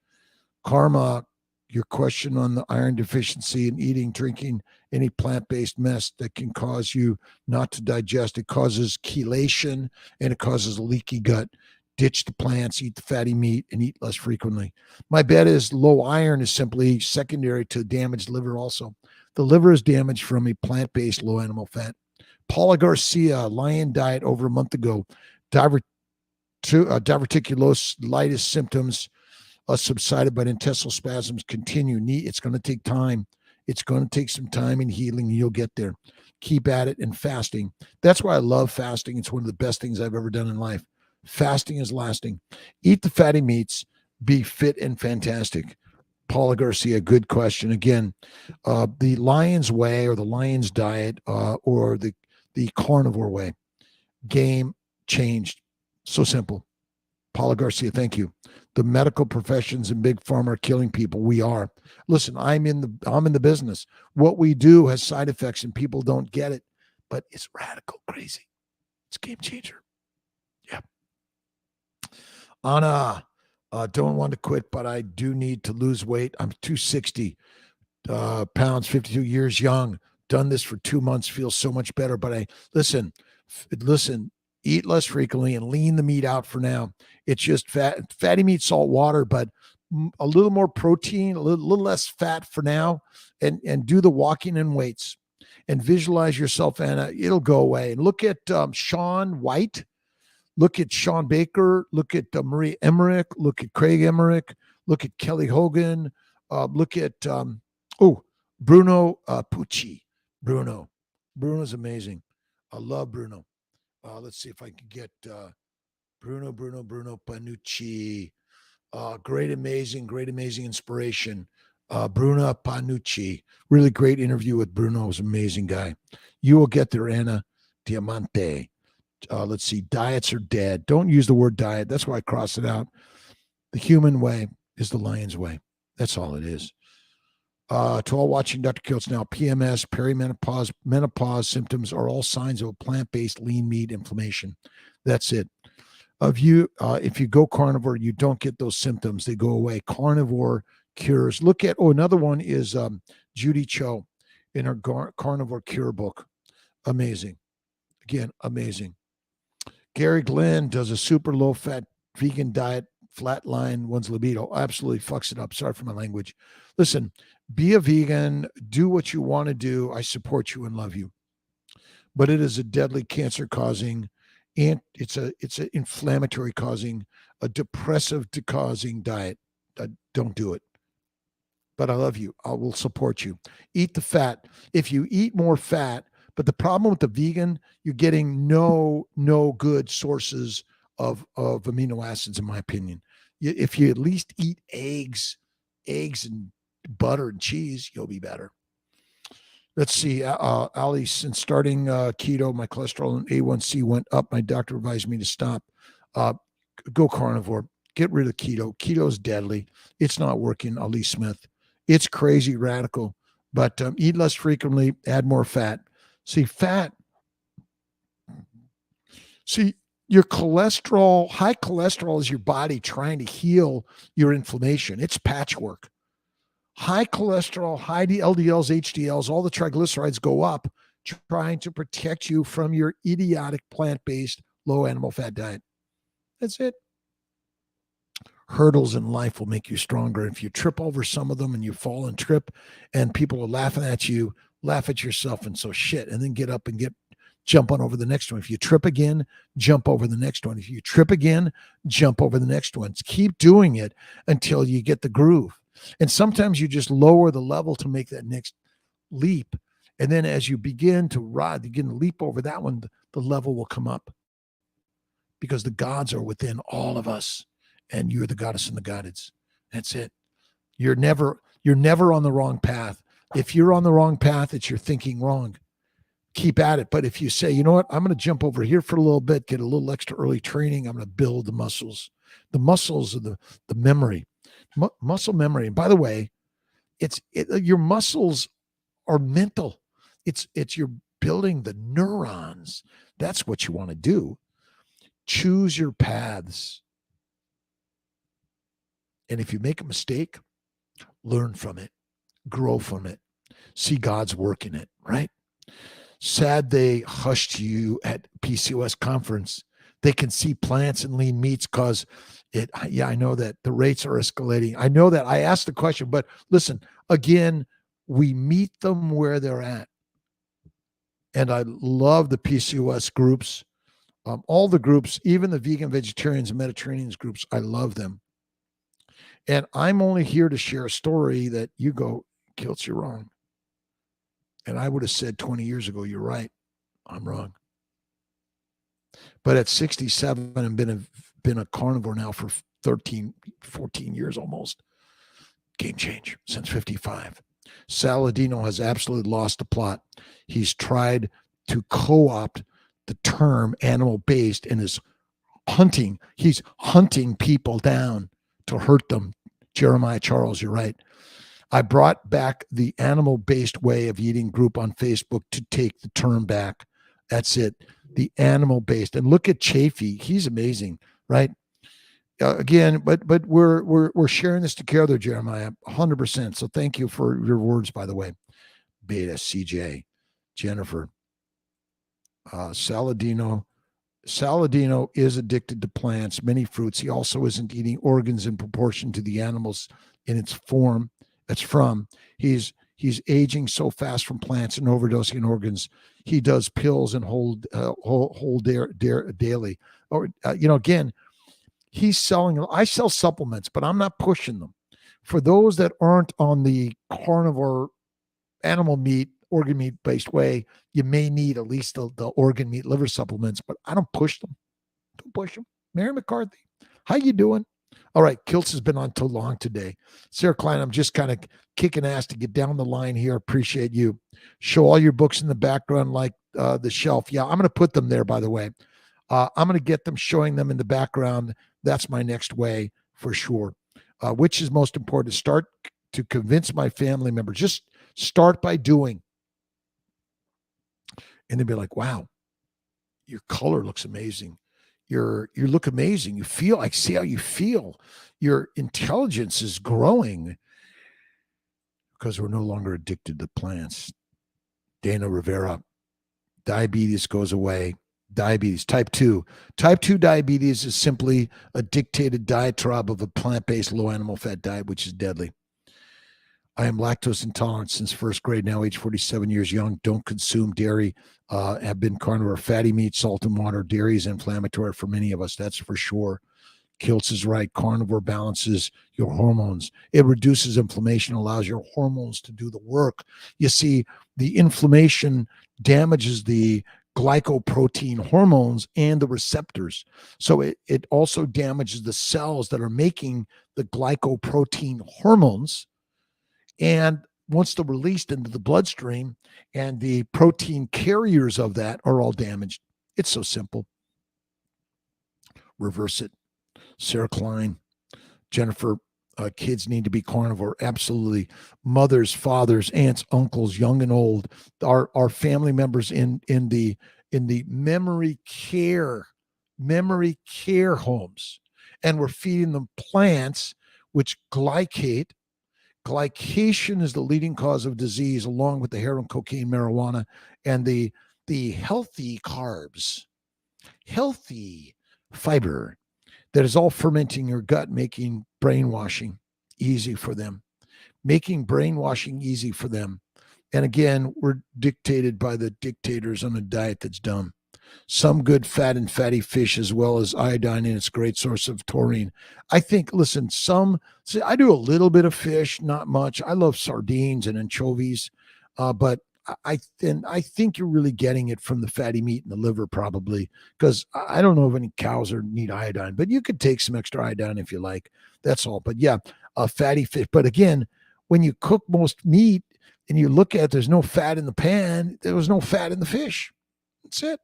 Karma, your question on the iron deficiency and eating, drinking any plant-based mess that can cause you not to digest. It causes chelation and it causes a leaky gut. Ditch the plants, eat the fatty meat, and eat less frequently. My bet is low iron is simply secondary to damaged liver also. The liver is damaged from a plant-based low animal fat. Paula Garcia, lion diet over a month ago. Diverticulitis symptoms subsided, but intestinal spasms continue. It's going to take time. It's going to take some time and healing, and you'll get there. Keep at it, and fasting. That's why I love fasting. It's one of the best things I've ever done in life. Fasting is lasting. Eat the fatty meats. Be fit and fantastic. Paula Garcia, good question. Again, the lion's way or the lion's diet or the carnivore way, game changed. So simple. Paula Garcia, thank you. The medical professions and big pharma are killing people. We are. Listen, I'm in the business. What we do has side effects and people don't get it, but it's radical crazy. It's a game changer. Yeah. Anna, don't want to quit, but I do need to lose weight. I'm 260 pounds, 52 years young. Done this for 2 months, feels so much better. But listen, eat less frequently and lean the meat out for now. It's just fatty meat, salt water, but a little more protein, a little less fat for now, and do the walking and weights and visualize yourself, Anna. It'll go away. And look at Sean White. Look at Sean Baker. Look at Marie Emmerich. Look at Craig Emmerich. Look at Kelly Hogan. Look at, Bruno Pucci. Bruno's amazing. I love Bruno. Let's see if I can get Bruno Panucci. Great, amazing inspiration. Bruno Panucci. Really great interview with Bruno. Was an amazing guy. You will get there, Anna Diamante. Let's see. Diets are dead. Don't use the word diet. That's why I crossed it out. The human way is the lion's way. That's all it is. To all watching Dr. Kiltz now, PMS, perimenopause, menopause symptoms are all signs of a plant-based lean meat inflammation. That's it. If you go carnivore, you don't get those symptoms. They go away. Carnivore cures. Look at, another one is Judy Cho in her carnivore cure book. Amazing. Again, amazing. Gary Glenn does a super low-fat vegan diet, flatline one's libido. Absolutely fucks it up. Sorry for my language. Listen, be a vegan. Do what you want to do. I support you and love you. But it is a deadly cancer-causing, and it's an inflammatory causing, a depressive causing diet. Don't do it. But I love you. I will support you. Eat the fat. If you eat more fat, but the problem with the vegan, you're getting no good sources of amino acids, in my opinion. If you at least eat eggs and butter and cheese, you'll be better. Let's see. Ali, since starting keto, my cholesterol and A1C went up. My doctor advised me to stop. Go carnivore. Get rid of keto. Keto is deadly. It's not working, Ali Smith. It's crazy radical. But eat less frequently, add more fat. Your cholesterol, high cholesterol is your body trying to heal your inflammation. It's patchwork. High cholesterol, high LDLs, HDLs, all the triglycerides go up, trying to protect you from your idiotic plant-based low animal fat diet. That's it. Hurdles in life will make you stronger. If you trip over some of them and you fall and trip and people are laughing at you, laugh at yourself and so shit, and then get up and jump on over the next one. If you trip again, jump over the next one. If you trip again, jump over the next one. Keep doing it until you get the groove. And sometimes you just lower the level to make that next leap. And then as you begin to leap over that one, the level will come up. Because the gods are within all of us. And you're the goddess and the goddess. That's it. You're never on the wrong path. If you're on the wrong path, it's your thinking wrong. Keep at it. But if you say, you know what, I'm going to jump over here for a little bit, get a little extra early training, I'm going to build the muscles. The muscles are the memory, muscle memory. And by the way, your muscles are mental. It's your building the neurons. That's what you want to do. Choose your paths. And if you make a mistake, learn from it, grow from it, see God's work in it, right? Sad they hushed you at PCOS conference. They can see plants and lean meats cause it. Yeah, I know that the rates are escalating. I know that. I asked the question, but listen, again, we meet them where they're at. And I love the PCOS groups, all the groups, even the vegan, vegetarians, and Mediterraneans groups. I love them. And I'm only here to share a story that you go, Kiltz, you're wrong. And I would have said 20 years ago, you're right. I'm wrong. But at 67 and been a carnivore now for 13, 14 years almost. Game change since 55. Saladino has absolutely lost the plot. He's tried to co-opt the term animal-based and is hunting. He's hunting people down to hurt them. Jeremiah Charles, you're right. I brought back the animal-based way of eating group on Facebook to take the term back. That's it. The animal-based. And look at Chafee. He's amazing, right? Again, but we're sharing this together, Jeremiah, 100%. So thank you for your words, by the way. Beta, CJ, Jennifer, Saladino is addicted to plants, many fruits. He also isn't eating organs in proportion to the animals in its form. That's from. He's aging so fast from plants and overdosing on organs. He does pills and whole daily. Or again, he's selling. I sell supplements, but I'm not pushing them. For those that aren't on the carnivore, animal meat, organ meat based way, you may need at least the organ meat liver supplements, but I don't push them. Don't push them. Mary McCarthy, how you doing? All right, Kiltz has been on too long today. Sarah Klein, I'm just kind of kicking ass to get down the line here. Appreciate you. Show all your books in the background like the shelf. Yeah, I'm going to put them there, by the way. I'm going to get them, showing them in the background. That's my next way for sure. Which is most important? To start to convince my family members. Just start by doing. And they'd be like, wow, your color looks amazing. You look amazing. You feel, I see how you feel. Your intelligence is growing because we're no longer addicted to plants. Dana Rivera, diabetes goes away. Diabetes, type 2. Type 2 diabetes is simply a dictated diatribe of a plant-based low animal fat diet, which is deadly. I am lactose intolerant since first grade, now age 47 years young. Don't consume dairy. Have been carnivore. Fatty meat, salt and water. Dairy is inflammatory for many of us. That's for sure. Kiltz is right. Carnivore balances your hormones. It reduces inflammation, allows your hormones to do the work. You see, the inflammation damages the glycoprotein hormones and the receptors. So it also damages the cells that are making the glycoprotein hormones. And once they're released into the bloodstream and the protein carriers of that are all damaged, it's so simple. Reverse it. Sarah Klein, Jennifer, kids need to be carnivore. Absolutely. Mothers, fathers, aunts, uncles, young and old, our family members in the memory care homes. And we're feeding them plants which glycate. Glycation is the leading cause of disease, along with the heroin, cocaine, marijuana, and the healthy carbs, healthy fiber that is all fermenting your gut, making brainwashing easy for them, And again, we're dictated by the dictators on a diet that's dumb. Some good fat and fatty fish, as well as iodine, and it's a great source of taurine. I think, listen, I do a little bit of fish, not much. I love sardines and anchovies, but I think you're really getting it from the fatty meat and the liver, probably, because I don't know if any cows need iodine, but you could take some extra iodine if you like. That's all. But yeah, fatty fish. But again, when you cook most meat and you look at, there's no fat in the pan, there was no fat in the fish. That's it.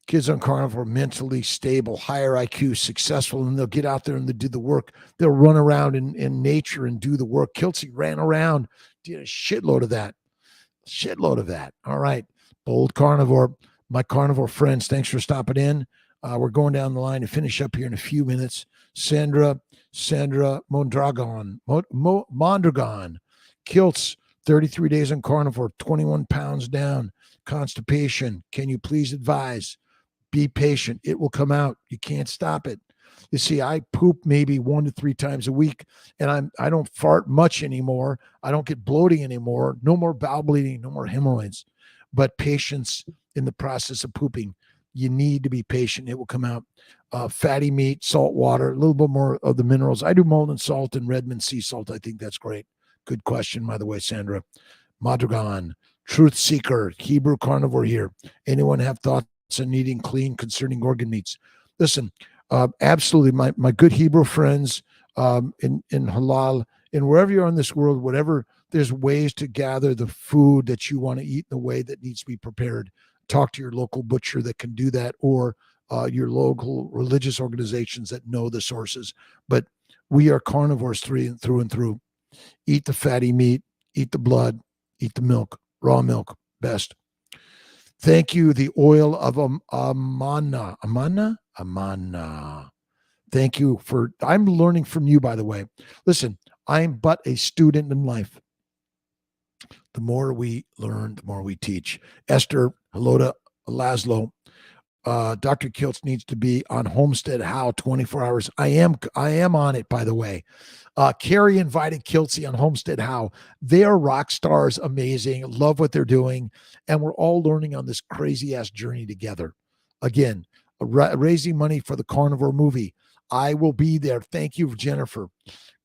Kids on carnivore, mentally stable, higher IQ, successful, and they'll get out there and they'll do the work. They'll run around in nature and do the work. Kiltz ran around, did a shitload of that. Shitload of that. All right. Bold Carnivore. My carnivore friends, thanks for stopping in. We're going down the line to finish up here in a few minutes. Sandra Mondragon. Kilts, 33 days on carnivore, 21 pounds down. Constipation. Can you please advise? Be patient. It will come out. You can't stop it. You see, I poop maybe 1 to 3 times a week, and I don't fart much anymore. I don't get bloating anymore. No more bowel bleeding. No more hemorrhoids. But patience in the process of pooping. You need to be patient. It will come out. Fatty meat, salt water, a little bit more of the minerals. I do molten salt and Redmond sea salt. I think that's great. Good question, by the way, Sandra. Madragon, truth seeker, Hebrew carnivore here. Anyone have thoughts on eating clean concerning organ meats? Listen, absolutely. My good Hebrew friends in halal, and wherever you are in this world, whatever, there's ways to gather the food that you want to eat in the way that needs to be prepared. Talk to your local butcher that can do that, or your local religious organizations that know the sources. But we are carnivores through and through. Eat the fatty meat, eat the blood, eat the milk, raw milk, best. Thank you, the oil of Amana. Thank you for, I'm learning from you, by the way. Listen, I'm but a student in life. The more we learn, the more we teach. Esther, hello to Laszlo. Dr. Kiltz needs to be on Homestead How 24 hours. I am on it, by the way. Carrie invited Kiltzy on Homestead How. They are rock stars, amazing. Love what they're doing. And we're all learning on this crazy ass journey together. Again, raising money for the Carnivore movie. I will be there. Thank you, Jennifer.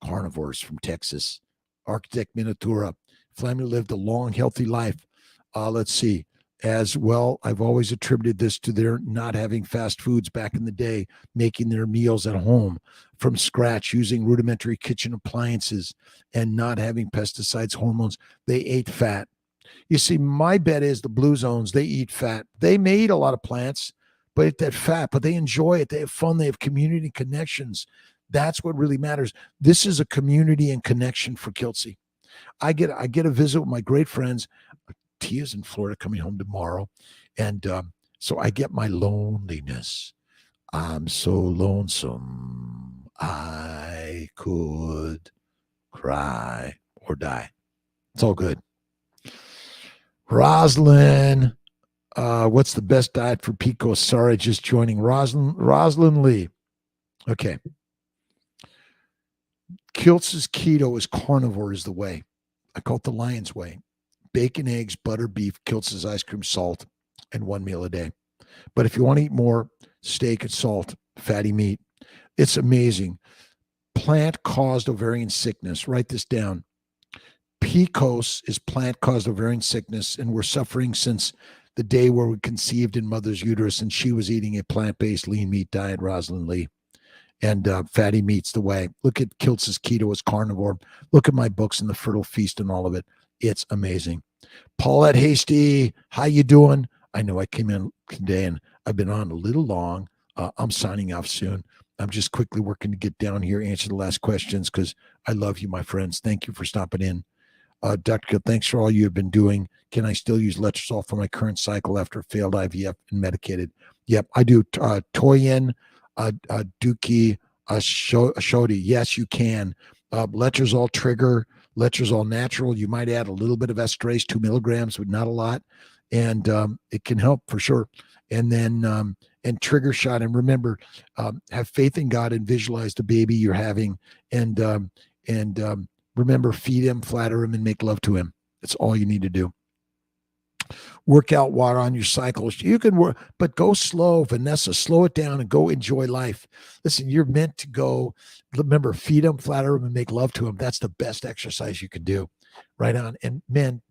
Carnivores from Texas. Architect Miniatura. Family lived a long, healthy life. Let's see. As well, I've always attributed this to their not having fast foods back in the day, making their meals at home from scratch, using rudimentary kitchen appliances, and not having pesticides, hormones. They ate fat. You see, my bet is the blue zones, they eat fat. They may eat a lot of plants, but that fat, but they enjoy it. They have fun. They have community connections. That's what really matters. This is a community and connection for Kiltsy. I get a visit with my great friends. Tia's in Florida coming home tomorrow. And so I get my loneliness. I'm so lonesome. I could cry or die. It's all good. Roslyn, what's the best diet for Pico? Sorry, just joining. Roslyn Lee. Okay. Kiltz's keto is carnivore is the way. I call it the lion's way. Bacon, eggs, butter, beef, Kiltz's ice cream, salt, and 1 meal a day. But if you want to eat more, steak and salt, fatty meat. It's amazing. Plant-caused ovarian sickness. Write this down. PCOS is plant-caused ovarian sickness, and we're suffering since the day where we conceived in mother's uterus, and she was eating a plant-based lean meat diet, Rosalind Lee. And fatty meat's the way. Look at Kiltz's keto as carnivore. Look at my books and the Fertile Feast and all of it. It's amazing. Paulette Hasty, how you doing? I know I came in today and I've been on a little long. I'm signing off soon. I'm just quickly working to get down here, answer the last questions because I love you, my friends. Thank you for stopping in. Dr. Thanks for all you have been doing. Can I still use letrozole for my current cycle after failed IVF and medicated? Yep, I do. Toyin, Dookie, Shodi. Yes, you can. Letrozole trigger, letrozole natural. You might add a little bit of esterase, 2 milligrams, but not a lot. And it can help for sure. And then, and trigger shot. And remember, have faith in God and visualize the baby you're having. And remember, feed him, flatter him, and make love to him. That's all you need to do. Work out water on your cycles. You can work, but go slow, Vanessa. Slow it down and go enjoy life. Listen, you're meant to go. Remember, feed them, flatter them, and make love to them. That's the best exercise you can do. Right on. And men,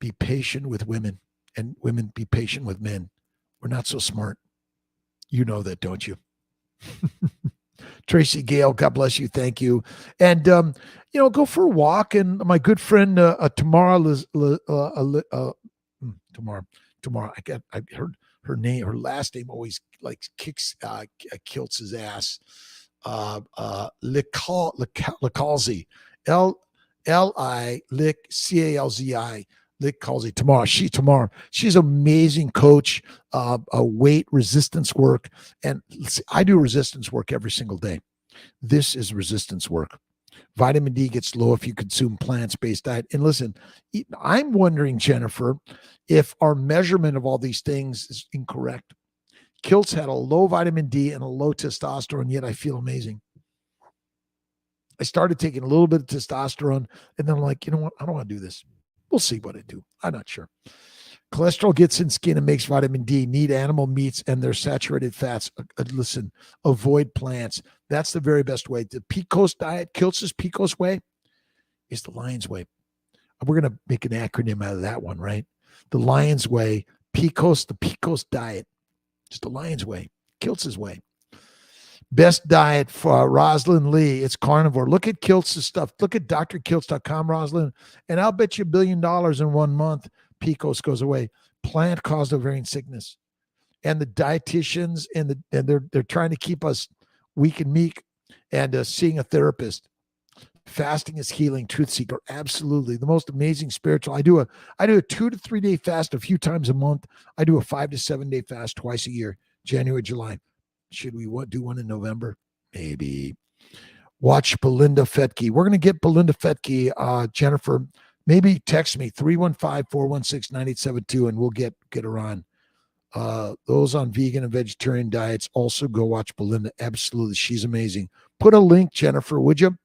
be patient with women, and women, be patient with men. We're not so smart. You know that, don't you? Tracy Gale, God bless you. Thank you. And, go for a walk. And my good friend, tomorrow, I heard her name, her last name always like kicks, kilts his ass. Licalzi, Licalzi, Lick calls it tomorrow. She's an amazing coach, a weight resistance work. And I do resistance work every single day. This is resistance work. Vitamin D gets low if you consume plants-based diet. And listen, I'm wondering, Jennifer, if our measurement of all these things is incorrect. Kiltz had a low vitamin D and a low testosterone, yet I feel amazing. I started taking a little bit of testosterone, and then I'm like, you know what? I don't want to do this. We'll see what I do. I'm not sure. Cholesterol gets in skin and makes vitamin D. Need animal meats and their saturated fats. Listen, avoid plants. That's the very best way. The Pecos diet, Kiltz's Pecos way, is the Lion's way. We're going to make an acronym out of that one, right? The Lion's way, Pecos, the Pecos diet. Just the Lion's way, Kiltz's way. Best diet for Rosalind Lee. It's carnivore. Look at Kiltz's stuff. Look at drkiltz.com, Rosalind, and I'll bet you $1 billion in 1 month. Pecos goes away. Plant caused ovarian sickness, and the dietitians and they're trying to keep us weak and meek, and seeing a therapist. Fasting is healing. Truth seeker, absolutely the most amazing spiritual. I do a 2 to 3 day fast a few times a month. I do a 5 to 7 day fast twice a year. January, July. Should we do one in November? Maybe. Watch Belinda Fetke. We're going to get Belinda Fetke, Jennifer. Maybe text me 315-416-9872 and we'll get her on. Those on vegan and vegetarian diets, also go watch Belinda. Absolutely. She's amazing. Put a link, Jennifer, would you?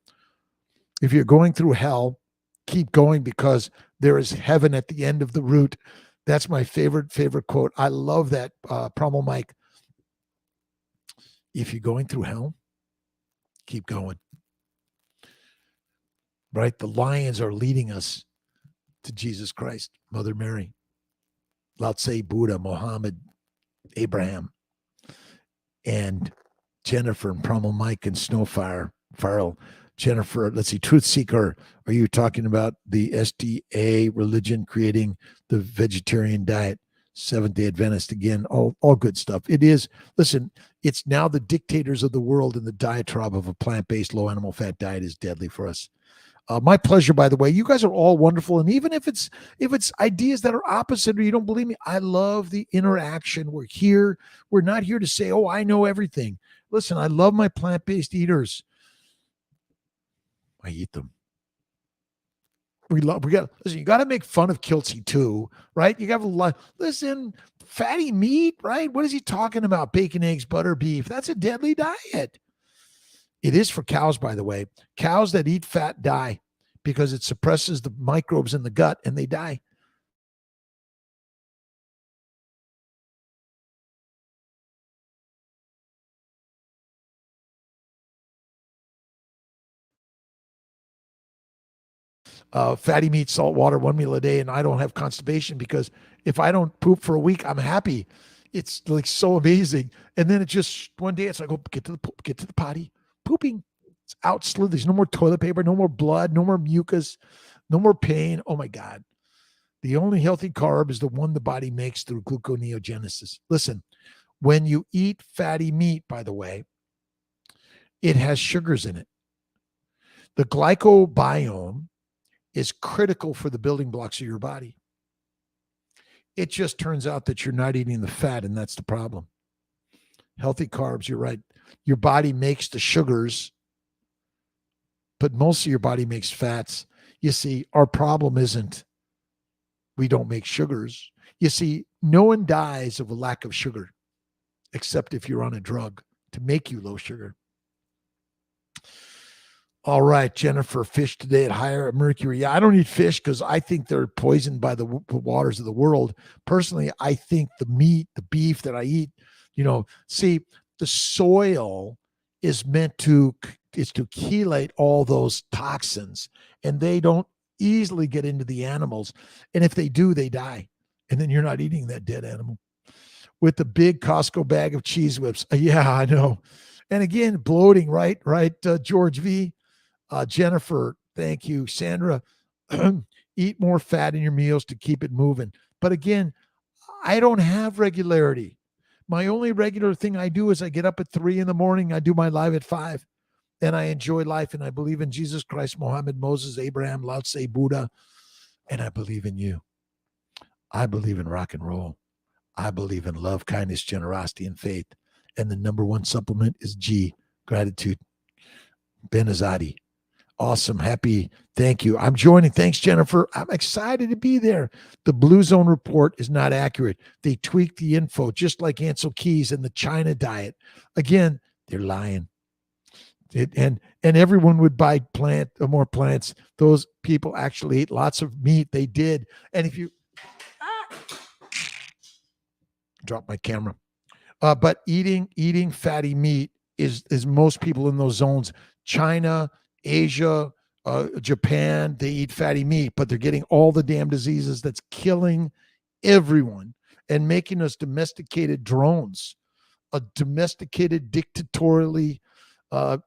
If you're going through hell, keep going because there is heaven at the end of the route. That's my favorite quote. I love that, Promo Mike. If you're going through hell, keep going. Right? The lions are leading us to Jesus Christ, Mother Mary, Lao Tse, Buddha, Muhammad, Abraham, and Jennifer and Promo Mike and Snowfire, Farrell. Jennifer, let's see, Truth Seeker, are you talking about the SDA religion creating the vegetarian diet? Seventh-day Adventist again, all good stuff. It is, listen, it's now the dictators of the world, and the diatribe of a plant-based low animal fat diet is deadly for us. My pleasure, by the way. You guys are all wonderful. And even if it's ideas that are opposite or you don't believe me, I love the interaction. We're here. We're not here to say, oh, I know everything. Listen, I love my plant-based eaters. I eat them. Listen, you got to make fun of Kiltzy too, right? You got to listen, fatty meat, right? What is he talking about? Bacon, eggs, butter, beef. That's a deadly diet. It is for cows, by the way. Cows that eat fat die because it suppresses the microbes in the gut and they die. Fatty meat, salt water, 1 meal a day, and I don't have constipation because if I don't poop for a week, I'm happy. It's like so amazing. And then it just one day it's like, oh, get to the potty, pooping. It's out slid. There's no more toilet paper, no more blood, no more mucus, no more pain. Oh my God. The only healthy carb is the one the body makes through gluconeogenesis. Listen, when you eat fatty meat, by the way, it has sugars in it. The glycobiome is critical for the building blocks of your body. It just turns out that you're not eating the fat, and that's the problem. Healthy carbs, you're right. Your body makes the sugars, but most of your body makes fats. You see, our problem isn't we don't make sugars. You see, no one dies of a lack of sugar, except if you're on a drug to make you low sugar. All right, Jennifer, fish today at higher mercury. Yeah, I don't eat fish because I think they're poisoned by the waters of the world. Personally, I think the meat, the beef that I eat, see, the soil is meant to chelate all those toxins, and they don't easily get into the animals. And if they do, they die. And then you're not eating that dead animal. With the big Costco bag of cheese whips. Yeah, I know. And again, bloating, right, George V. Jennifer, thank you. Sandra, eat more fat in your meals to keep it moving. But again, I don't have regularity. My only regular thing I do is I get up at 3 a.m. I do my live at 5. And I enjoy life. And I believe in Jesus Christ, Muhammad, Moses, Abraham, Lao Tse, Buddha. And I believe in you. I believe in rock and roll. I believe in love, kindness, generosity, and faith. And the number one supplement is G, gratitude. Benazati. Awesome. Happy. Thank you. I'm joining. Thanks, Jennifer. I'm excited to be there. The Blue Zone report is not accurate. They tweaked the info, just like Ansel Keys and the China diet. Again, they're lying. And everyone would buy more plants. Those people actually ate lots of meat. They did. And if you drop my camera, but eating fatty meat is most people in those zones. China, Asia, Japan, they eat fatty meat, but they're getting all the damn diseases that's killing everyone and making us domesticated drones, a domesticated dictatorially, right?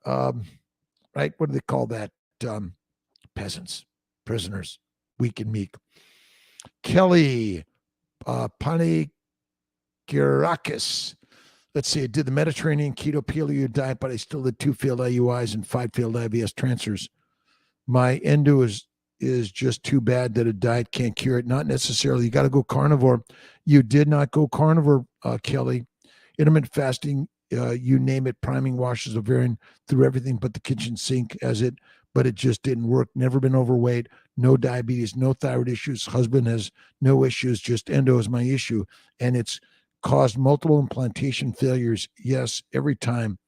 What do they call that? Peasants, prisoners, weak and meek. Kelly Panikirakis. Let's see, I did the Mediterranean keto paleo diet, but I still did 2 failed IUIs and 5 failed IBS transfers. My endo is just too bad that a diet can't cure it. Not necessarily. You got to go carnivore. You did not go carnivore, Kelly. Intermittent fasting, you name it, priming washes ovarian through everything but the kitchen sink but it just didn't work. Never been overweight, no diabetes, no thyroid issues. Husband has no issues, just endo is my issue. And it's caused multiple implantation failures. Yes, every time.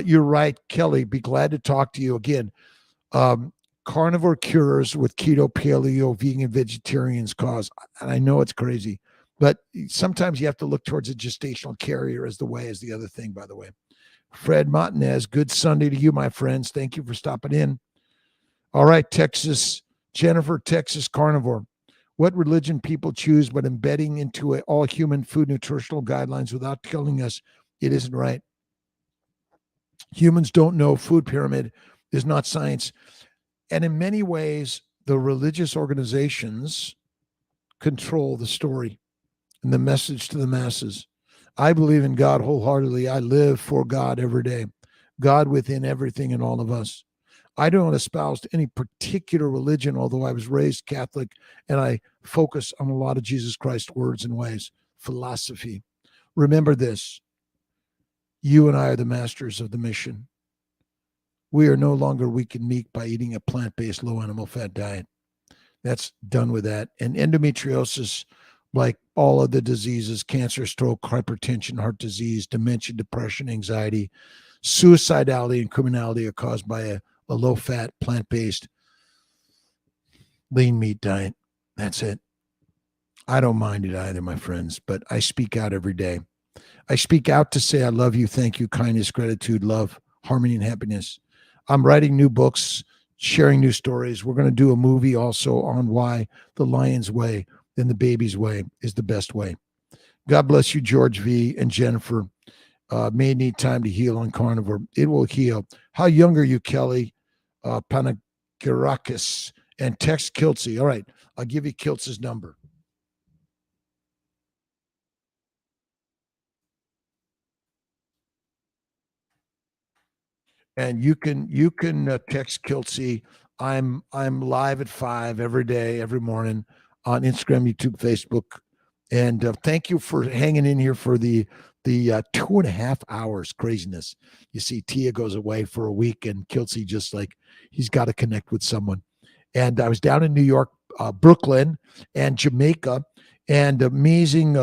You're right, Kelly. Be glad to talk to you again. Carnivore cures with keto, paleo, vegan, vegetarians cause. And I know it's crazy, but sometimes you have to look towards a gestational carrier as the other thing, by the way. Fred Montanez, good Sunday to you, my friends. Thank you for stopping in. All right, Texas. Jennifer, Texas carnivore. What religion people choose, but embedding into all human food nutritional guidelines without telling us it isn't right. Humans don't know. Food pyramid is not science. And in many ways, the religious organizations control the story and the message to the masses. I believe in God wholeheartedly. I live for God every day. God within everything and all of us. I don't espouse any particular religion, although I was raised Catholic and I focus on a lot of Jesus Christ's words and ways, philosophy. Remember this. You and I are the masters of the mission. We are no longer weak and meek by eating a plant-based, low animal fat diet. That's done with that. And endometriosis, like all of the diseases, cancer, stroke, hypertension, heart disease, dementia, depression, anxiety, suicidality, and criminality are caused by a low-fat, plant-based, lean meat diet. That's it. I don't mind it either, my friends, but I speak out every day. I speak out to say I love you, thank you, kindness, gratitude, love, harmony, and happiness. I'm writing new books, sharing new stories. We're going to do a movie also on why the lion's way and the baby's way is the best way. God bless you, George V. and Jennifer. May need time to heal on carnivore. It will heal. How young are you, Kelly? Panakirakis and text Kiltsy. All right, I'll give you Kiltsy's number. And you can text Kiltsy. I'm live at 5 every day, every morning on Instagram, YouTube, Facebook, and thank you for hanging in here for the 2.5 hours craziness. You see, Tia goes away for a week, and Kiltsy just like he's got to connect with someone. And I was down in New York, Brooklyn, and Jamaica, and amazing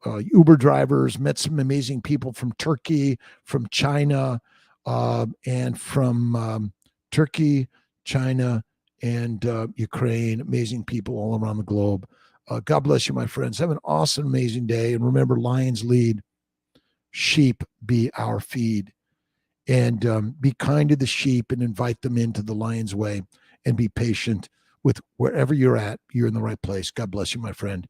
Uber drivers, met some amazing people from Turkey, from China, and from Turkey, China, and Ukraine. Amazing people all around the globe. God bless you, my friends. Have an awesome, amazing day. And remember, lions lead, sheep be our feed. And be kind to the sheep and invite them into the lion's way, and be patient with wherever you're at. You're in the right place. God bless you, my friend.